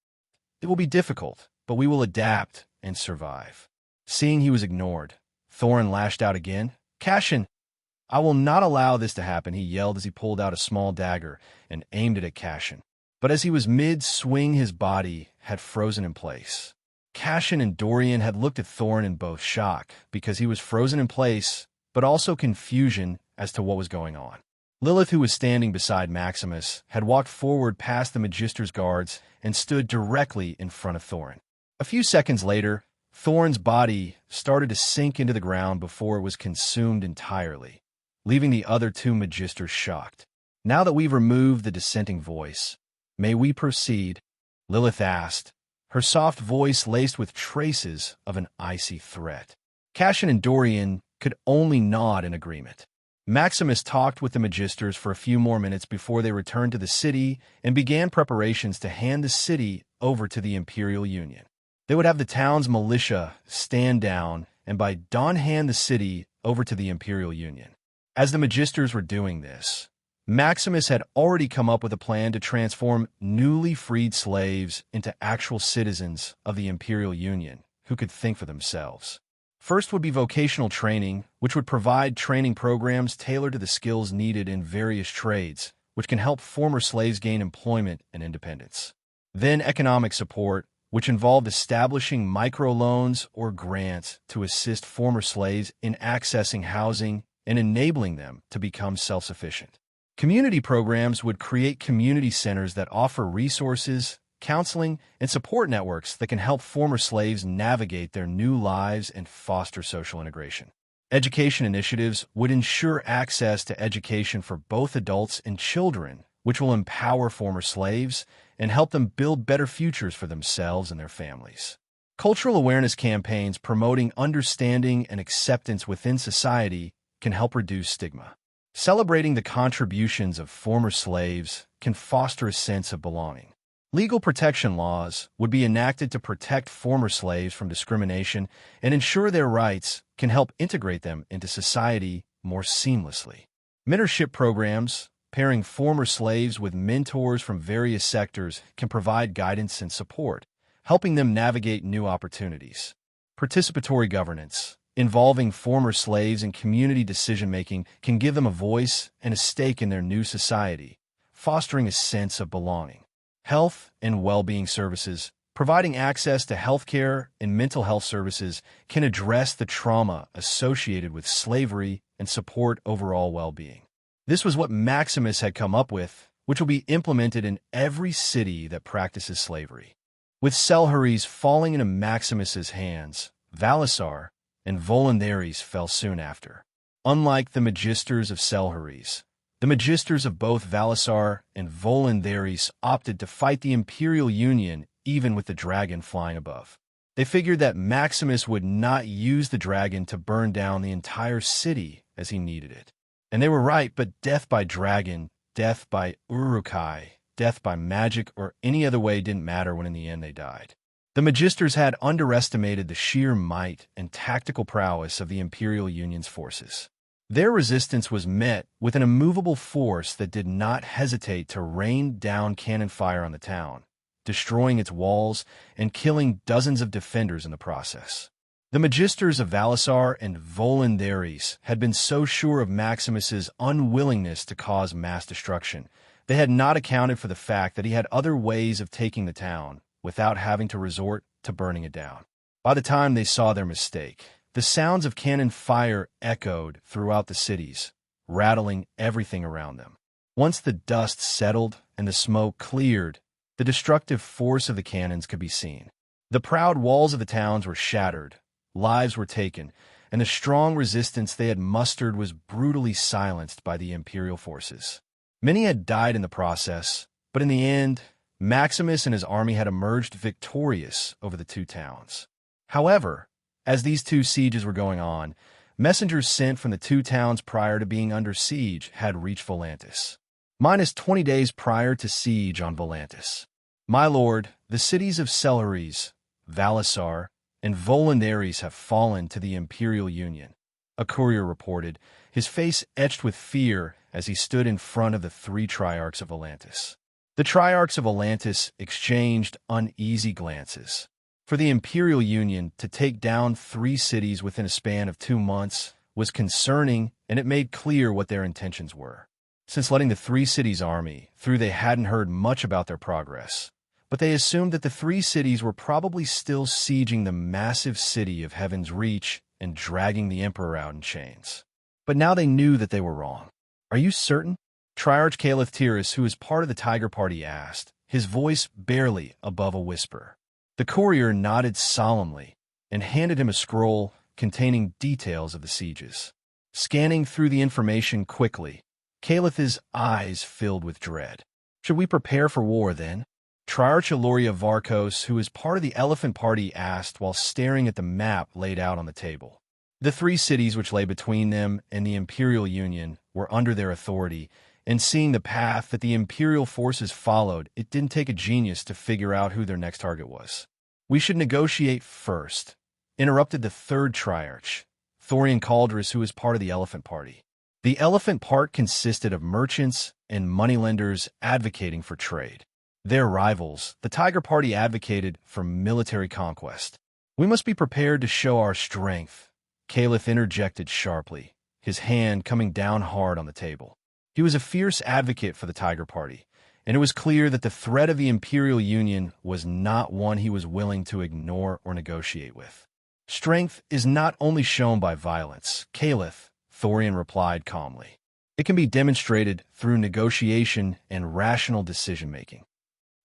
It will be difficult, but we will adapt and survive. Seeing he was ignored, Thorin lashed out again. Cashin, I will not allow this to happen, he yelled as he pulled out a small dagger and aimed it at Cashin. But as he was mid-swing, his body had frozen in place. Cashin and Dorian had looked at Thorin in both shock, because he was frozen in place, but also confusion as to what was going on. Lilith, who was standing beside Maximus, had walked forward past the magister's guards and stood directly in front of Thorin. A few seconds later, Thorin's body started to sink into the ground before it was consumed entirely, leaving the other two magisters shocked. Now that we've removed the dissenting voice, may we proceed? Lilith asked, her soft voice laced with traces of an icy threat. Cassian and Dorian could only nod in agreement. Maximus talked with the Magisters for a few more minutes before they returned to the city and began preparations to hand the city over to the Imperial Union. They would have the town's militia stand down and by dawn hand the city over to the Imperial Union. As the Magisters were doing this, Maximus had already come up with a plan to transform newly freed slaves into actual citizens of the Imperial Union who could think for themselves. First would be vocational training, which would provide training programs tailored to the skills needed in various trades, which can help former slaves gain employment and independence. Then economic support, which involved establishing microloans or grants to assist former slaves in accessing housing and enabling them to become self-sufficient. Community programs would create community centers that offer resources, counseling, and support networks that can help former slaves navigate their new lives and foster social integration. Education initiatives would ensure access to education for both adults and children, which will empower former slaves and help them build better futures for themselves and their families. Cultural awareness campaigns promoting understanding and acceptance within society can help reduce stigma. Celebrating the contributions of former slaves can foster a sense of belonging. Legal protection laws would be enacted to protect former slaves from discrimination and ensure their rights can help integrate them into society more seamlessly. Mentorship programs, pairing former slaves with mentors from various sectors, can provide guidance and support, helping them navigate new opportunities. Participatory governance, involving former slaves in community decision-making, can give them a voice and a stake in their new society, fostering a sense of belonging. Health and well-being services, providing access to healthcare and mental health services, can address the trauma associated with slavery and support overall well-being. This was what Maximus had come up with, which will be implemented in every city that practices slavery. With Selharies falling into Maximus's hands, Valisar and Volandaries fell soon after. Unlike the Magisters of Selharies, the Magisters of both Valisar and Volandaries opted to fight the Imperial Union even with the dragon flying above. They figured that Maximus would not use the dragon to burn down the entire city as he needed it. And they were right, but death by dragon, death by Uruk-hai, death by magic, or any other way didn't matter when in the end they died. The Magisters had underestimated the sheer might and tactical prowess of the Imperial Union's forces. Their resistance was met with an immovable force that did not hesitate to rain down cannon fire on the town, destroying its walls and killing dozens of defenders in the process. The Magisters of Valisar and Volandaries had been so sure of Maximus's unwillingness to cause mass destruction, they had not accounted for the fact that he had other ways of taking the town without having to resort to burning it down. By the time they saw their mistake, the sounds of cannon fire echoed throughout the cities, rattling everything around them. Once the dust settled and the smoke cleared, the destructive force of the cannons could be seen. The proud walls of the towns were shattered, lives were taken, and the strong resistance they had mustered was brutally silenced by the Imperial forces. Many had died in the process, but in the end, Maximus and his army had emerged victorious over the two towns. However, as these two sieges were going on, messengers sent from the two towns prior to being under siege had reached Volantis. Minus 20 days prior to siege on Volantis. My lord, the cities of Selharies, Valisar, and Volandaries have fallen to the Imperial Union, a courier reported, his face etched with fear as he stood in front of the three triarchs of Volantis. The triarchs of Volantis exchanged uneasy glances. For the Imperial Union to take down 3 cities within a span of 2 months was concerning, and it made clear what their intentions were. Since letting the 3 cities' army through, they hadn't heard much about their progress, but they assumed that the 3 cities were probably still sieging the massive city of Heaven's Reach and dragging the Emperor out in chains. But now they knew that they were wrong. "Are you certain?" Triarch Caliph Tyrus, who was part of the Tiger Party, asked, his voice barely above a whisper. The courier nodded solemnly and handed him a scroll containing details of the sieges. Scanning through the information quickly, Caliph's eyes filled with dread. "Should we prepare for war, then?" Triarch Eloria Varkos, who is part of the Elephant Party, asked while staring at the map laid out on the table. The three cities which lay between them and the Imperial Union were under their authority, and seeing the path that the Imperial forces followed, it didn't take a genius to figure out who their next target was. "We should negotiate first," interrupted the third Triarch, Thorian Caldrus, who was part of the Elephant Party. The Elephant Part consisted of merchants and moneylenders advocating for trade. Their rivals, the Tiger Party, advocated for military conquest. "We must be prepared to show our strength," Caliph interjected sharply, his hand coming down hard on the table. He was a fierce advocate for the Tiger Party, and it was clear that the threat of the Imperial Union was not one he was willing to ignore or negotiate with. "Strength is not only shown by violence, Caliph," Thorian replied calmly. "It can be demonstrated through negotiation and rational decision-making."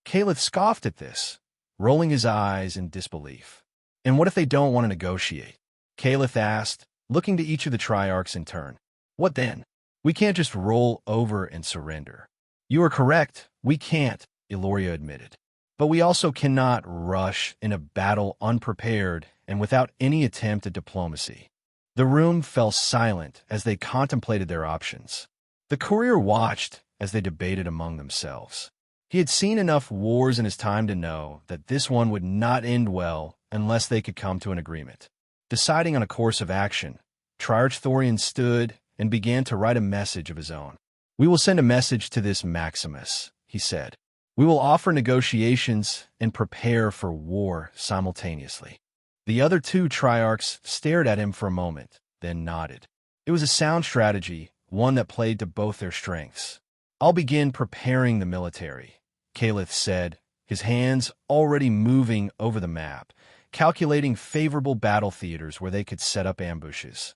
Caliph scoffed at this, rolling his eyes in disbelief. "And what if they don't want to negotiate?" Caliph asked, looking to each of the Triarchs in turn. "What then? We can't just roll over and surrender." "You are correct, we can't," Eloria admitted. "But we also cannot rush in a battle unprepared and without any attempt at diplomacy." The room fell silent as they contemplated their options. The courier watched as they debated among themselves. He had seen enough wars in his time to know that this one would not end well unless they could come to an agreement. Deciding on a course of action, Triarch Thorian stood and began to write a message of his own. "We will send a message to this Maximus," he said. "We will offer negotiations and prepare for war simultaneously." The other two Triarchs stared at him for a moment, then nodded. It was a sound strategy, one that played to both their strengths. "I'll begin preparing the military," Caliph said, his hands already moving over the map, calculating favorable battle theaters where they could set up ambushes.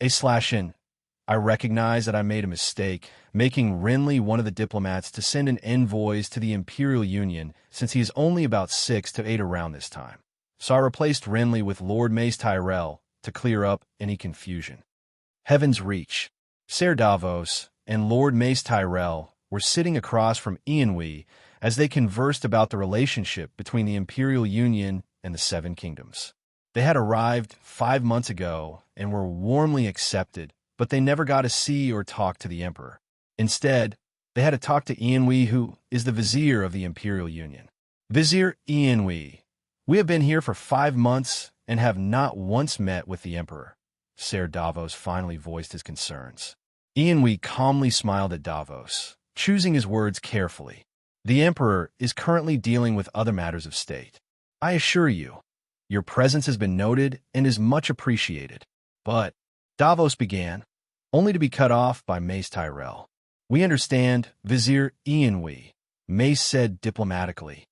"N. I recognize that I made a mistake, making Renly one of the diplomats to send an envoys to the Imperial Union, since he is only about 6 to 8 around this time. So I replaced Renly with Lord Mace Tyrell to clear up any confusion." Heaven's Reach. Ser Davos and Lord Mace Tyrell were sitting across from Ianwe as they conversed about the relationship between the Imperial Union and the Seven Kingdoms. They had arrived 5 months ago and were warmly accepted, but they never got to see or talk to the Emperor. Instead, they had to talk to Ianwe, who is the Vizier of the Imperial Union. "Vizier Ianwe, we have been here for 5 months and have not once met with the Emperor." Ser Davos finally voiced his concerns. Ianwe calmly smiled at Davos, choosing his words carefully. "The Emperor is currently dealing with other matters of state. I assure you, your presence has been noted and is much appreciated." "But," Davos began, only to be cut off by Mace Tyrell. "We understand, Vizier Ianwe," Mace said diplomatically.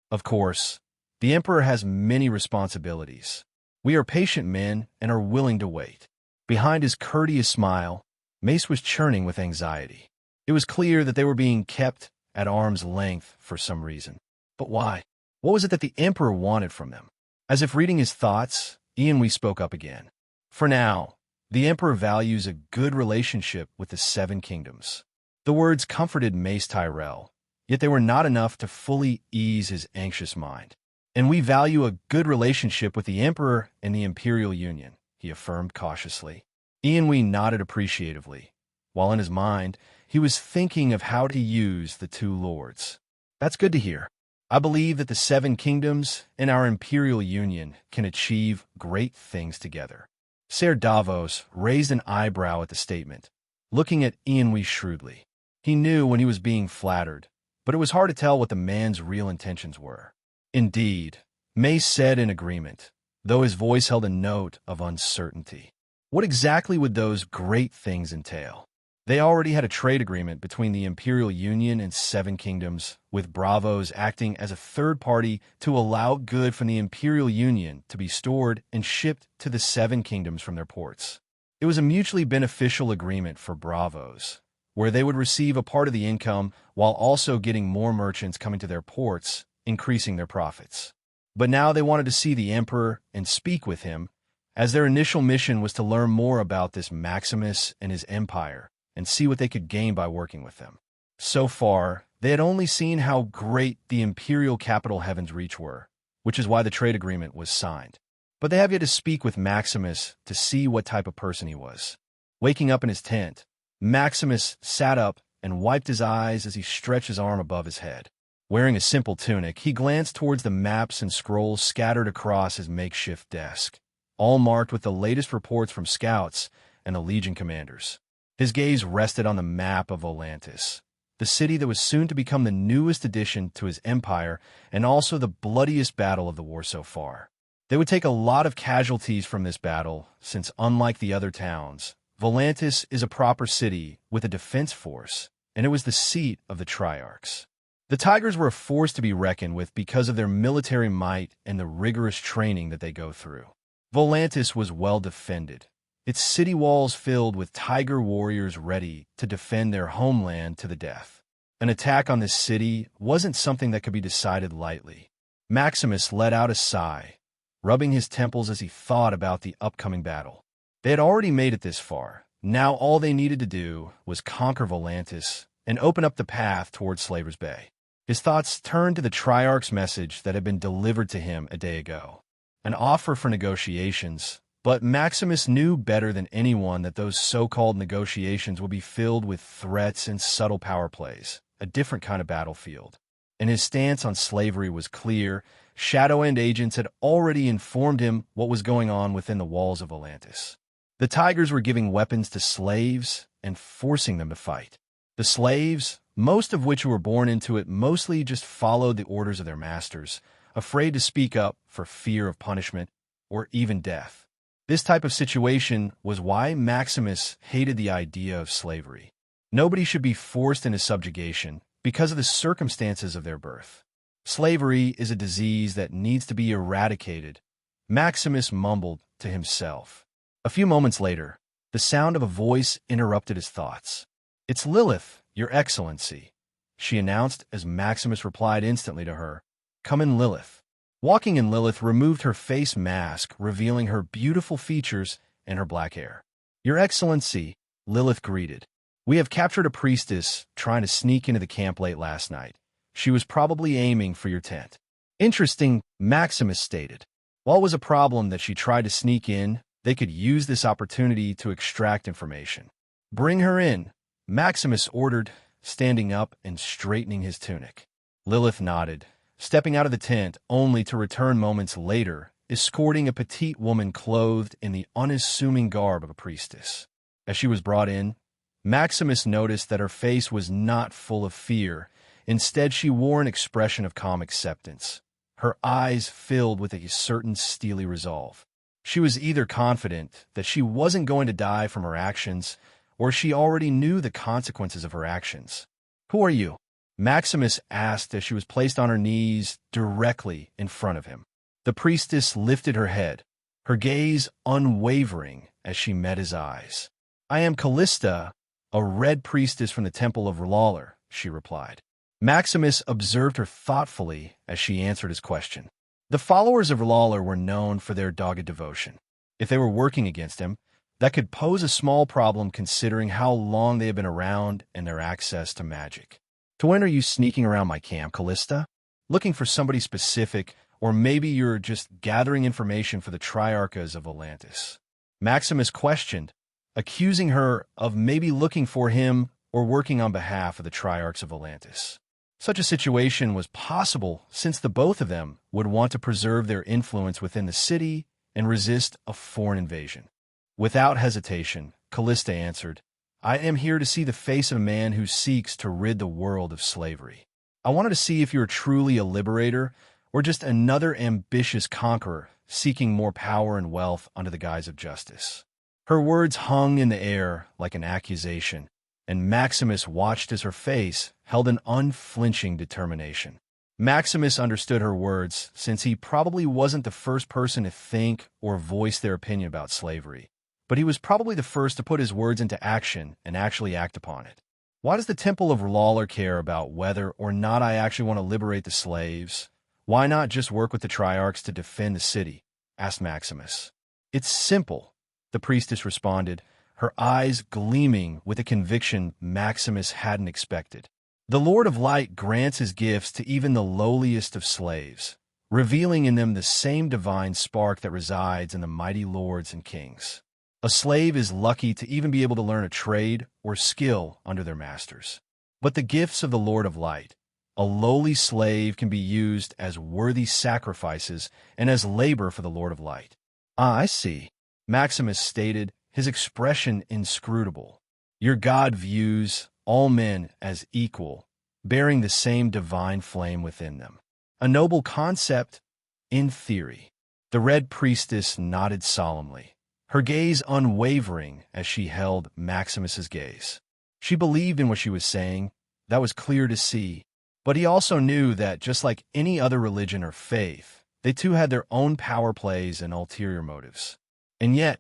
"Of course, the Emperor has many responsibilities. We are patient men and are willing to wait." Behind his courteous smile, Mace was churning with anxiety. It was clear that they were being kept at arm's length for some reason. But why? What was it that the Emperor wanted from them? As if reading his thoughts, Ianwe spoke up again. "For now, the Emperor values a good relationship with the Seven Kingdoms." The words comforted Mace Tyrell, yet they were not enough to fully ease his anxious mind. "And we value a good relationship with the Emperor and the Imperial Union," he affirmed cautiously. Ianwe nodded appreciatively, while in his mind, he was thinking of how to use the two lords. "That's good to hear. I believe that the Seven Kingdoms and our Imperial Union can achieve great things together." Ser Davos raised an eyebrow at the statement, looking at Ianwe shrewdly. He knew when he was being flattered, but it was hard to tell what the man's real intentions were. "Indeed," Mace said in agreement, though his voice held a note of uncertainty. What exactly would those great things entail? They already had a trade agreement between the Imperial Union and Seven Kingdoms, with Bravos acting as a third party to allow good from the Imperial Union to be stored and shipped to the Seven Kingdoms from their ports. It was a mutually beneficial agreement for Bravos, where they would receive a part of the income while also getting more merchants coming to their ports, increasing their profits. But now they wanted to see the Emperor and speak with him, as their initial mission was to learn more about this Maximus and his empire, and see what they could gain by working with them. So far, they had only seen how great the imperial capital Heaven's Reach were, which is why the trade agreement was signed. But they have yet to speak with Maximus to see what type of person he was. Waking up in his tent, Maximus sat up and wiped his eyes as he stretched his arm above his head. Wearing a simple tunic, he glanced towards the maps and scrolls scattered across his makeshift desk, all marked with the latest reports from scouts and the Legion commanders. His gaze rested on the map of Volantis, the city that was soon to become the newest addition to his empire and also the bloodiest battle of the war so far. They would take a lot of casualties from this battle, since unlike the other towns, Volantis is a proper city with a defense force, and it was the seat of the Triarchs. The Tigers were a force to be reckoned with because of their military might and the rigorous training that they go through. Volantis was well defended, its city walls filled with Tiger warriors ready to defend their homeland to the death. An attack on this city wasn't something that could be decided lightly. Maximus let out a sigh, rubbing his temples as he thought about the upcoming battle. They had already made it this far. Now all they needed to do was conquer Volantis and open up the path towards Slaver's Bay. His thoughts turned to the Triarch's message that had been delivered to him a day ago. An offer for negotiations, but Maximus knew better than anyone that those so-called negotiations would be filled with threats and subtle power plays, a different kind of battlefield. And his stance on slavery was clear. Shadow End agents had already informed him what was going on within the walls of Volantis. The Tigers were giving weapons to slaves and forcing them to fight. The slaves, most of which were born into it, mostly just followed the orders of their masters, afraid to speak up for fear of punishment or even death. This type of situation was why Maximus hated the idea of slavery. Nobody should be forced into subjugation because of the circumstances of their birth. Slavery is a disease that needs to be eradicated, Maximus mumbled to himself. A few moments later, the sound of a voice interrupted his thoughts. "It's Lilith, Your Excellency," she announced as Maximus replied instantly to her, "Come in, Lilith." Walking in, Lilith removed her face mask, revealing her beautiful features and her black hair. "Your Excellency," Lilith greeted, "we have captured a priestess trying to sneak into the camp late last night. She was probably aiming for your tent." "Interesting," Maximus stated. While it was a problem that she tried to sneak in, they could use this opportunity to extract information. "Bring her in," Maximus ordered, standing up and straightening his tunic. Lilith nodded, stepping out of the tent only to return moments later, escorting a petite woman clothed in the unassuming garb of a priestess. As she was brought in, Maximus noticed that her face was not full of fear. Instead, she wore an expression of calm acceptance, her eyes filled with a certain steely resolve. She was either confident that she wasn't going to die from her actions, or she already knew the consequences of her actions. "Who are you?" Maximus asked as she was placed on her knees directly in front of him. The priestess lifted her head, her gaze unwavering as she met his eyes. "I am Callista, a red priestess from the Temple of R'hllor," she replied. Maximus observed her thoughtfully as she answered his question. The followers of R'hllor were known for their dogged devotion. If they were working against him, that could pose a small problem considering how long they have been around and their access to magic. "To when are you sneaking around my camp, Callista? Looking for somebody specific, or maybe you're just gathering information for the Triarchs of Volantis?" Maximus questioned, accusing her of maybe looking for him or working on behalf of the Triarchs of Volantis. Such a situation was possible since the both of them would want to preserve their influence within the city and resist a foreign invasion. Without hesitation, Callista answered, "I am here to see the face of a man who seeks to rid the world of slavery. I wanted to see if you are truly a liberator or just another ambitious conqueror seeking more power and wealth under the guise of justice." Her words hung in the air like an accusation, and Maximus watched as her face held an unflinching determination. Maximus understood her words, since he probably wasn't the first person to think or voice their opinion about slavery, but he was probably the first to put his words into action and actually act upon it. "Why does the Temple of R'hllor care about whether or not I actually want to liberate the slaves? Why not just work with the Triarchs to defend the city?" asked Maximus. "It's simple," the priestess responded, her eyes gleaming with a conviction Maximus hadn't expected. The Lord of Light grants his gifts to even the lowliest of slaves, revealing in them the same divine spark that resides in the mighty lords and kings. A slave is lucky to even be able to learn a trade or skill under their masters. But the gifts of the Lord of Light, a lowly slave can be used as worthy sacrifices and as labor for the Lord of Light. Ah, I see, Maximus stated, his expression inscrutable. Your God views all men as equal, bearing the same divine flame within them. A noble concept, in theory. The Red Priestess nodded solemnly, her gaze unwavering as she held Maximus's gaze. She believed in what she was saying, that was clear to see, but he also knew that just like any other religion or faith, they too had their own power plays and ulterior motives. And yet,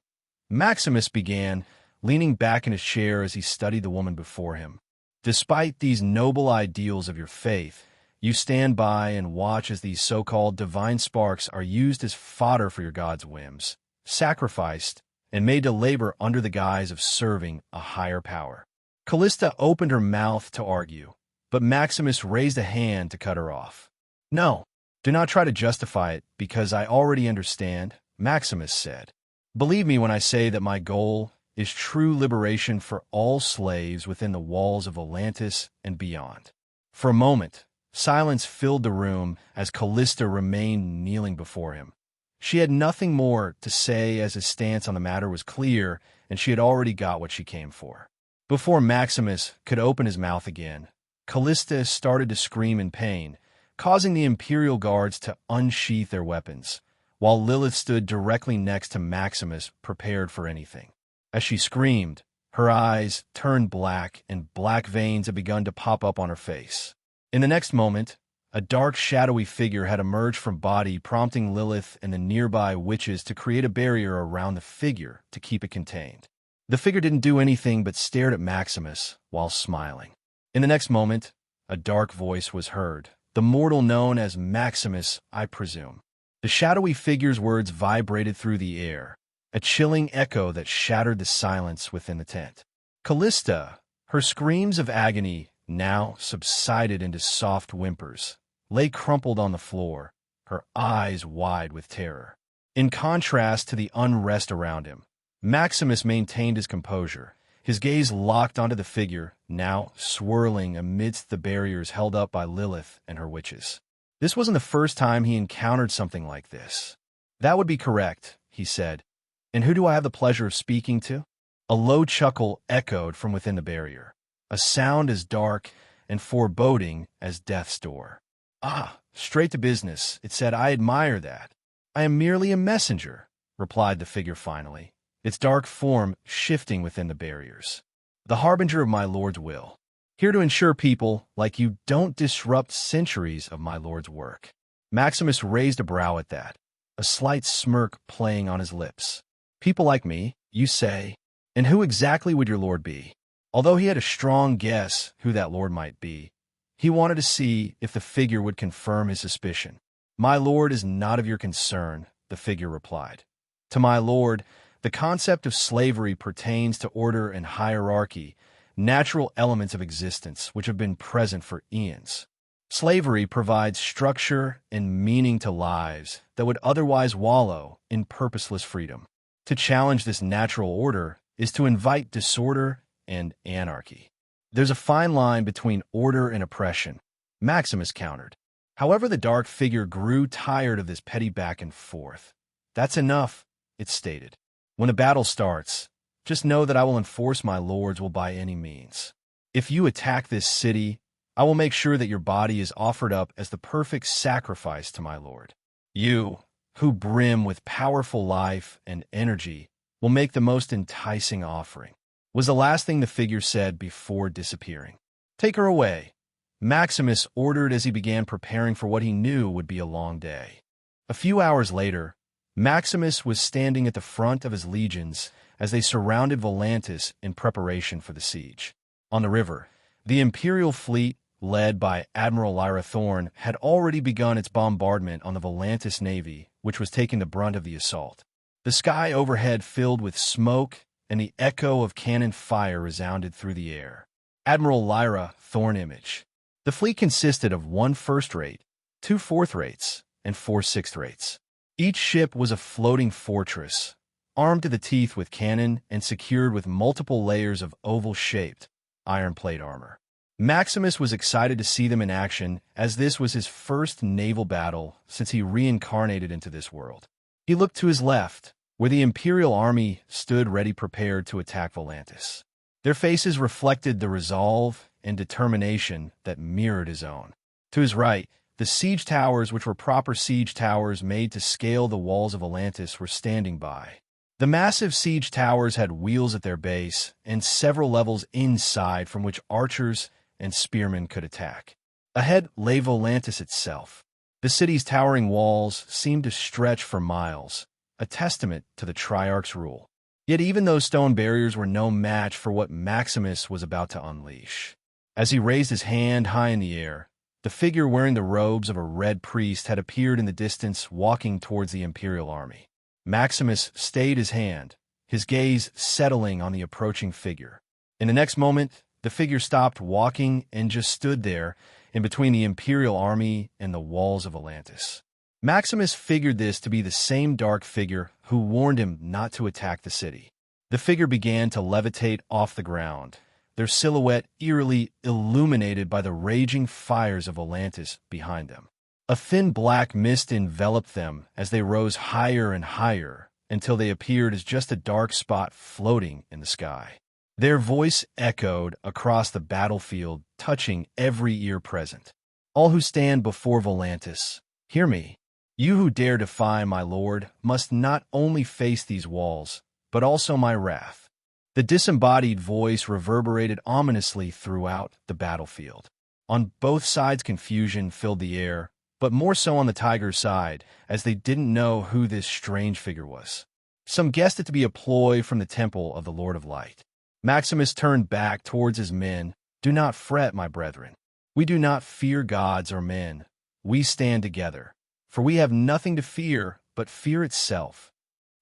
Maximus began, leaning back in his chair as he studied the woman before him. Despite these noble ideals of your faith, you stand by and watch as these so-called divine sparks are used as fodder for your God's whims, sacrificed, and made to labor under the guise of serving a higher power. Callista opened her mouth to argue, but Maximus raised a hand to cut her off. No, do not try to justify it, because I already understand, Maximus said. Believe me when I say that my goal is true liberation for all slaves within the walls of Atlantis and beyond. For a moment, silence filled the room as Callista remained kneeling before him. She had nothing more to say as his stance on the matter was clear, and she had already got what she came for. Before Maximus could open his mouth again, Callista started to scream in pain, causing the Imperial guards to unsheath their weapons, while Lilith stood directly next to Maximus, prepared for anything. As she screamed, her eyes turned black and black veins had begun to pop up on her face. In the next moment, a dark, shadowy figure had emerged from body, prompting Lilith and the nearby witches to create a barrier around the figure to keep it contained. The figure didn't do anything but stared at Maximus while smiling. In the next moment, a dark voice was heard, the mortal known as Maximus, I presume. The shadowy figure's words vibrated through the air, a chilling echo that shattered the silence within the tent. Callista, her screams of agony now subsided into soft whimpers, lay crumpled on the floor, her eyes wide with terror. In contrast to the unrest around him, Maximus maintained his composure, his gaze locked onto the figure, now swirling amidst the barriers held up by Lilith and her witches. This wasn't the first time he encountered something like this. That would be correct, he said. And who do I have the pleasure of speaking to? A low chuckle echoed from within the barrier, a sound as dark and foreboding as death's door. Ah, straight to business, it said. I admire that. I am merely a messenger, replied the figure finally, its dark form shifting within the barriers. The harbinger of my Lord's will, here to ensure people like you don't disrupt centuries of my Lord's work. Maximus raised a brow at that, a slight smirk playing on his lips. People like me, you say? And who exactly would your Lord be? Although he had a strong guess who that Lord might be, he wanted to see if the figure would confirm his suspicion. My Lord is not of your concern, the figure replied. To my Lord, the concept of slavery pertains to order and hierarchy, natural elements of existence which have been present for eons. Slavery provides structure and meaning to lives that would otherwise wallow in purposeless freedom. To challenge this natural order is to invite disorder and anarchy. There's a fine line between order and oppression, Maximus countered. However, the dark figure grew tired of this petty back and forth. That's enough, it stated. When the battle starts, just know that I will enforce my lord's will by any means. If you attack this city, I will make sure that your body is offered up as the perfect sacrifice to my lord. You, who brim with powerful life and energy, will make the most enticing offering, was the last thing the figure said before disappearing. Take her away, Maximus ordered as he began preparing for what he knew would be a long day. A few hours later, Maximus was standing at the front of his legions as they surrounded Volantis in preparation for the siege. On the river, the Imperial fleet, led by Admiral Lyra Thorne, had already begun its bombardment on the Volantis navy, which was taking the brunt of the assault. The sky overhead filled with smoke, and the echo of cannon fire resounded through the air. Admiral Lyra Thorne image, The fleet consisted of 1 first-rate, 2 fourth-rates, and 4 sixth-rates. Each ship was a floating fortress, armed to the teeth with cannon and secured with multiple layers of oval-shaped iron plate armor. Maximus was excited to see them in action, as this was his first naval battle since he reincarnated into this world. He looked to his left, where the Imperial army stood ready prepared to attack Volantis. Their faces reflected the resolve and determination that mirrored his own. To his right, the siege towers, which were proper siege towers made to scale the walls of Volantis, were standing by. The massive siege towers had wheels at their base and several levels inside from which archers and spearmen could attack. Ahead lay Volantis itself. The city's towering walls seemed to stretch for miles, a testament to the Triarch's rule. Yet even those stone barriers were no match for what Maximus was about to unleash. As he raised his hand high in the air, the figure wearing the robes of a red priest had appeared in the distance, walking towards the Imperial army. Maximus stayed his hand, his gaze settling on the approaching figure. In the next moment, the figure stopped walking and just stood there, in between the Imperial army and the walls of Volantis. Maximus figured this to be the same dark figure who warned him not to attack the city. The figure began to levitate off the ground, their silhouette eerily illuminated by the raging fires of Volantis behind them. A thin black mist enveloped them as they rose higher and higher until they appeared as just a dark spot floating in the sky. Their voice echoed across the battlefield, touching every ear present. "All who stand before Volantis, hear me. You who dare defy my lord must not only face these walls, but also my wrath." The disembodied voice reverberated ominously throughout the battlefield. On both sides, confusion filled the air, but more so on the Tiger's side, as they didn't know who this strange figure was. Some guessed it to be a ploy from the temple of the Lord of Light. Maximus turned back towards his men. "Do not fret, my brethren. We do not fear gods or men. We stand together, for we have nothing to fear but fear itself."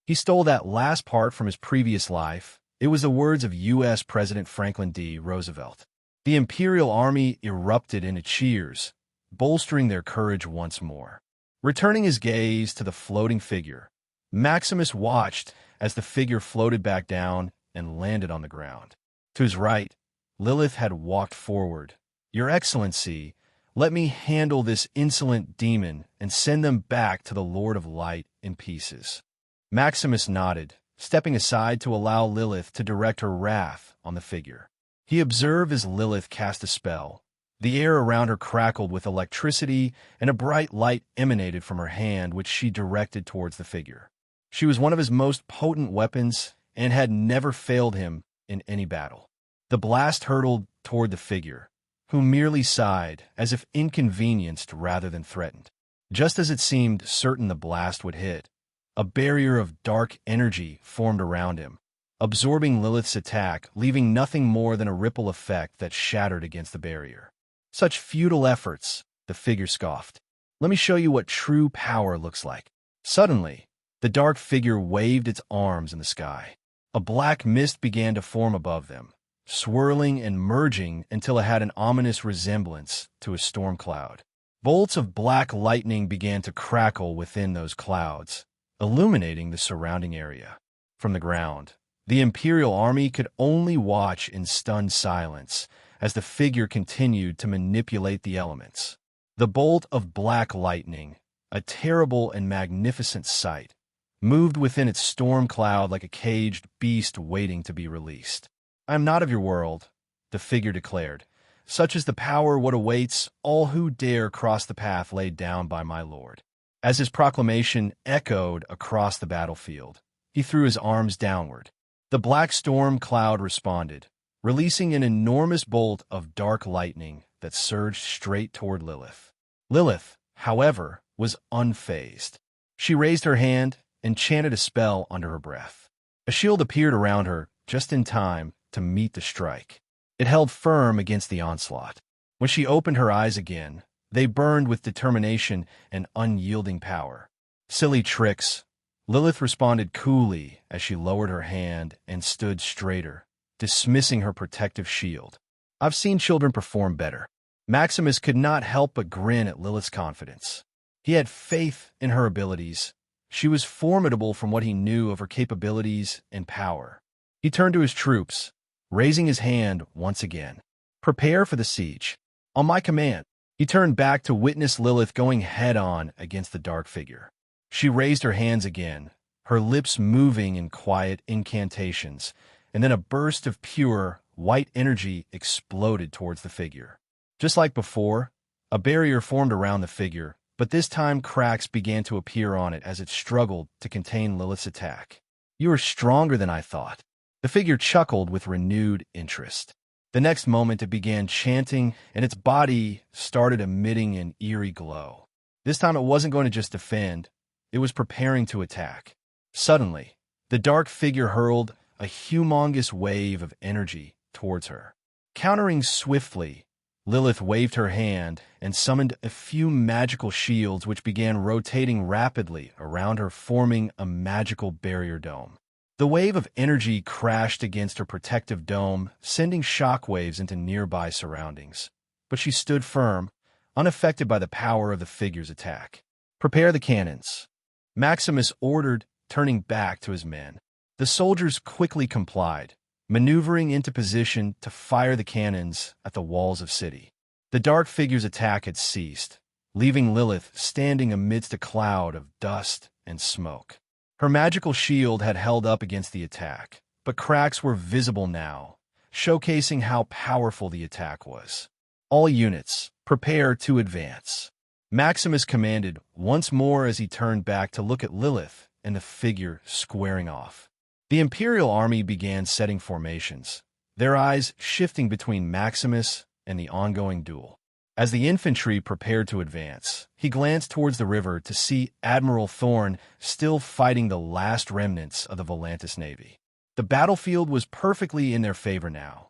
He stole that last part from his previous life. It was the words of U.S. President Franklin D. Roosevelt. The Imperial army erupted into cheers, bolstering their courage once more. Returning his gaze to the floating figure, Maximus watched as the figure floated back down and landed on the ground. To his right, Lilith had walked forward. "Your Excellency, let me handle this insolent demon and send them back to the Lord of Light in pieces." Maximus nodded, stepping aside to allow Lilith to direct her wrath on the figure. He observed as Lilith cast a spell. The air around her crackled with electricity, and a bright light emanated from her hand, which she directed towards the figure. She was one of his most potent weapons and had never failed him in any battle. The blast hurtled toward the figure, who merely sighed, as if inconvenienced rather than threatened. Just as it seemed certain the blast would hit, a barrier of dark energy formed around him, absorbing Lilith's attack, leaving nothing more than a ripple effect that shattered against the barrier. "Such futile efforts," the figure scoffed. "Let me show you what true power looks like." Suddenly, the dark figure waved its arms in the sky. A black mist began to form above them, swirling and merging until it had an ominous resemblance to a storm cloud. Bolts of black lightning began to crackle within those clouds, illuminating the surrounding area. From the ground, the Imperial army could only watch in stunned silence as the figure continued to manipulate the elements. The bolt of black lightning, a terrible and magnificent sight, moved within its storm cloud like a caged beast waiting to be released. "I am not of your world," the figure declared. "Such is the power what awaits all who dare cross the path laid down by my lord." As his proclamation echoed across the battlefield, he threw his arms downward. The black storm cloud responded, releasing an enormous bolt of dark lightning that surged straight toward Lilith. Lilith, however, was unfazed. She raised her hand and chanted a spell under her breath. A shield appeared around her just in time to meet the strike. It held firm against the onslaught. When she opened her eyes again, they burned with determination and unyielding power. "Silly tricks," Lilith responded coolly as she lowered her hand and stood straighter, dismissing her protective shield. "I've seen children perform better." Maximus could not help but grin at Lilith's confidence. He had faith in her abilities. She was formidable from what he knew of her capabilities and power. He turned to his troops, raising his hand once again. "Prepare for the siege. On my command." He turned back to witness Lilith going head-on against the dark figure. She raised her hands again, her lips moving in quiet incantations, and then a burst of pure, white energy exploded towards the figure. Just like before, a barrier formed around the figure, but this time cracks began to appear on it as it struggled to contain Lilith's attack. "You are stronger than I thought." The figure chuckled with renewed interest. The next moment it began chanting, and its body started emitting an eerie glow. This time it wasn't going to just defend, it was preparing to attack. Suddenly, the dark figure hurled a humongous wave of energy towards her. Countering swiftly, Lilith waved her hand and summoned a few magical shields which began rotating rapidly around her, forming a magical barrier dome. The wave of energy crashed against her protective dome, sending shockwaves into nearby surroundings. But she stood firm, unaffected by the power of the figure's attack. "Prepare the cannons," Maximus ordered, turning back to his men. The soldiers quickly complied, maneuvering into position to fire the cannons at the walls of city. The dark figure's attack had ceased, leaving Lilith standing amidst a cloud of dust and smoke. Her magical shield had held up against the attack, but cracks were visible now, showcasing how powerful the attack was. "All units, prepare to advance," Maximus commanded once more as he turned back to look at Lilith and the figure squaring off. The Imperial army began setting formations, their eyes shifting between Maximus and the ongoing duel. As the infantry prepared to advance, he glanced towards the river to see Admiral Thorne still fighting the last remnants of the Volantis navy. The battlefield was perfectly in their favor now.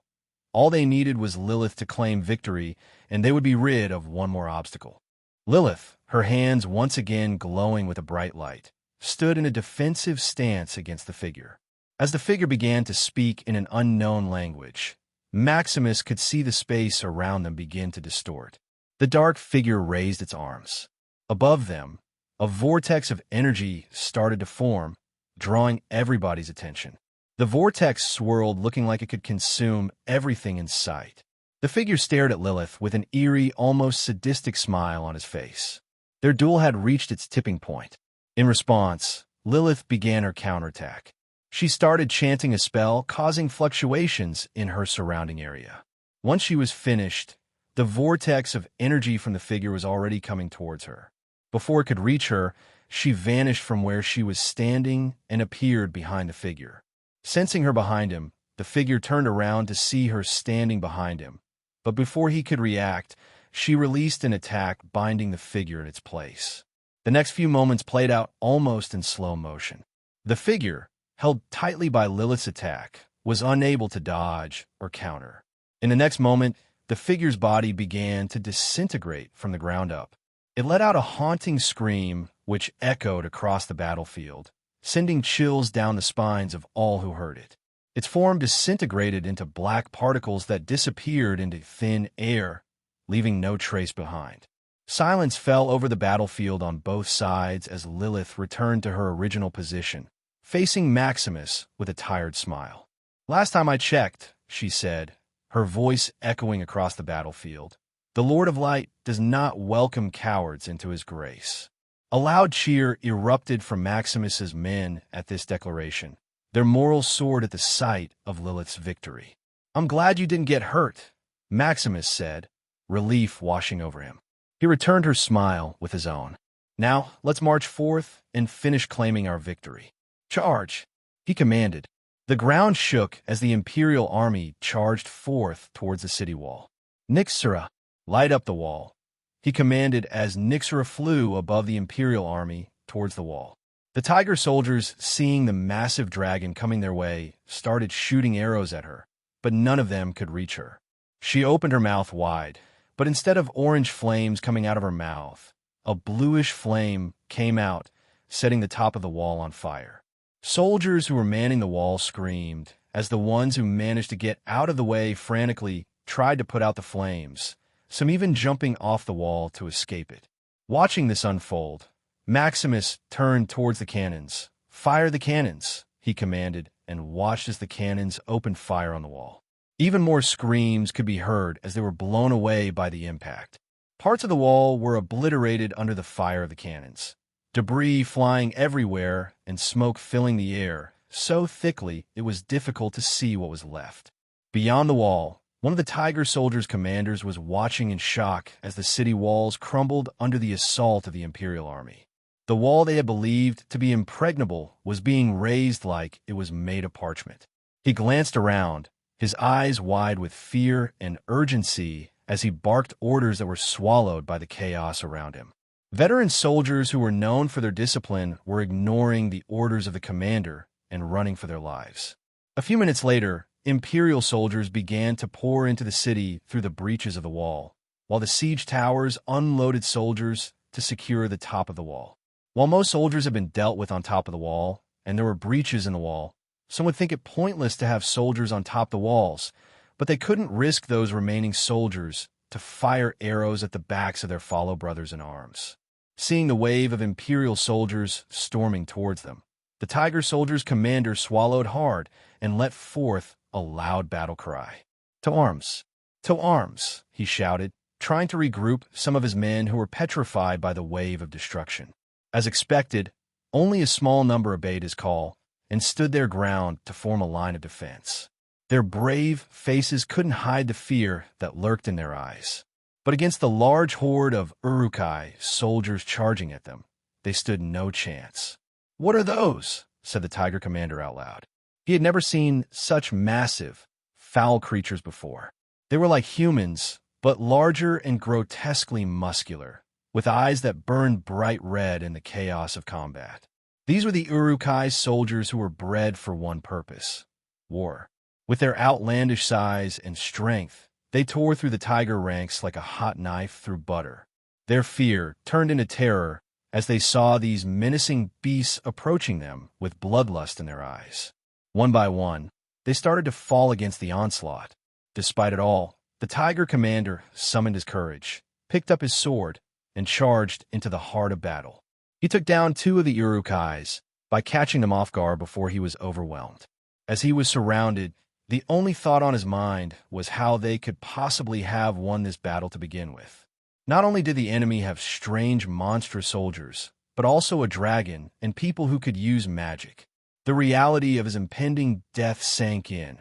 All they needed was Lilith to claim victory, and they would be rid of one more obstacle. Lilith, her hands once again glowing with a bright light, stood in a defensive stance against the figure. As the figure began to speak in an unknown language, Maximus could see the space around them begin to distort. The dark figure raised its arms. Above them, a vortex of energy started to form, drawing everybody's attention. The vortex swirled, looking like it could consume everything in sight. The figure stared at Lilith with an eerie, almost sadistic smile on his face. Their duel had reached its tipping point. In response, Lilith began her counterattack. She started chanting a spell, causing fluctuations in her surrounding area. Once she was finished, the vortex of energy from the figure was already coming towards her. Before it could reach her, she vanished from where she was standing and appeared behind the figure. Sensing her behind him, the figure turned around to see her standing behind him. But before he could react, she released an attack, binding the figure in its place. The next few moments played out almost in slow motion. The figure, held tightly by Lilith's attack, was unable to dodge or counter. In the next moment, the figure's body began to disintegrate from the ground up. It let out a haunting scream which echoed across the battlefield, sending chills down the spines of all who heard it. Its form disintegrated into black particles that disappeared into thin air, leaving no trace behind. Silence fell over the battlefield on both sides as Lilith returned to her original position, facing Maximus with a tired smile. "Last time I checked," she said, her voice echoing across the battlefield, "the Lord of Light does not welcome cowards into his grace." A loud cheer erupted from Maximus's men at this declaration. Their morals soared at the sight of Lilith's victory. "I'm glad you didn't get hurt," Maximus said, relief washing over him. He returned her smile with his own. "Now, let's march forth and finish claiming our victory." "Charge," he commanded. The ground shook as the Imperial army charged forth towards the city wall. "Nixera, light up the wall," he commanded as Nixera flew above the Imperial army towards the wall. The Tiger soldiers, seeing the massive dragon coming their way, started shooting arrows at her, but none of them could reach her. She opened her mouth wide, but instead of orange flames coming out of her mouth, a bluish flame came out, setting the top of the wall on fire. Soldiers who were manning the wall screamed, as the ones who managed to get out of the way frantically tried to put out the flames, some even jumping off the wall to escape it. Watching this unfold, Maximus turned towards the cannons. "Fire the cannons," he commanded, and watched as the cannons opened fire on the wall. Even more screams could be heard as they were blown away by the impact. Parts of the wall were obliterated under the fire of the cannons, debris flying everywhere and smoke filling the air so thickly it was difficult to see what was left. Beyond the wall, one of the Tiger Soldiers' commanders was watching in shock as the city walls crumbled under the assault of the Imperial army. The wall they had believed to be impregnable was being razed like it was made of parchment. He glanced around, his eyes wide with fear and urgency as he barked orders that were swallowed by the chaos around him. Veteran soldiers who were known for their discipline were ignoring the orders of the commander and running for their lives. A few minutes later, Imperial soldiers began to pour into the city through the breaches of the wall, while the siege towers unloaded soldiers to secure the top of the wall. While most soldiers had been dealt with on top of the wall, and there were breaches in the wall, some would think it pointless to have soldiers on top of the walls, but they couldn't risk those remaining soldiers to fire arrows at the backs of their fellow brothers in arms. Seeing the wave of Imperial soldiers storming towards them, the Tiger Soldiers' commander swallowed hard and let forth a loud battle cry. "To arms! To arms!" he shouted, trying to regroup some of his men who were petrified by the wave of destruction. As expected, only a small number obeyed his call and stood their ground to form a line of defense. Their brave faces couldn't hide the fear that lurked in their eyes. But against the large horde of Uruk-hai soldiers charging at them, they stood no chance. "What are those?" said the Tiger Commander out loud. He had never seen such massive, foul creatures before. They were like humans, but larger and grotesquely muscular, with eyes that burned bright red in the chaos of combat. These were the Uruk-hai soldiers who were bred for one purpose: war. With their outlandish size and strength, they tore through the tiger ranks like a hot knife through butter. Their fear turned into terror as they saw these menacing beasts approaching them with bloodlust in their eyes. One by one, they started to fall against the onslaught. Despite it all, the Tiger Commander summoned his courage, picked up his sword, and charged into the heart of battle. He took down 2 of the Uruk-hais by catching them off guard before he was overwhelmed. As he was surrounded, the only thought on his mind was how they could possibly have won this battle to begin with. Not only did the enemy have strange, monstrous soldiers, but also a dragon and people who could use magic. The reality of his impending death sank in,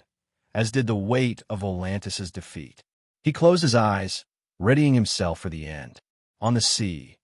as did the weight of Volantis' defeat. He closed his eyes, readying himself for the end. On the sea,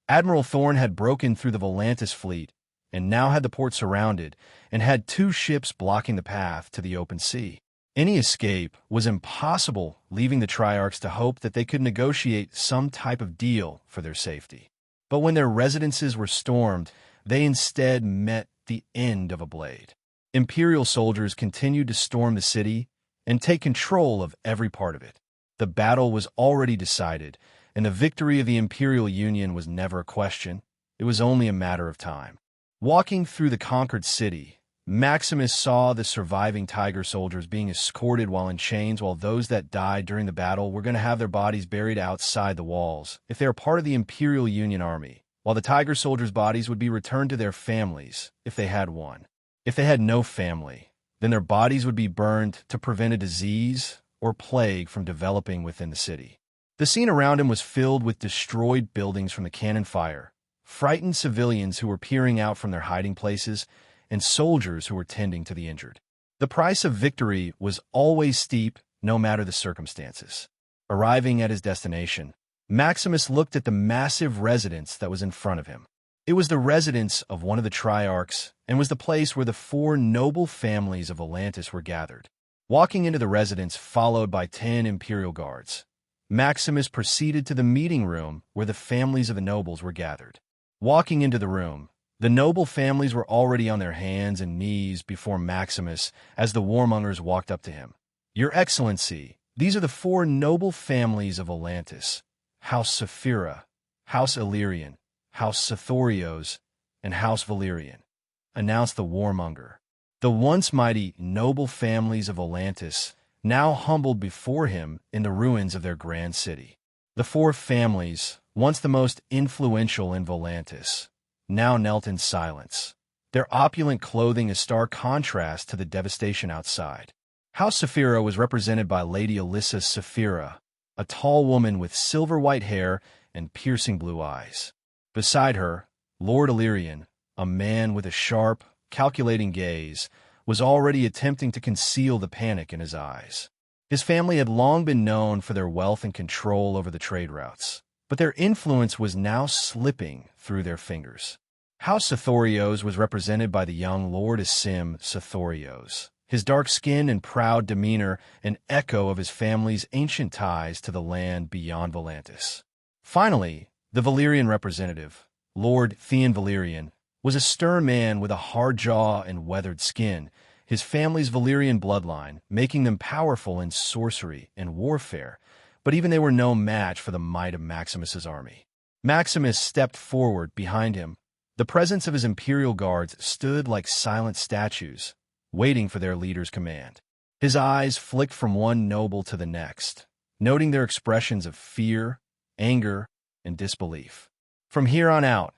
Admiral Thorne had broken through the Volantis fleet and now had the port surrounded and had 2 ships blocking the path to the open sea. Any escape was impossible, leaving the Triarchs to hope that they could negotiate some type of deal for their safety. But when their residences were stormed, they instead met the end of a blade. Imperial soldiers continued to storm the city and take control of every part of it. The battle was already decided, and the victory of the Imperial Union was never a question. It was only a matter of time. Walking through the conquered city, Maximus saw the surviving Tiger soldiers being escorted while in chains, while those that died during the battle were going to have their bodies buried outside the walls if they were part of the Imperial Union army, while the Tiger soldiers' bodies would be returned to their families if they had one. If they had no family, then their bodies would be burned to prevent a disease or plague from developing within the city. The scene around him was filled with destroyed buildings from the cannon fire, frightened civilians who were peering out from their hiding places, and soldiers who were tending to the injured. The price of victory was always steep, no matter the circumstances. Arriving at his destination, Maximus looked at the massive residence that was in front of him. It was the residence of one of the Triarchs and was the place where the 4 noble families of Volantis were gathered. Walking into the residence, followed by 10 Imperial guards, Maximus proceeded to the meeting room where the families of the nobles were gathered. Walking into the room, the noble families were already on their hands and knees before Maximus as the warmongers walked up to him. "Your Excellency, these are the 4 noble families of Volantis: House Saphira, House Illyrian, House Sithorios, and House Valyrian," announced the warmonger. The once mighty noble families of Volantis now humbled before him in the ruins of their grand city. The four families, once the most influential in Volantis, now knelt in silence, their opulent clothing a stark contrast to the devastation outside. House Saphira was represented by Lady Alyssa Saphira, a tall woman with silver-white hair and piercing blue eyes. Beside her, Lord Illyrian, a man with a sharp, calculating gaze, was already attempting to conceal the panic in his eyes. His family had long been known for their wealth and control over the trade routes, but their influence was now slipping through their fingers. House Sathorios was represented by the young Lord Asim Sathorios, his dark skin and proud demeanor an echo of his family's ancient ties to the land beyond Volantis. Finally, the Valyrian representative, Lord Theon Valyrian, was a stern man with a hard jaw and weathered skin, his family's Valyrian bloodline making them powerful in sorcery and warfare, but even they were no match for the might of Maximus's army. Maximus stepped forward behind him. The presence of his imperial guards stood like silent statues, waiting for their leader's command. His eyes flicked from one noble to the next, noting their expressions of fear, anger, and disbelief. From here on out,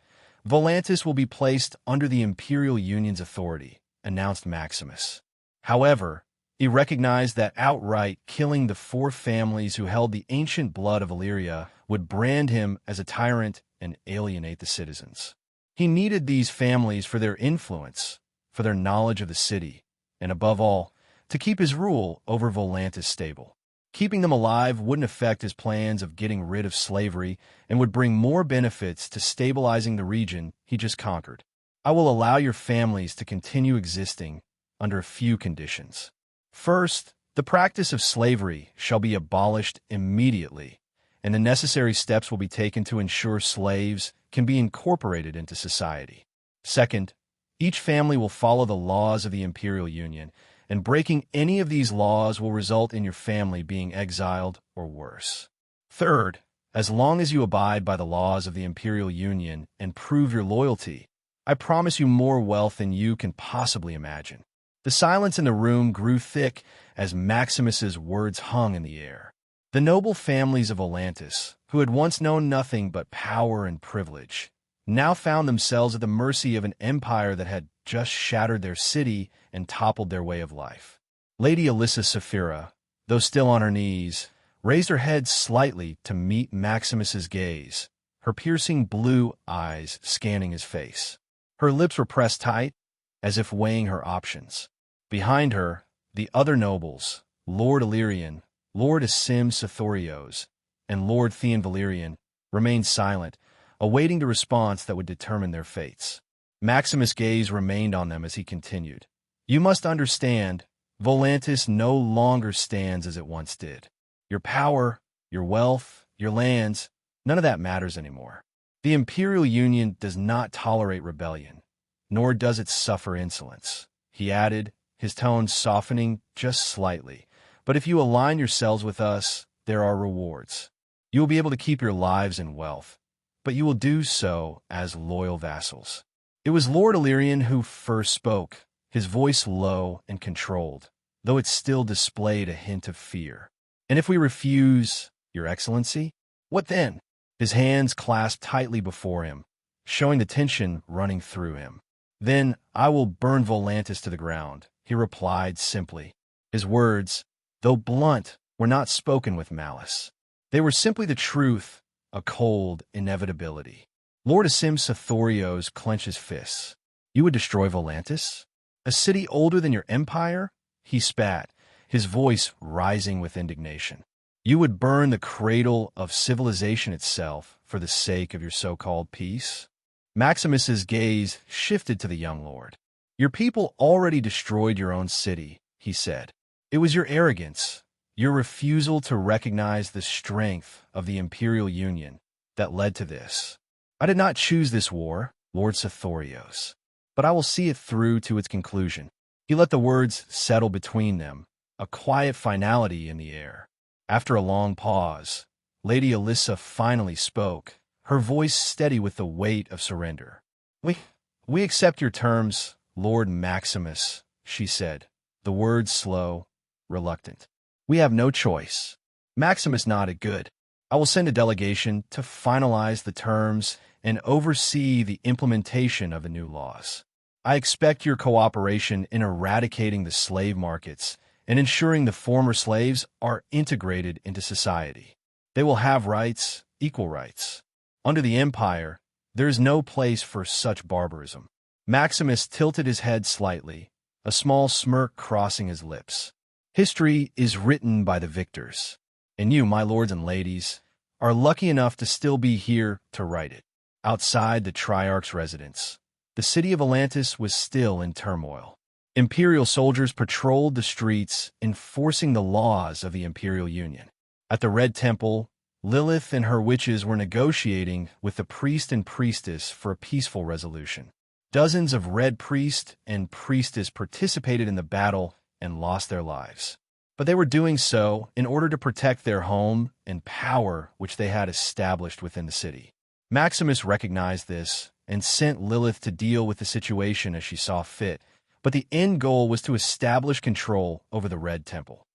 Volantis will be placed under the Imperial Union's authority, announced Maximus. However, he recognized that outright killing the four families who held the ancient blood of Illyria would brand him as a tyrant and alienate the citizens. He needed these families for their influence, for their knowledge of the city, and above all, to keep his rule over Volantis stable. Keeping them alive wouldn't affect his plans of getting rid of slavery and would bring more benefits to stabilizing the region he just conquered. I will allow your families to continue existing under a few conditions. First, the practice of slavery shall be abolished immediately, and the necessary steps will be taken to ensure slaves can be incorporated into society. Second, each family will follow the laws of the Imperial Union, and breaking any of these laws will result in your family being exiled or worse. Third, as long as you abide by the laws of the Imperial Union and prove your loyalty, I promise you more wealth than you can possibly imagine. The silence in the room grew thick as Maximus's words hung in the air. The noble families of Volantis, who had once known nothing but power and privilege, now found themselves at the mercy of an empire that had just shattered their city and toppled their way of life. Lady Alyssa Saphira, though still on her knees, raised her head slightly to meet Maximus's gaze, her piercing blue eyes scanning his face. Her lips were pressed tight, as if weighing her options. Behind her, the other nobles, Lord Illyrian, Lord Asim Sathorios, and Lord Theon Valyrian, remained silent, awaiting the response that would determine their fates. Maximus' gaze remained on them as he continued. You must understand, Volantis no longer stands as it once did. Your power, your wealth, your lands, none of that matters anymore. The Imperial Union does not tolerate rebellion, nor does it suffer insolence, he added, his tone softening just slightly. But if you align yourselves with us, there are rewards. You will be able to keep your lives and wealth, but you will do so as loyal vassals. It was Lord Illyrian who first spoke, his voice low and controlled, though it still displayed a hint of fear. And if we refuse, Your Excellency, what then? His hands clasped tightly before him, showing the tension running through him. Then I will burn Volantis to the ground, he replied simply. His words, though blunt, were not spoken with malice. They were simply the truth, a cold inevitability. Lord Asim Sathorios clenched his fists. You would destroy Volantis? A city older than your empire? He spat, his voice rising with indignation. You would burn the cradle of civilization itself for the sake of your so-called peace? Maximus's gaze shifted to the young lord. Your people already destroyed your own city, he said. It was your arrogance, your refusal to recognize the strength of the Imperial Union that led to this. I did not choose this war, Lord Sathorios, but I will see it through to its conclusion. He let the words settle between them, a quiet finality in the air. After a long pause, Lady Alyssa finally spoke, her voice steady with the weight of surrender. We accept your terms, Lord Maximus, she said, the words slow, reluctant. We have no choice. Maximus nodded. Good. I will send a delegation to finalize the terms and oversee the implementation of the new laws. I expect your cooperation in eradicating the slave markets and ensuring the former slaves are integrated into society. They will have rights, equal rights. Under the Empire, there is no place for such barbarism. Maximus tilted his head slightly, a small smirk crossing his lips. History is written by the victors, and you, my lords and ladies, are lucky enough to still be here to write it. Outside the Triarch's residence, the city of Atlantis was still in turmoil. Imperial soldiers patrolled the streets, enforcing the laws of the Imperial Union. At the Red Temple, Lilith and her witches were negotiating with the priest and priestess for a peaceful resolution. Dozens of Red Priest and Priestess participated in the battle and lost their lives. But they were doing so in order to protect their home and power which they had established within the city. Maximus recognized this and sent Lilith to deal with the situation as she saw fit, but the end goal was to establish control over the Red Temple.